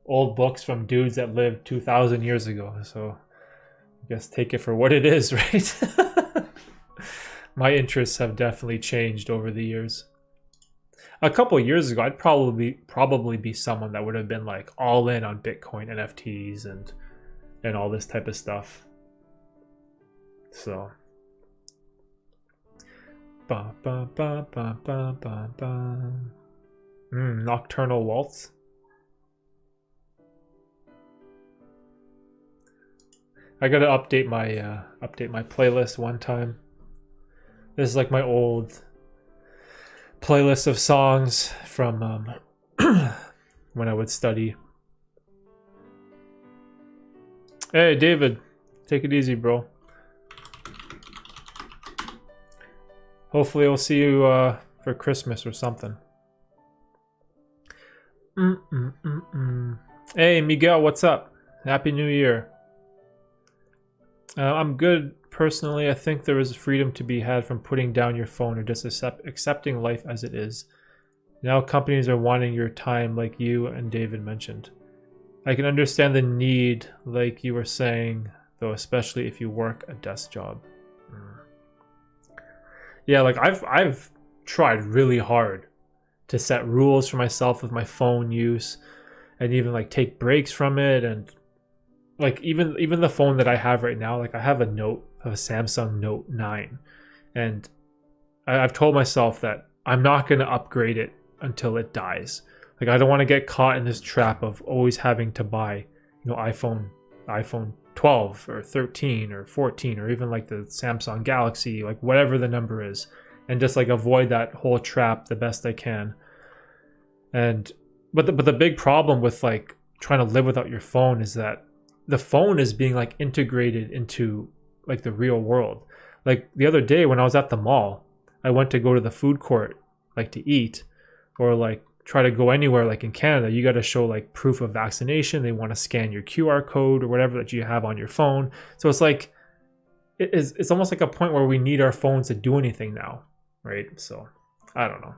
[SPEAKER 1] old books from dudes that lived 2,000 years ago. So I guess take it for what it is, right? My interests have definitely changed over the years. A couple of years ago, I'd probably be someone that would have been like all in on Bitcoin, NFTs, and all this type of stuff. So, ba ba ba ba ba ba ba. Nocturnal Waltz. I gotta update my playlist one time. This is like my old playlist of songs from when I would study. Hey, David, take it easy, bro. Hopefully I'll see you for Christmas or something. Hey, Miguel, what's up? Happy New Year. I'm good. Personally, I think there is freedom to be had from putting down your phone or just accepting life as it is. Now companies are wanting your time like you and David mentioned. I can understand the need, like you were saying, though, especially if you work a desk job. Yeah, like I've tried really hard to set rules for myself with my phone use and even like take breaks from it, and like even the phone that I have right now, like I have a Samsung Note 9, and I've told myself that I'm not going to upgrade it until it dies. Like I don't want to get caught in this trap of always having to buy, iPhone 12 or 13 or 14 or even like the Samsung Galaxy, like whatever the number is, and just like avoid that whole trap the best I can. And but the big problem with like trying to live without your phone is that the phone is being like integrated into like the real world. Like the other day when I was at the mall, I went to go to the food court like to eat, or like try to go anywhere. Like in Canada, you got to show like proof of vaccination. They want to scan your QR code or whatever that you have on your phone. So it's like it's almost like a point where we need our phones to do anything now, right? So I don't know.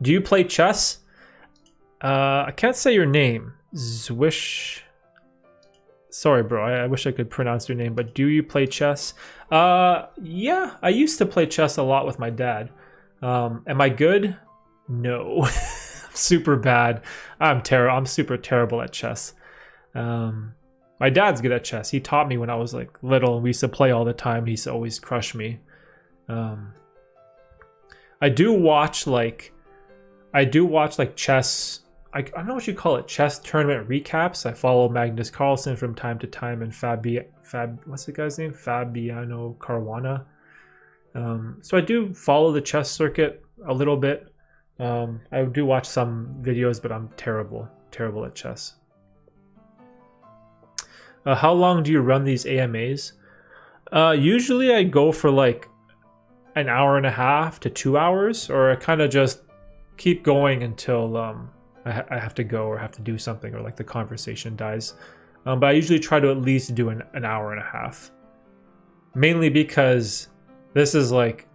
[SPEAKER 1] Do you play chess? I can't say your name. Zwish. Sorry, bro. I wish I could pronounce your name, but do you play chess? Yeah, I used to play chess a lot with my dad. Am I good? No. Super bad. I'm super terrible at chess. My dad's good at chess. He taught me when I was like little. We used to play all the time. He used to always crush me. I do watch like chess. I don't know what you call it, chess tournament recaps. I follow Magnus Carlsen from time to time, and what's the guy's name? Fabiano Caruana. So I do follow the chess circuit a little bit. I do watch some videos, but I'm terrible at chess. How long do you run these AMAs? Usually I go for like an hour and a half to 2 hours, or I kind of just keep going until I have to go or have to do something, or like the conversation dies. But I usually try to at least do an hour and a half. Mainly because this is like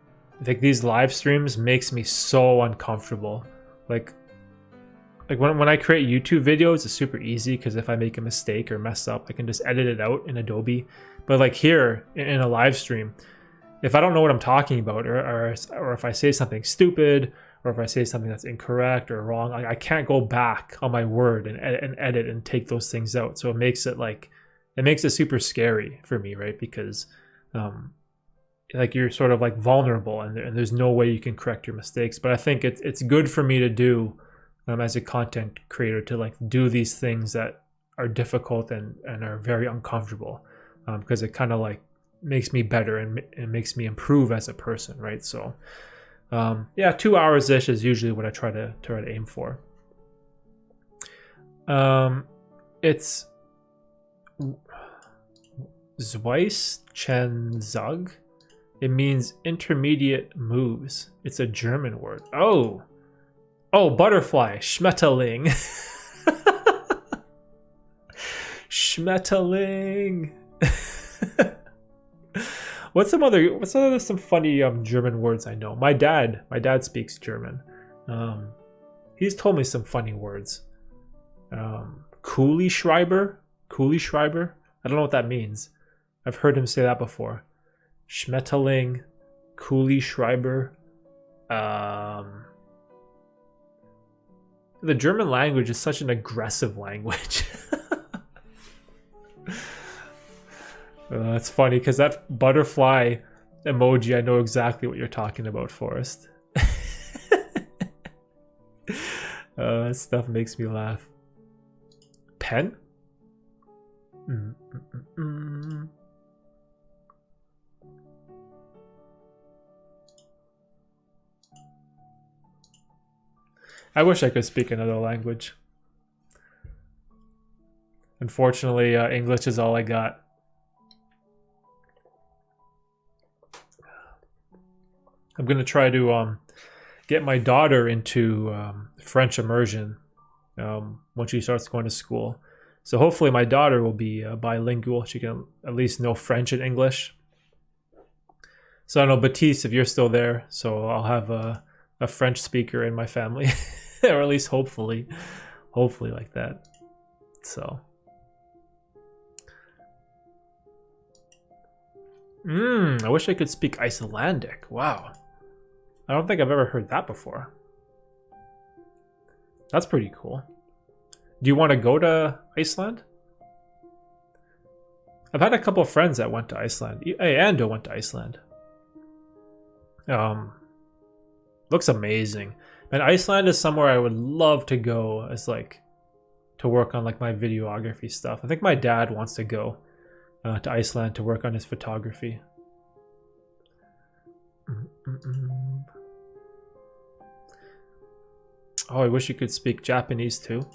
[SPEAKER 1] these live streams makes me so uncomfortable. Like when I create YouTube videos, it's super easy because if I make a mistake or mess up, I can just edit it out in Adobe. But like here in a live stream, if I don't know what I'm talking about, or if I say something stupid, or if I say something that's incorrect or wrong, I can't go back on my word and edit and take those things out. So it makes it super scary for me, right? Because like you're sort of like vulnerable, and there's no way you can correct your mistakes. But I think it's good for me to do as a content creator, to like do these things that are difficult and are very uncomfortable, because it kind of like makes me better and makes me improve as a person, right? So yeah, 2 hours ish is usually what I try to aim for. It's Zweis Chen Zug. It means intermediate moves. It's a German word. Oh, butterfly, Schmetterling. Schmetterling. What's some funny German words I know? My dad speaks German. He's told me some funny words. Kugelschreiber. I don't know what that means. I've heard him say that before. Schmetterling, Kugelschreiber. The German language is such an aggressive language. It's funny because that butterfly emoji, I know exactly what you're talking about, Forrest. That stuff makes me laugh. Pen? I wish I could speak another language. Unfortunately, English is all I got. I'm gonna try to get my daughter into French immersion when she starts going to school. So hopefully my daughter will be bilingual. She can at least know French and English. So I don't know, Baptiste, if you're still there, so I'll have a French speaker in my family. Or at least hopefully like that. So I wish I could speak Icelandic. Wow, I don't think I've ever heard that before. That's pretty cool. Do you want to go to Iceland? I've had a couple of friends that went to Iceland. Hey, Ando went to Iceland. Looks amazing. And Iceland is somewhere I would love to go as like to work on like my videography stuff. I think my dad wants to go to Iceland to work on his photography. Oh, I wish you could speak Japanese too.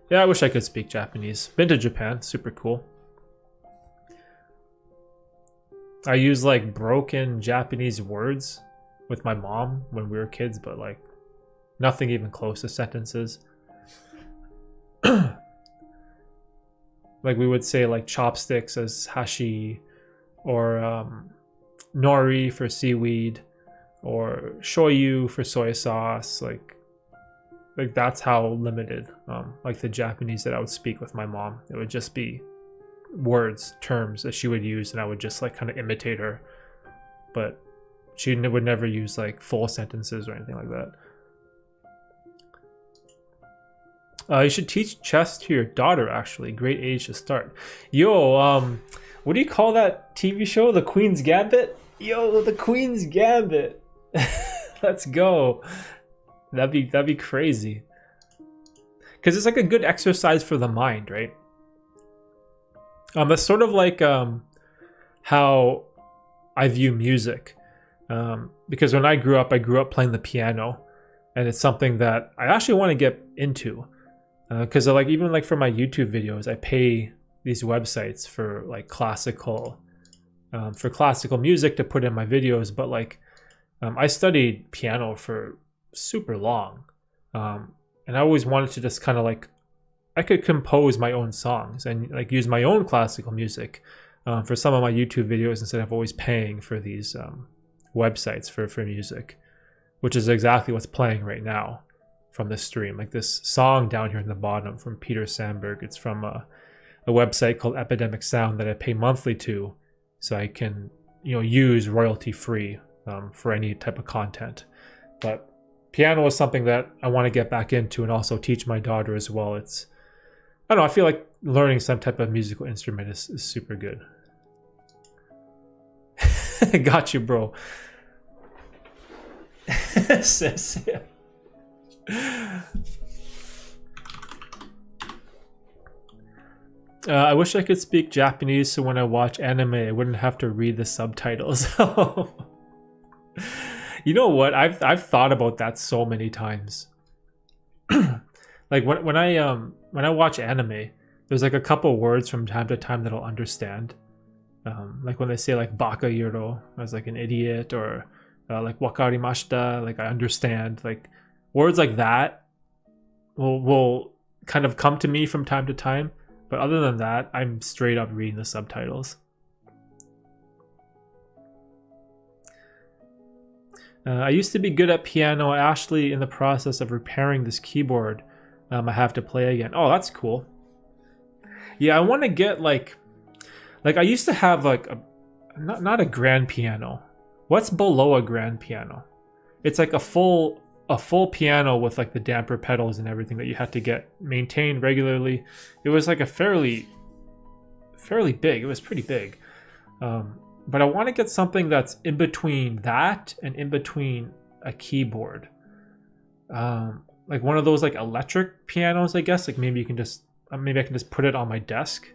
[SPEAKER 1] Yeah, I wish I could speak Japanese. Been to Japan, super cool. I use like broken Japanese words with my mom when we were kids, but like nothing even close to sentences. Like we would say like chopsticks as hashi, or nori for seaweed, or shoyu for soy sauce. Like that's how limited like the Japanese that I would speak with my mom. It would just be words, terms that she would use, and I would just like kind of imitate her, but she would never use like full sentences or anything like that. You should teach chess to your daughter, actually. Great age to start. Yo, what do you call that TV show? The Queen's Gambit? Yo, the Queen's Gambit. Let's go. That'd be crazy. Because it's like a good exercise for the mind, right? It's sort of like how I view music. Because when I grew up playing the piano, and it's something that I actually want to get into. Because like even like for my YouTube videos, I pay these websites for like classical music to put in my videos. But like I studied piano for super long, and I always wanted to just kind of like I could compose my own songs and like use my own classical music for some of my YouTube videos instead of always paying for these websites for music, which is exactly what's playing right now from the stream. Like this song down here in the bottom from Peter Sandberg. It's from a website called Epidemic Sound that I pay monthly to, so I can use royalty free for any type of content. But piano is something that I want to get back into and also teach my daughter as well. It's I don't know, I feel like learning some type of musical instrument is super good. Got you, bro. Sis, yeah. I wish I could speak Japanese so when I watch anime I wouldn't have to read the subtitles. You know what? I've thought about that so many times. Like when I watch anime, there's like a couple words from time to time that I'll understand. Like when they say like baka yoro as like an idiot, or like wakarimashita, like I understand. Like words like that will kind of come to me from time to time. But other than that, I'm straight up reading the subtitles. I used to be good at piano. Ashley, in the process of repairing this keyboard, I have to play again. Oh, that's cool. Yeah, I want to get like I used to have like a not a grand piano. What's below a grand piano? It's like a full piano with like the damper pedals and everything that you had to get maintained regularly. It was like a fairly big. It was pretty big. But I want to get something that's in between that and in between a keyboard. Like one of those like electric pianos, I guess. Like maybe you can just maybe I can just put it on my desk.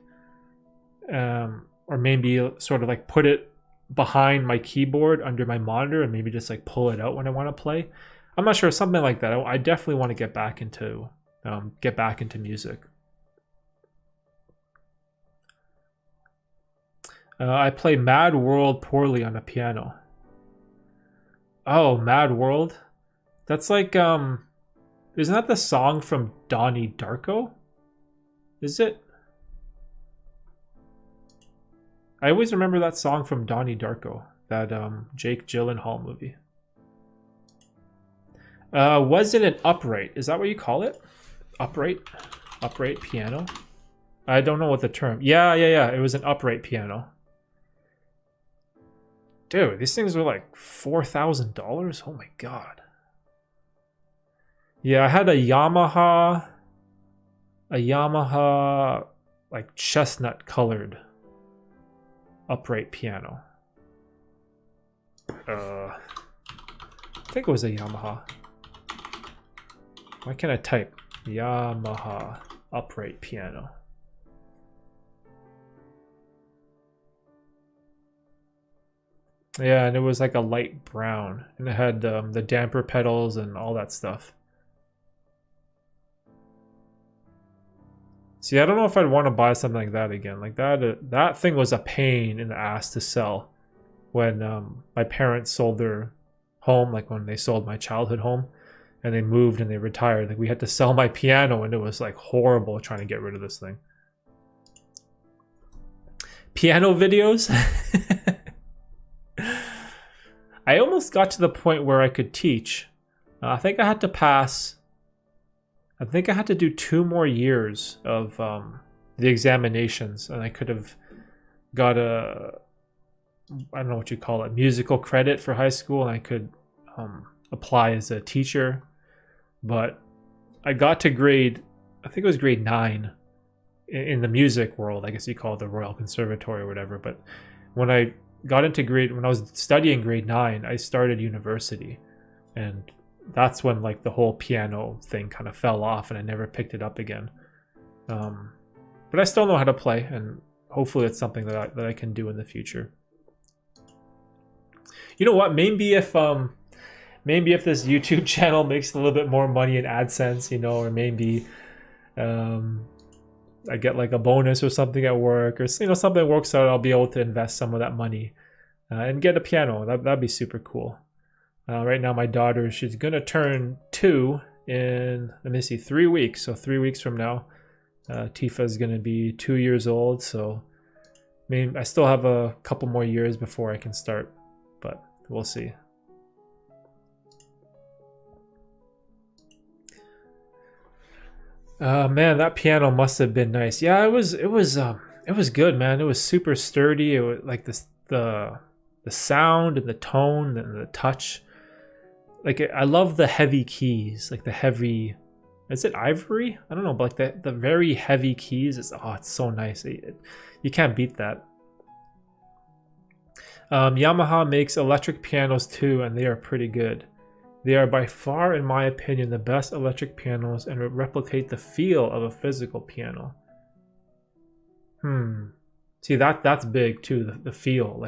[SPEAKER 1] Or maybe sort of like put it behind my keyboard under my monitor and maybe just like pull it out when I want to play. I'm not sure, something like that. I definitely want to get back into music. I play Mad World poorly on a piano. Oh, Mad World? That's like isn't that the song from Donnie Darko? Is it? I always remember that song from Donnie Darko, that Jake Gyllenhaal movie. Was it an upright? Is that what you call it? Upright piano? I don't know what the term. Yeah. It was an upright piano. Dude, these things were like $4,000. Oh my god. Yeah, I had a Yamaha like chestnut colored upright piano. I think it was a Yamaha. Why can't I type? Yamaha upright piano. Yeah, and it was like a light brown, and it had the damper pedals and all that stuff. See, I don't know if I'd want to buy something like that again. Like that thing was a pain in the ass to sell when my parents sold their home, like when they sold my childhood home and they moved and they retired. Like we had to sell my piano and it was like horrible trying to get rid of this thing. Piano videos? I almost got to the point where I could teach. I think I had to pass... I think I had to do 2 more years of the examinations, and I could have got a, I don't know what you call it, musical credit for high school, and I could apply as a teacher. But I got to grade, I think it was grade 9 in the music world. I guess you call it the Royal Conservatory or whatever. But when I got into when I was studying grade 9, I started university, and that's when like the whole piano thing kind of fell off and I never picked it up again. But I still know how to play, and hopefully it's something that I can do in the future. You know what? Maybe if this YouTube channel makes a little bit more money in AdSense, you know, or maybe I get like a bonus or something at work, or you know, something works out, I'll be able to invest some of that money and get a piano. That'd be super cool. Right now, my daughter, she's gonna turn 2 in, let me see, 3 weeks. So 3 weeks from now, Tifa's gonna be 2 years old. So maybe I still have a couple more years before I can start, but we'll see. Man, that piano must have been nice. Yeah, it was good, man. It was super sturdy. It was like the sound and the tone and the touch. Like I love the heavy keys, like the heavy, is it ivory? I don't know, but like the very heavy keys is, oh, it's so nice. You can't beat that. Yamaha makes electric pianos too, and they are pretty good. They are by far, in my opinion, the best electric pianos and replicate the feel of a physical piano. See, that's big too, the feel.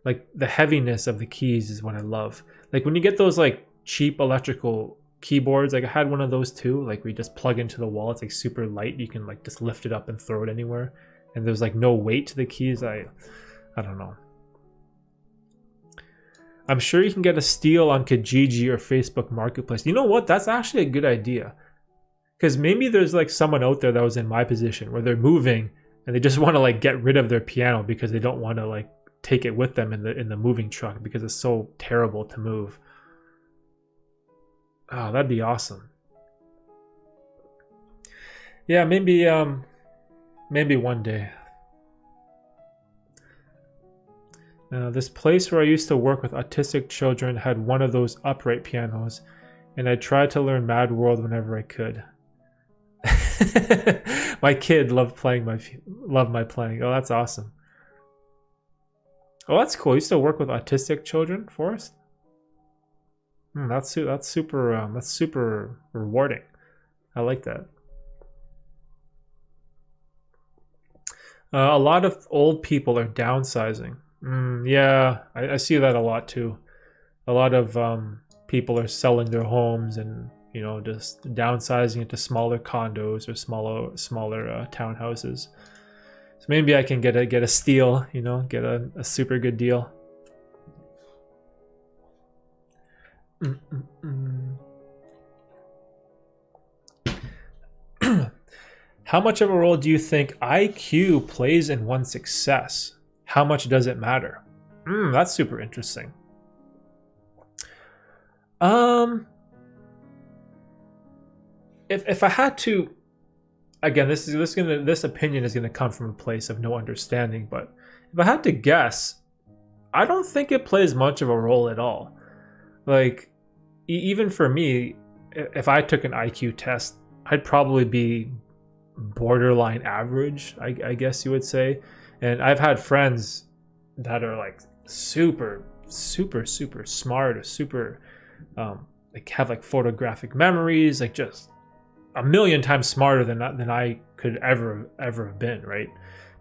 [SPEAKER 1] Like the heaviness of the keys is what I love. Like when you get those like cheap electrical keyboards, like I had one of those too, like we just plug into the wall, it's like super light, you can like just lift it up and throw it anywhere, and there's like no weight to the keys. I don't know. I'm sure you can get a steal on Kijiji or Facebook Marketplace. You know what? That's actually a good idea. Because maybe there's like someone out there that was in my position where they're moving and they just want to like get rid of their piano because they don't want to like take it with them in the moving truck because it's so terrible to move. Oh, that'd be awesome. Yeah, maybe Maybe one day. This place where I used to work with autistic children had one of those upright pianos, and I tried to learn Mad World whenever I could. My kid loved my playing. Oh, that's awesome. Oh, that's cool. You still work with autistic children, Forrest? That's super rewarding. I like that. A lot of old people are downsizing. Yeah, I see that a lot too. A lot of people are selling their homes and, you know, just downsizing into smaller condos or smaller townhouses. So maybe I can get a steal, you know, get a super good deal. How much of a role do you think IQ plays in one's success? How much does it matter? That's super interesting. If I had to, again, this opinion is gonna come from a place of no understanding, but if I had to guess, I don't think it plays much of a role at all. Like, even for me, if I took an IQ test, I'd probably be borderline average, I guess you would say. And I've had friends that are like super smart, or super like have like photographic memories, like just a million times smarter than I could ever have been, right?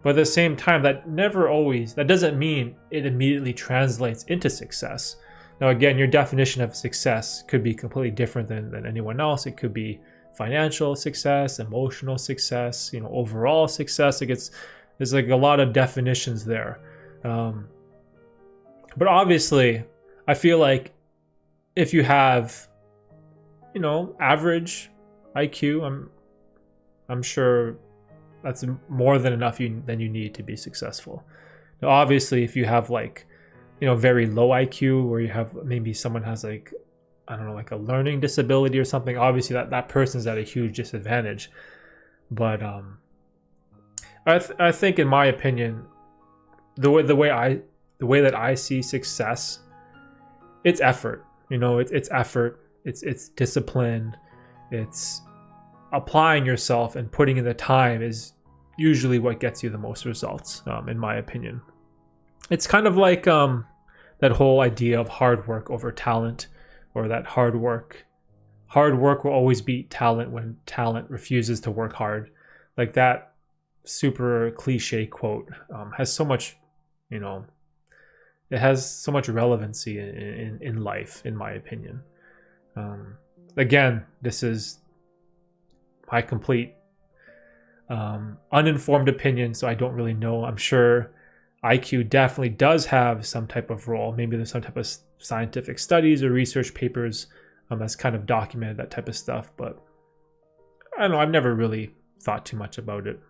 [SPEAKER 1] But at the same time, that doesn't mean it immediately translates into success. Now again, your definition of success could be completely different than anyone else. It could be financial success, emotional success, you know, overall success. There's like a lot of definitions there. But obviously, I feel like if you have, you know, average IQ, I'm sure that's more than enough than you need to be successful. Now, obviously, if you have like, you know, very low IQ, or you have maybe someone has like, I don't know, like a learning disability or something, obviously that person's at a huge disadvantage. But I think, in my opinion, the way that I see success, it's effort. You know, it's effort. It's discipline. It's applying yourself and putting in the time is usually what gets you the most results, in my opinion. It's kind of like that whole idea of hard work over talent, or that hard work will always beat talent when talent refuses to work hard. Like that super cliche quote has so much, you know, it has so much relevancy in life, in my opinion. Again, this is my complete uninformed opinion, so I don't really know. I'm sure IQ definitely does have some type of role. Maybe there's some type of scientific studies or research papers that's kind of documented that type of stuff, but I don't know, I've never really thought too much about it.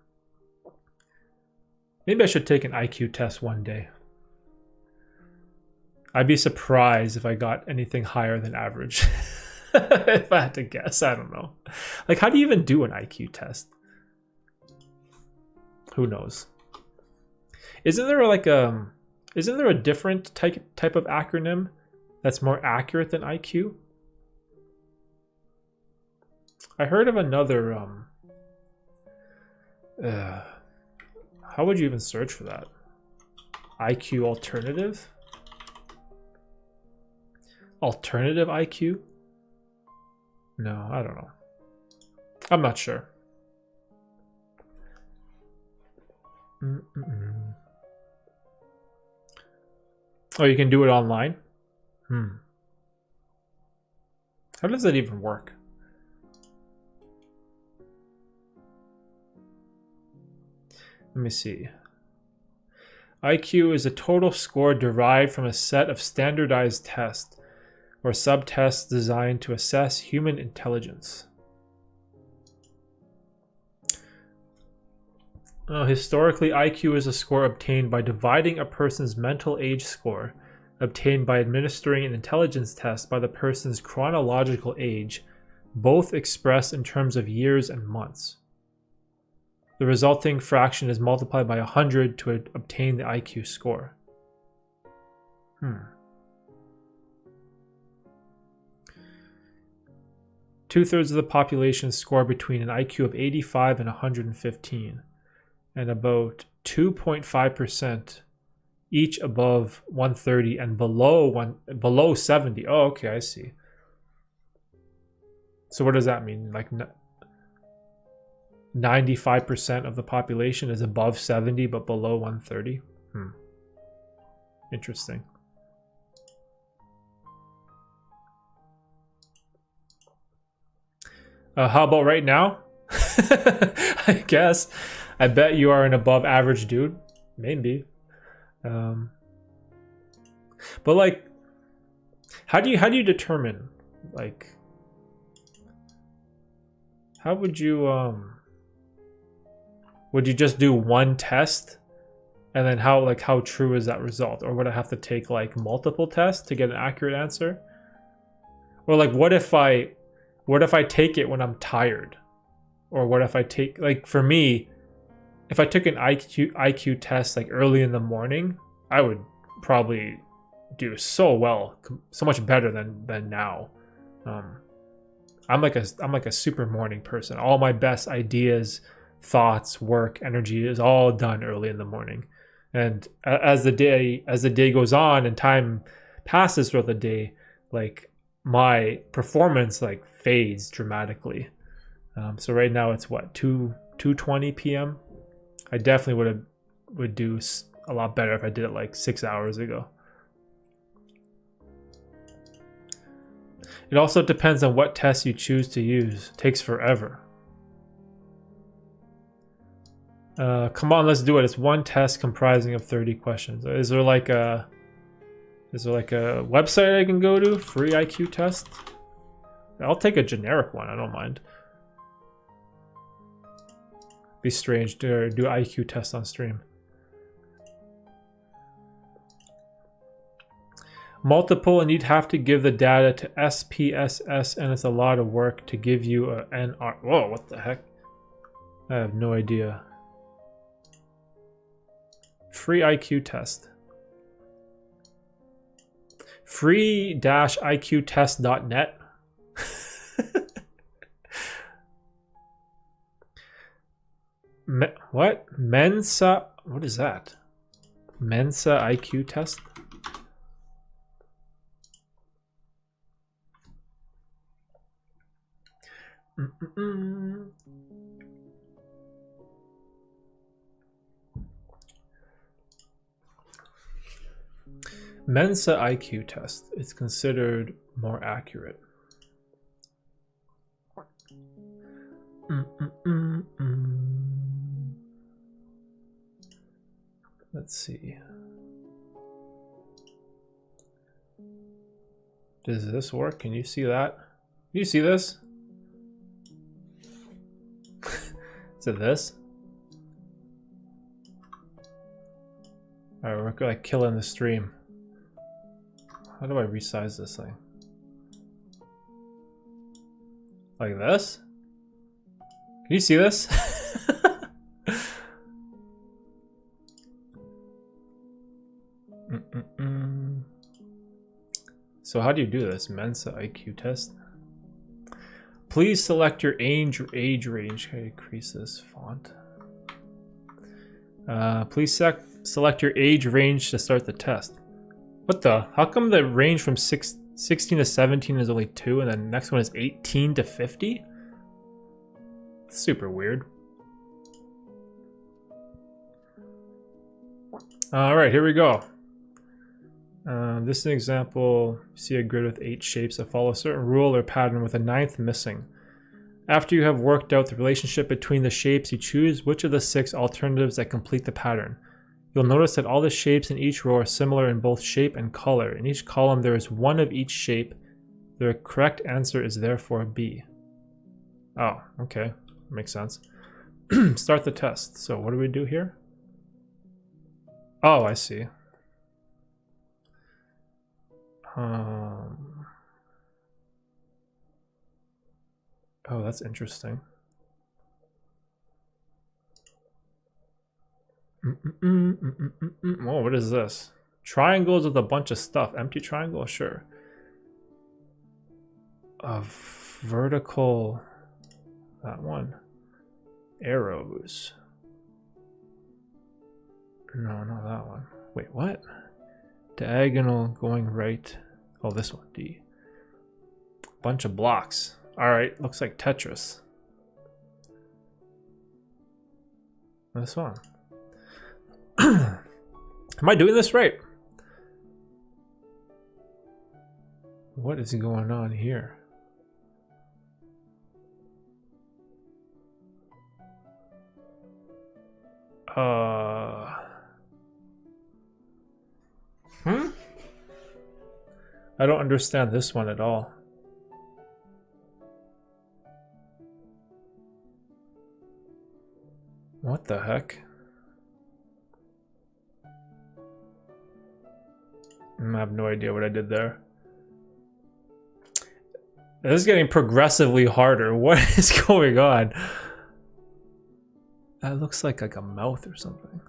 [SPEAKER 1] Maybe I should take an IQ test one day. I'd be surprised if I got anything higher than average. If I had to guess, I don't know. Like, how do you even do an IQ test? Who knows? Isn't there a different type of acronym that's more accurate than IQ? I heard of another how would you even search for that? IQ alternative? Alternative IQ? No, I don't know. I'm not sure. Oh, you can do it online? How does that even work? Let me see. IQ is a total score derived from a set of standardized tests or subtests designed to assess human intelligence. Historically, IQ is a score obtained by dividing a person's mental age score, obtained by administering an intelligence test by the person's chronological age, both expressed in terms of years and months. The resulting fraction is multiplied by 100 to obtain the IQ score. 2/3 of the population score between an IQ of 85 and 115, and about 2.5% each above 130 and below 70. Oh, okay, I see. So what does that mean? Like 95% of the population is above 70 but below 130? Interesting. How about right now? I guess. I bet you are an above average dude. Maybe. But like, how do you determine, like, how would you just do one test and then how true is that result? Or would I have to take like multiple tests to get an accurate answer? Or like, what if I take it when I'm tired? Or what if I take, like, for me, if I took an IQ test like early in the morning, I would probably do so well, so much better than now. I'm like a super morning person. All my best ideas, thoughts, work, energy is all done early in the morning. And as the day goes on and time passes throughout the day, like, my performance like fades dramatically. So right now it's what, 2:20 p.m. I definitely would do a lot better if I did it like 6 hours ago. It also depends on what test you choose to use. It takes forever. Come on, let's do it. It's one test comprising of 30 questions. Is there like a website I can go to? Free IQ test? I'll take a generic one. I don't mind. Be strange to do IQ test on stream. Multiple, and you'd have to give the data to SPSS, and it's a lot of work to give you a NR. Whoa, what the heck? I have no idea. Free IQ test. Free-IQtest.net. What? Mensa? What is that? Mensa IQ test? Mensa IQ test. It's considered more accurate. Let's see. Does this work? Can you see that? Can you see this? Is it this? Alright, we're like killing the stream. How do I resize this thing? Like this? Can you see this? So how do you do this? Mensa IQ test. Please select your age range. Can I increase this font? Please select your age range to start the test. What the? How come the range from 16 to 17 is only 2 and then the next one is 18 to 50? Super weird. Alright, here we go. This is an example. See a grid with 8 shapes that follow a certain rule or pattern with a 9th missing. After you have worked out the relationship between the shapes, you choose which of the 6 alternatives that complete the pattern. You'll notice that all the shapes in each row are similar in both shape and color. In each column there is one of each shape. The correct answer is therefore B. Oh, okay. Makes sense. Start the test. So what do we do here? Oh, I see. Oh, that's interesting. Oh, what is this? Triangles with a bunch of stuff. Empty triangle? Sure. A vertical... That one. Arrows. No, not that one. Wait, what? Diagonal going right. Oh, this one. D. Bunch of blocks. Alright, looks like Tetris. This one. Am I doing this right? What is going on here? I don't understand this one at all. What the heck? I have no idea what I did there. This is getting progressively harder. What is going on? That looks like a mouth or something.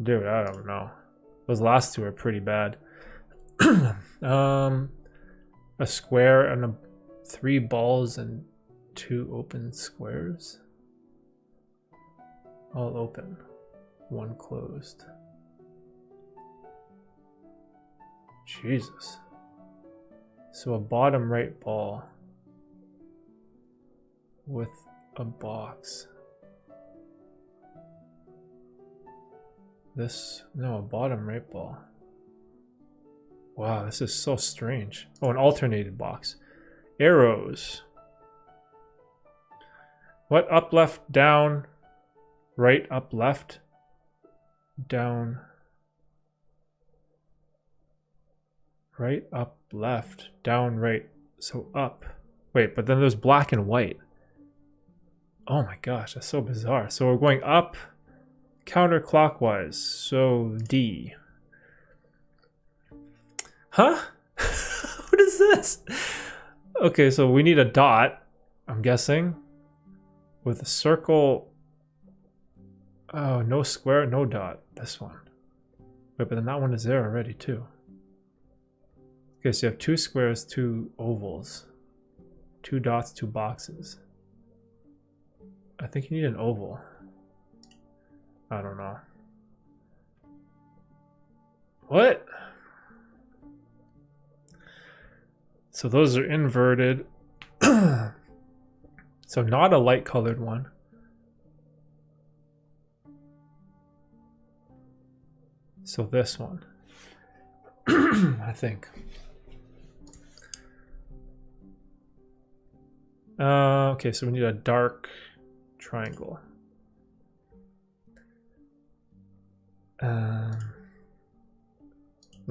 [SPEAKER 1] Dude, I don't know. Those last two are pretty bad. A square and 3 balls and 2 open squares. All open. 1 closed. Jesus. So a bottom right ball with a box. This, no, a bottom right ball. Wow, this is so strange. Oh, an alternated box. Arrows. What? Up, left, down, right, up, left, down, right, up, left, down, right. So up. Wait, but then there's black and white. Oh my gosh, that's so bizarre. So we're going up counterclockwise. So D. Huh? What is this? Okay, so we need a dot, I'm guessing, with a circle. Oh, no square, no dot. This one. Wait, but then that one is there already too. Okay, so you have 2 squares, 2 ovals, 2 dots, 2 boxes. I think you need an oval. I don't know. What? So those are inverted. So not a light colored one. So this one. I think. Okay, so we need a dark triangle. Are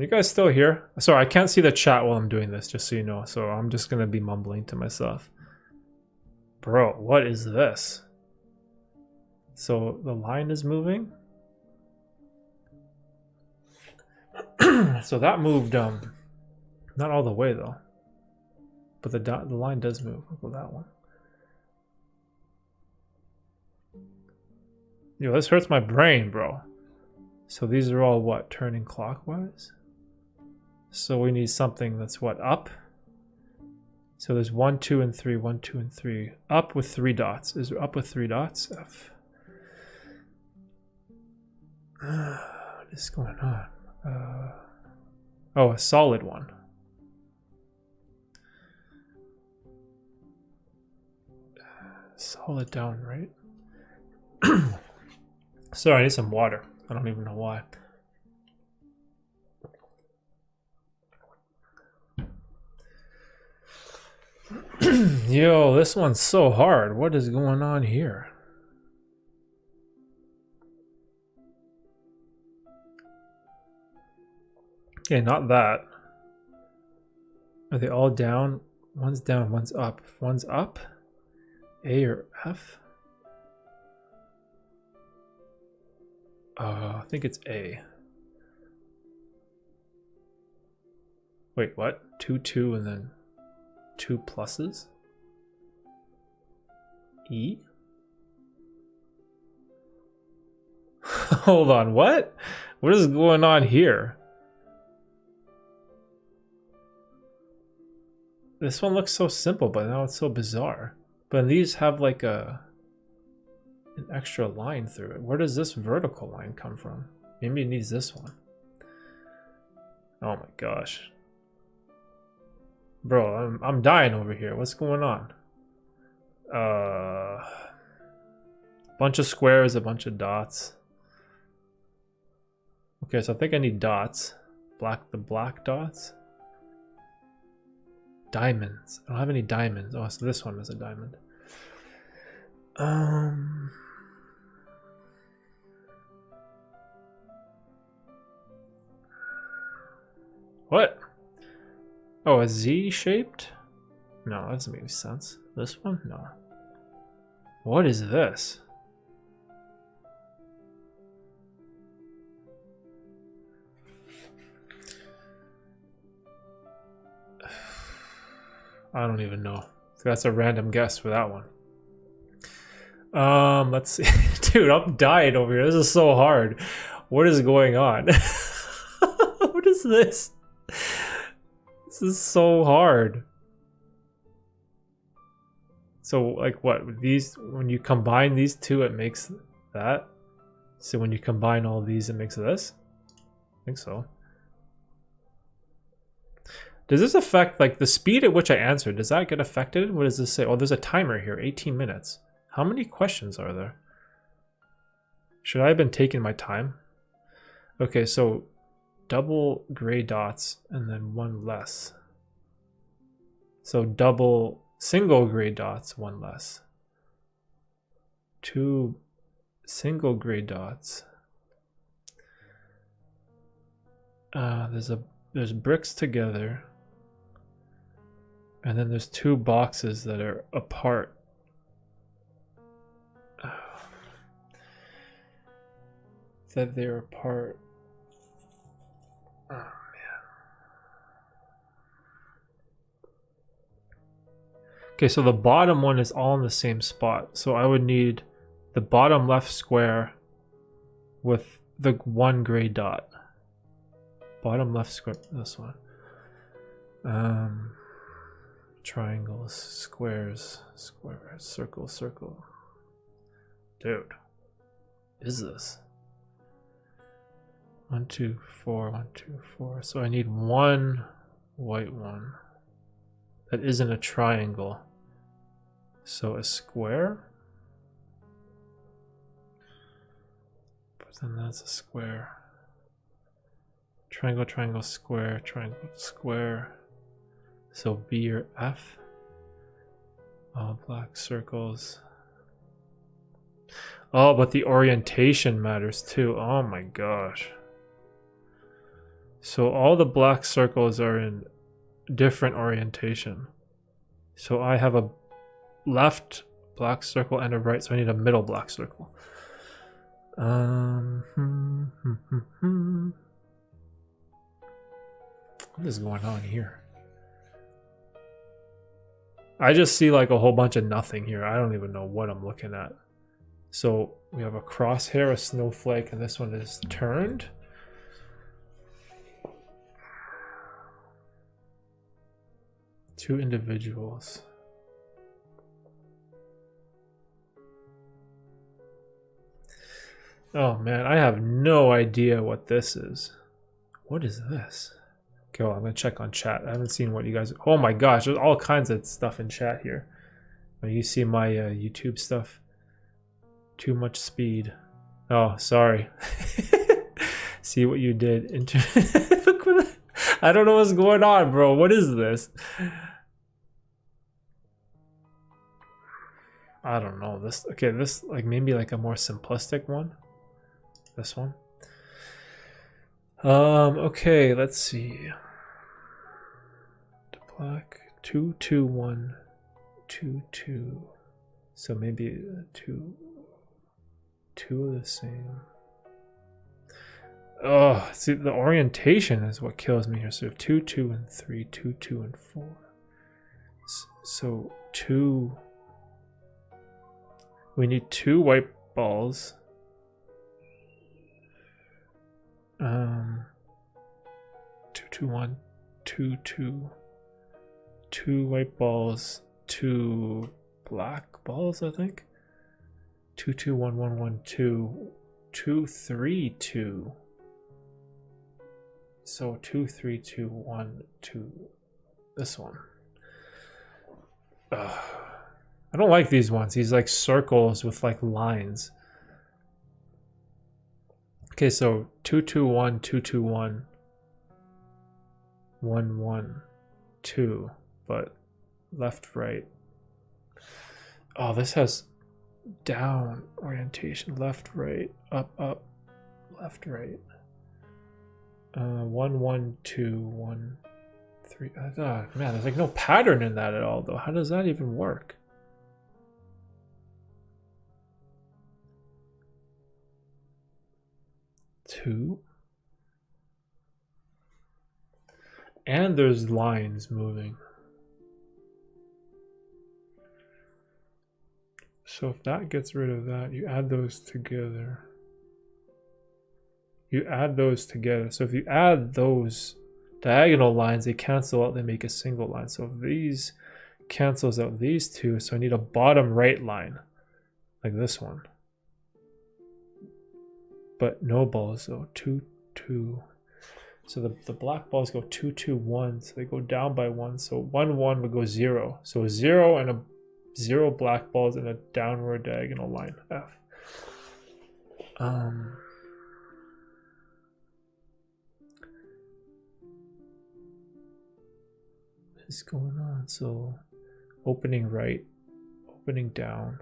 [SPEAKER 1] you guys still here? Sorry, I can't see the chat while I'm doing this, just so you know. So I'm just gonna be mumbling to myself. Bro, what is this? So the line is moving. So that moved, not all the way though. But the line does move. Look at that one. Yo, this hurts my brain, bro. So these are all what? Turning clockwise? So we need something that's what? Up? So there's 1, 2, and 3. 1, 2, and 3. Up with 3 dots. Is there up with 3 dots? F. What is going on? Oh, a solid one. Solid down, right? Sorry, I need some water. I don't even know why. Yo, this one's so hard. What is going on here? Okay, not that. Are they all down? One's down, one's up. If one's up, A or F? I think it's A. Wait, what? 2, 2, and then 2 pluses? E? Hold on, what? What is going on here? This one looks so simple, but now it's so bizarre. But these have like an extra line through it. Where does this vertical line come from? Maybe it needs this one. Oh my gosh. Bro, I'm dying over here. What's going on? Bunch of squares, a bunch of dots. Okay, so I think I need dots. The black dots. Diamonds. I don't have any diamonds. Oh, so this one is a diamond. What? Oh, a Z shaped? No, that doesn't make any sense. This one? No. What is this? I don't even know. That's a random guess for that one. Let's see. Dude, I'm dying over here. This is so hard. What is going on? What is this? This is so hard. So, like, what? These, when you combine these two, it makes that. So when you combine all these, it makes this? I think so. Does this affect, like, the speed at which I answer? Does that get affected? What does this say? Oh, there's a timer here, 18 minutes. How many questions are there? Should I have been taking my time? Okay, so double gray dots and then one less. So single gray dots, one less. Two single gray dots. There's bricks together. And then there's two boxes that are apart. That they're apart. Oh man. Okay, so the bottom one is all in the same spot. So I would need the bottom left square with the one gray dot. Bottom left square, this one. Triangles, squares, circle, circle. Dude, is this? 1, 2, 4, 1, 2, 4. So I need one white one that isn't a triangle. So a square. But then that's a square. Triangle, triangle, square, triangle, square. So B or F. All black circles. Oh, but the orientation matters too. Oh my gosh. So all the black circles are in different orientation. So I have a left black circle and a right, so I need a middle black circle. What is going on here? I just see like a whole bunch of nothing here. I don't even know what I'm looking at. So we have a crosshair, a snowflake, and this one is turned. Two individuals. Oh man, I have no idea what this is. What is this? Okay, well, I'm gonna check on chat. I haven't seen what you guys. Oh my gosh, there's all kinds of stuff in chat here. You see my YouTube stuff. Too much speed. Oh, sorry. See what you did. Look what I don't know what's going on, bro. What is this? I don't know. This okay. This like maybe like a more simplistic one. This one. Okay, let's see. The black 2 2 1 2 2. So maybe two are the same. Oh, see, the orientation is what kills me here. So 2 2 and 3, 2 2 and 4. So 2. We need 2 white balls. 2, 2, 1, 2, 2. 2 white balls, 2 black balls, I think. 2, 2, 1, 1, 1, 2. 2, 3, 2. So 2, 3, 2, 1, 2. This one. I don't like these ones. These like circles with like lines. Okay, so 2, 2, 1, 2, 2, 1, 1, 1, 2, but left, right. Oh, this has down orientation, left, right, up, up, left, right. 1, 1, 2, 1, 3. Man, there's like no pattern in that at all, though. How does that even work? Two. And there's lines moving. So if that gets rid of that, you add those together. You add those together. So if you add those diagonal lines, they cancel out, they make a single line. So if these cancels out these two, so I need a bottom right line, like this one. But no balls though. 2, 2. So the black balls go 2, 2, 1. So they go down by 1. So 1, 1 would go 0. So 0 and a 0 black balls in a downward diagonal line. F. What is going on? So opening right, opening down,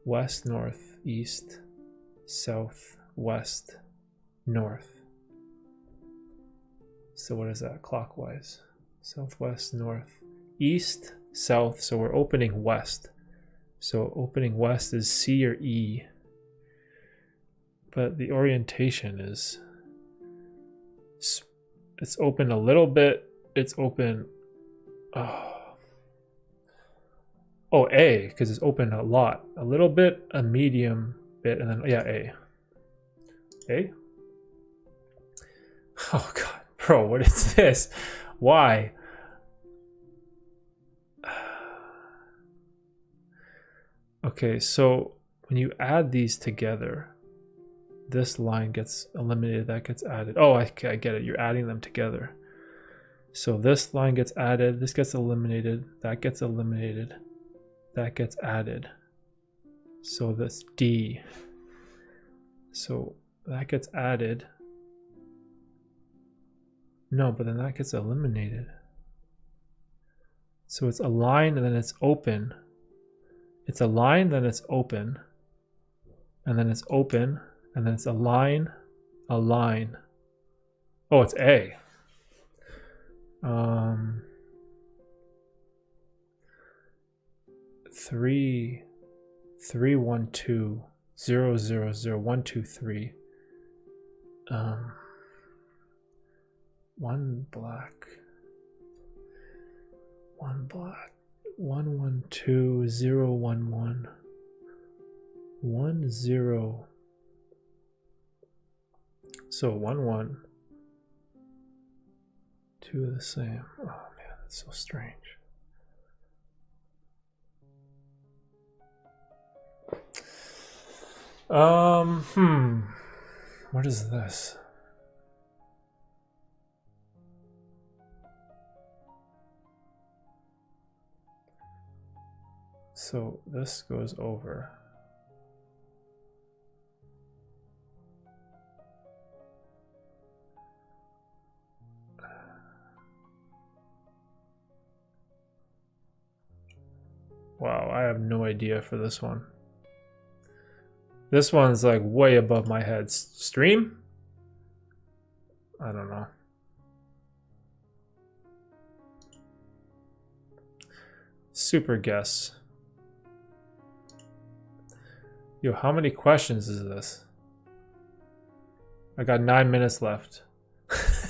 [SPEAKER 1] west, north, east, south, west, north. So what is that clockwise? Southwest, north, east, south. So we're opening west. So opening west is C or E. But the orientation is, it's open a little bit. It's open. Oh, A, because it's open a lot. A little bit, a medium bit, and then, yeah, A. A? Oh, God. Bro, what is this? Why? Okay, so when you add these together, this line gets eliminated, that gets added. Oh, I get it. You're adding them together. So this line gets added, this gets eliminated, that gets eliminated, that gets added. So this D. So that gets added. No, but then that gets eliminated. So it's a line and then it's open. It's a line, then it's open. And then it's open. And then it's a line, a line. Oh, it's A. 3, 3, 1, 2, 0, 0, 0, 1, 2, 3. 1 black. 1 black. 1, 1, 2, 0, 1, 1. 1, 0. So 1, 1. 2 are the same. Oh man, that's so strange. What is this? So this goes over. Wow, I have no idea for this one. This one's like way above my head. Stream? I don't know. Super guess. Yo, how many questions is this? I got 9 minutes left.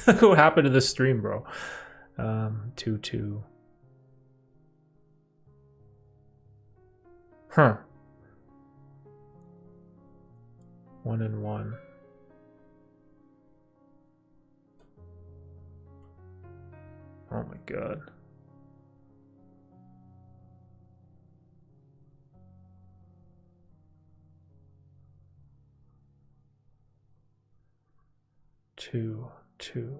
[SPEAKER 1] What happened to the stream, bro? 2, 2. Huh. 1 and 1. Oh my god. Two, two.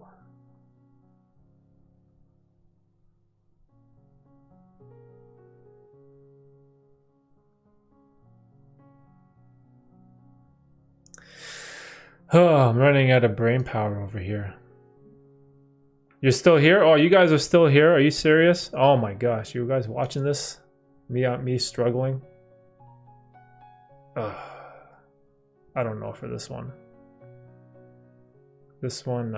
[SPEAKER 1] Oh, I'm running out of brain power over here. You're still here? Oh, you guys are still here? Are you serious? Oh my gosh, you guys watching this? Me struggling? Ugh. I don't know for this one. This one,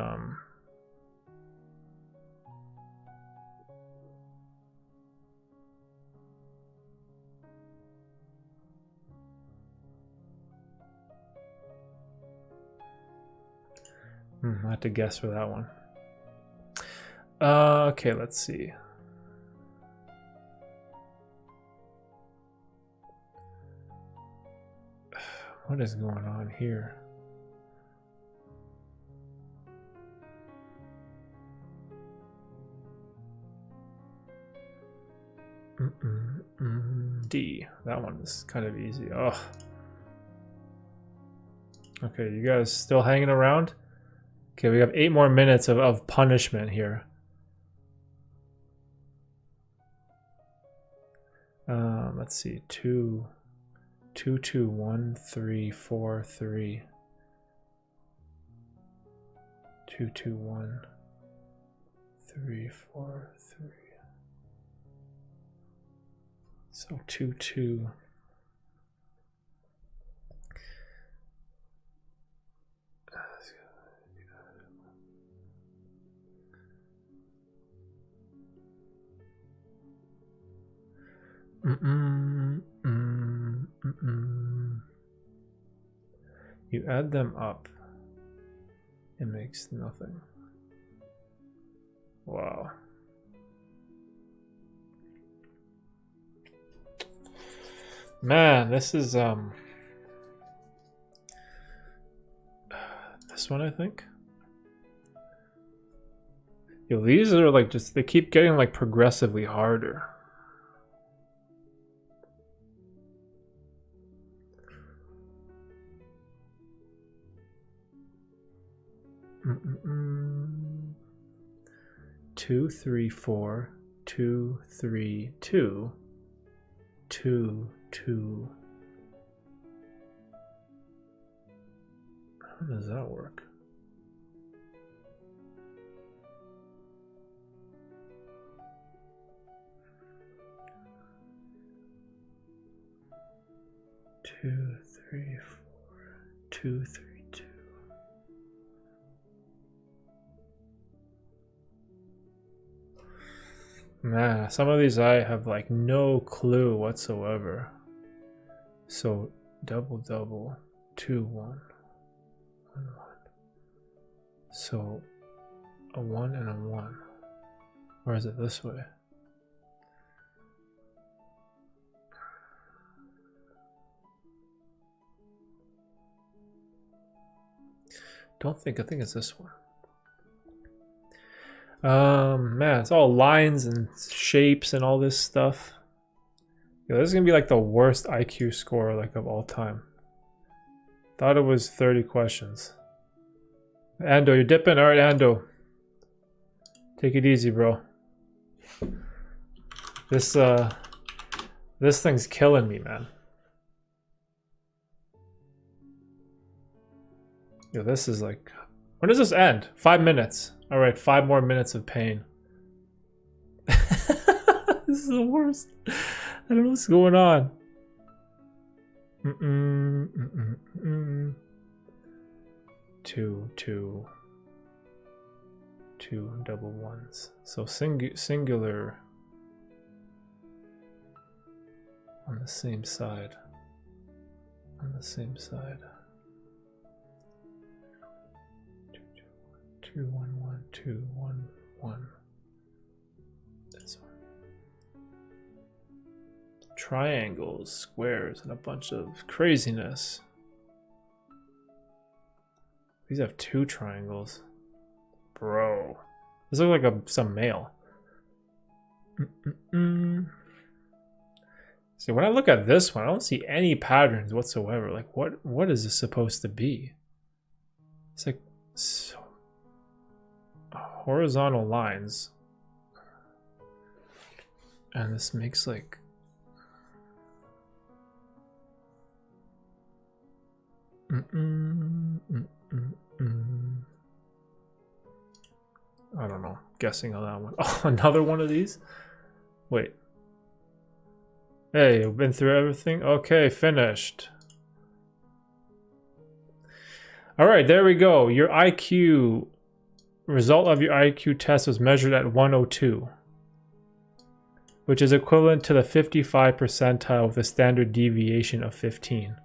[SPEAKER 1] I have to guess for that one. Okay, let's see. What is going on here? D. That one is kind of easy. Oh. Okay, you guys still hanging around? Okay, we have 8 more minutes of punishment here. Let's see. 2, 2, 2, 1, 3, 4, 3. 2, 2, 1, 3, 4, 3. So 2, 2. You add them up, it makes nothing. Wow. Man, this is this one, I think. Yo, these are like just, they keep getting like progressively harder. Two, 3, 4, 2, 3, 2, 2, 2. How does that work? Two, 3, 4, 2, 3, 2. Man, some of these I have like no clue whatsoever. So double, 2, 1, 1, 1. So a 1 and a 1. Or is it this way? I think it's this one. Man, it's all lines and shapes and all this stuff. Yo, this is gonna be like the worst IQ score like of all time. Thought it was 30 questions. Ando, you're dipping? Alright, Ando. Take it easy, bro. This thing's killing me, man. Yo, this is like... When does this end? 5 minutes. Alright, 5 more minutes of pain. This is the worst. I don't know what's going on. Two double ones. So singular on the same side. On the same side. 2, 1, 1, 2, 1, 1. This one. triangles, squares, and a bunch of craziness. These have 2 triangles. Bro. This looks like some mail. See, when I look at this one, I don't see any patterns whatsoever. Like, what is this supposed to be? It's like horizontal lines. And this makes like... I don't know. Guessing on that one. Oh, another one of these? Wait. Hey, we've been through everything? Okay, finished. Alright, there we go. Your IQ... Result of your IQ test was measured at 102. Which is equivalent to the 55th percentile with a standard deviation of 15.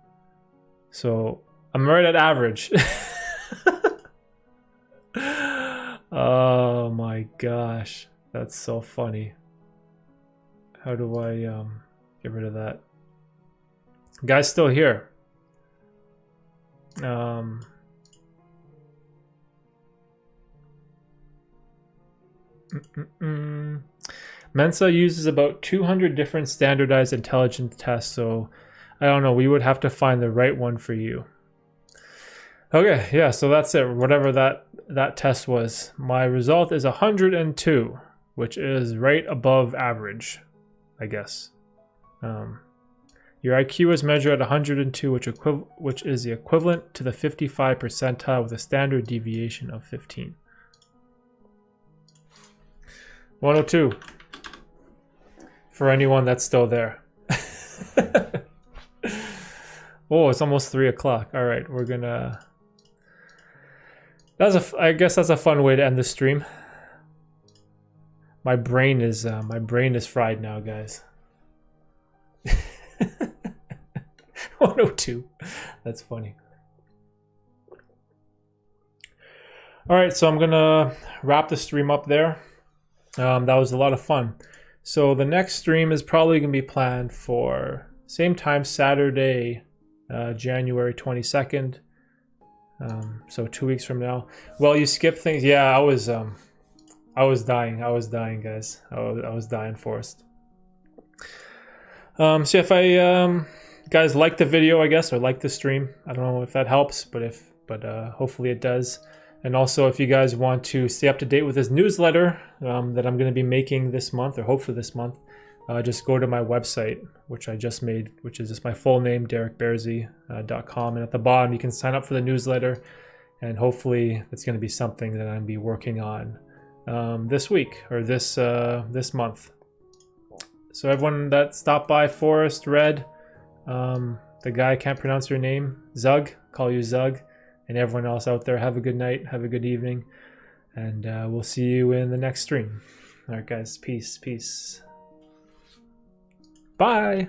[SPEAKER 1] So, I'm right at average. Oh my gosh. That's so funny. How do I get rid of that? Guy's still here. Mensa uses about 200 different standardized intelligence tests, so I don't know, we would have to find the right one for you. Okay, yeah, so that's it. Whatever that test was. My result is 102, which is right above average, I guess. Your IQ is measured at 102, which is the equivalent to the 55th percentile with a standard deviation of 15. 102. For anyone that's still there. Oh, it's almost 3 o'clock. All right, we're gonna... I guess that's a fun way to end the stream. My brain is fried now, guys. 102. That's funny. All right, so I'm gonna wrap the stream up there. That was a lot of fun. So the next stream is probably gonna be planned for same time, Saturday, January 22nd. So 2 weeks from now. Well, you skipped things. Yeah, I was dying, guys. I was dying, Forrest. So if I guys like the video, I guess, or like the stream, I don't know if that helps, but hopefully it does. And also, if you guys want to stay up to date with this newsletter that I'm going to be making this month, or hopefully this month, just go to my website, which I just made, which is just my full name, DerekBearzi.com. And at the bottom, you can sign up for the newsletter. And hopefully, it's going to be something that I'm going to be working on this week or this month. So everyone that stopped by, Forrest, Red, the guy I can't pronounce your name, Zug, call you Zug, and everyone else out there, have a good night, have a good evening, and we'll see you in the next stream. All right, guys, peace. Bye.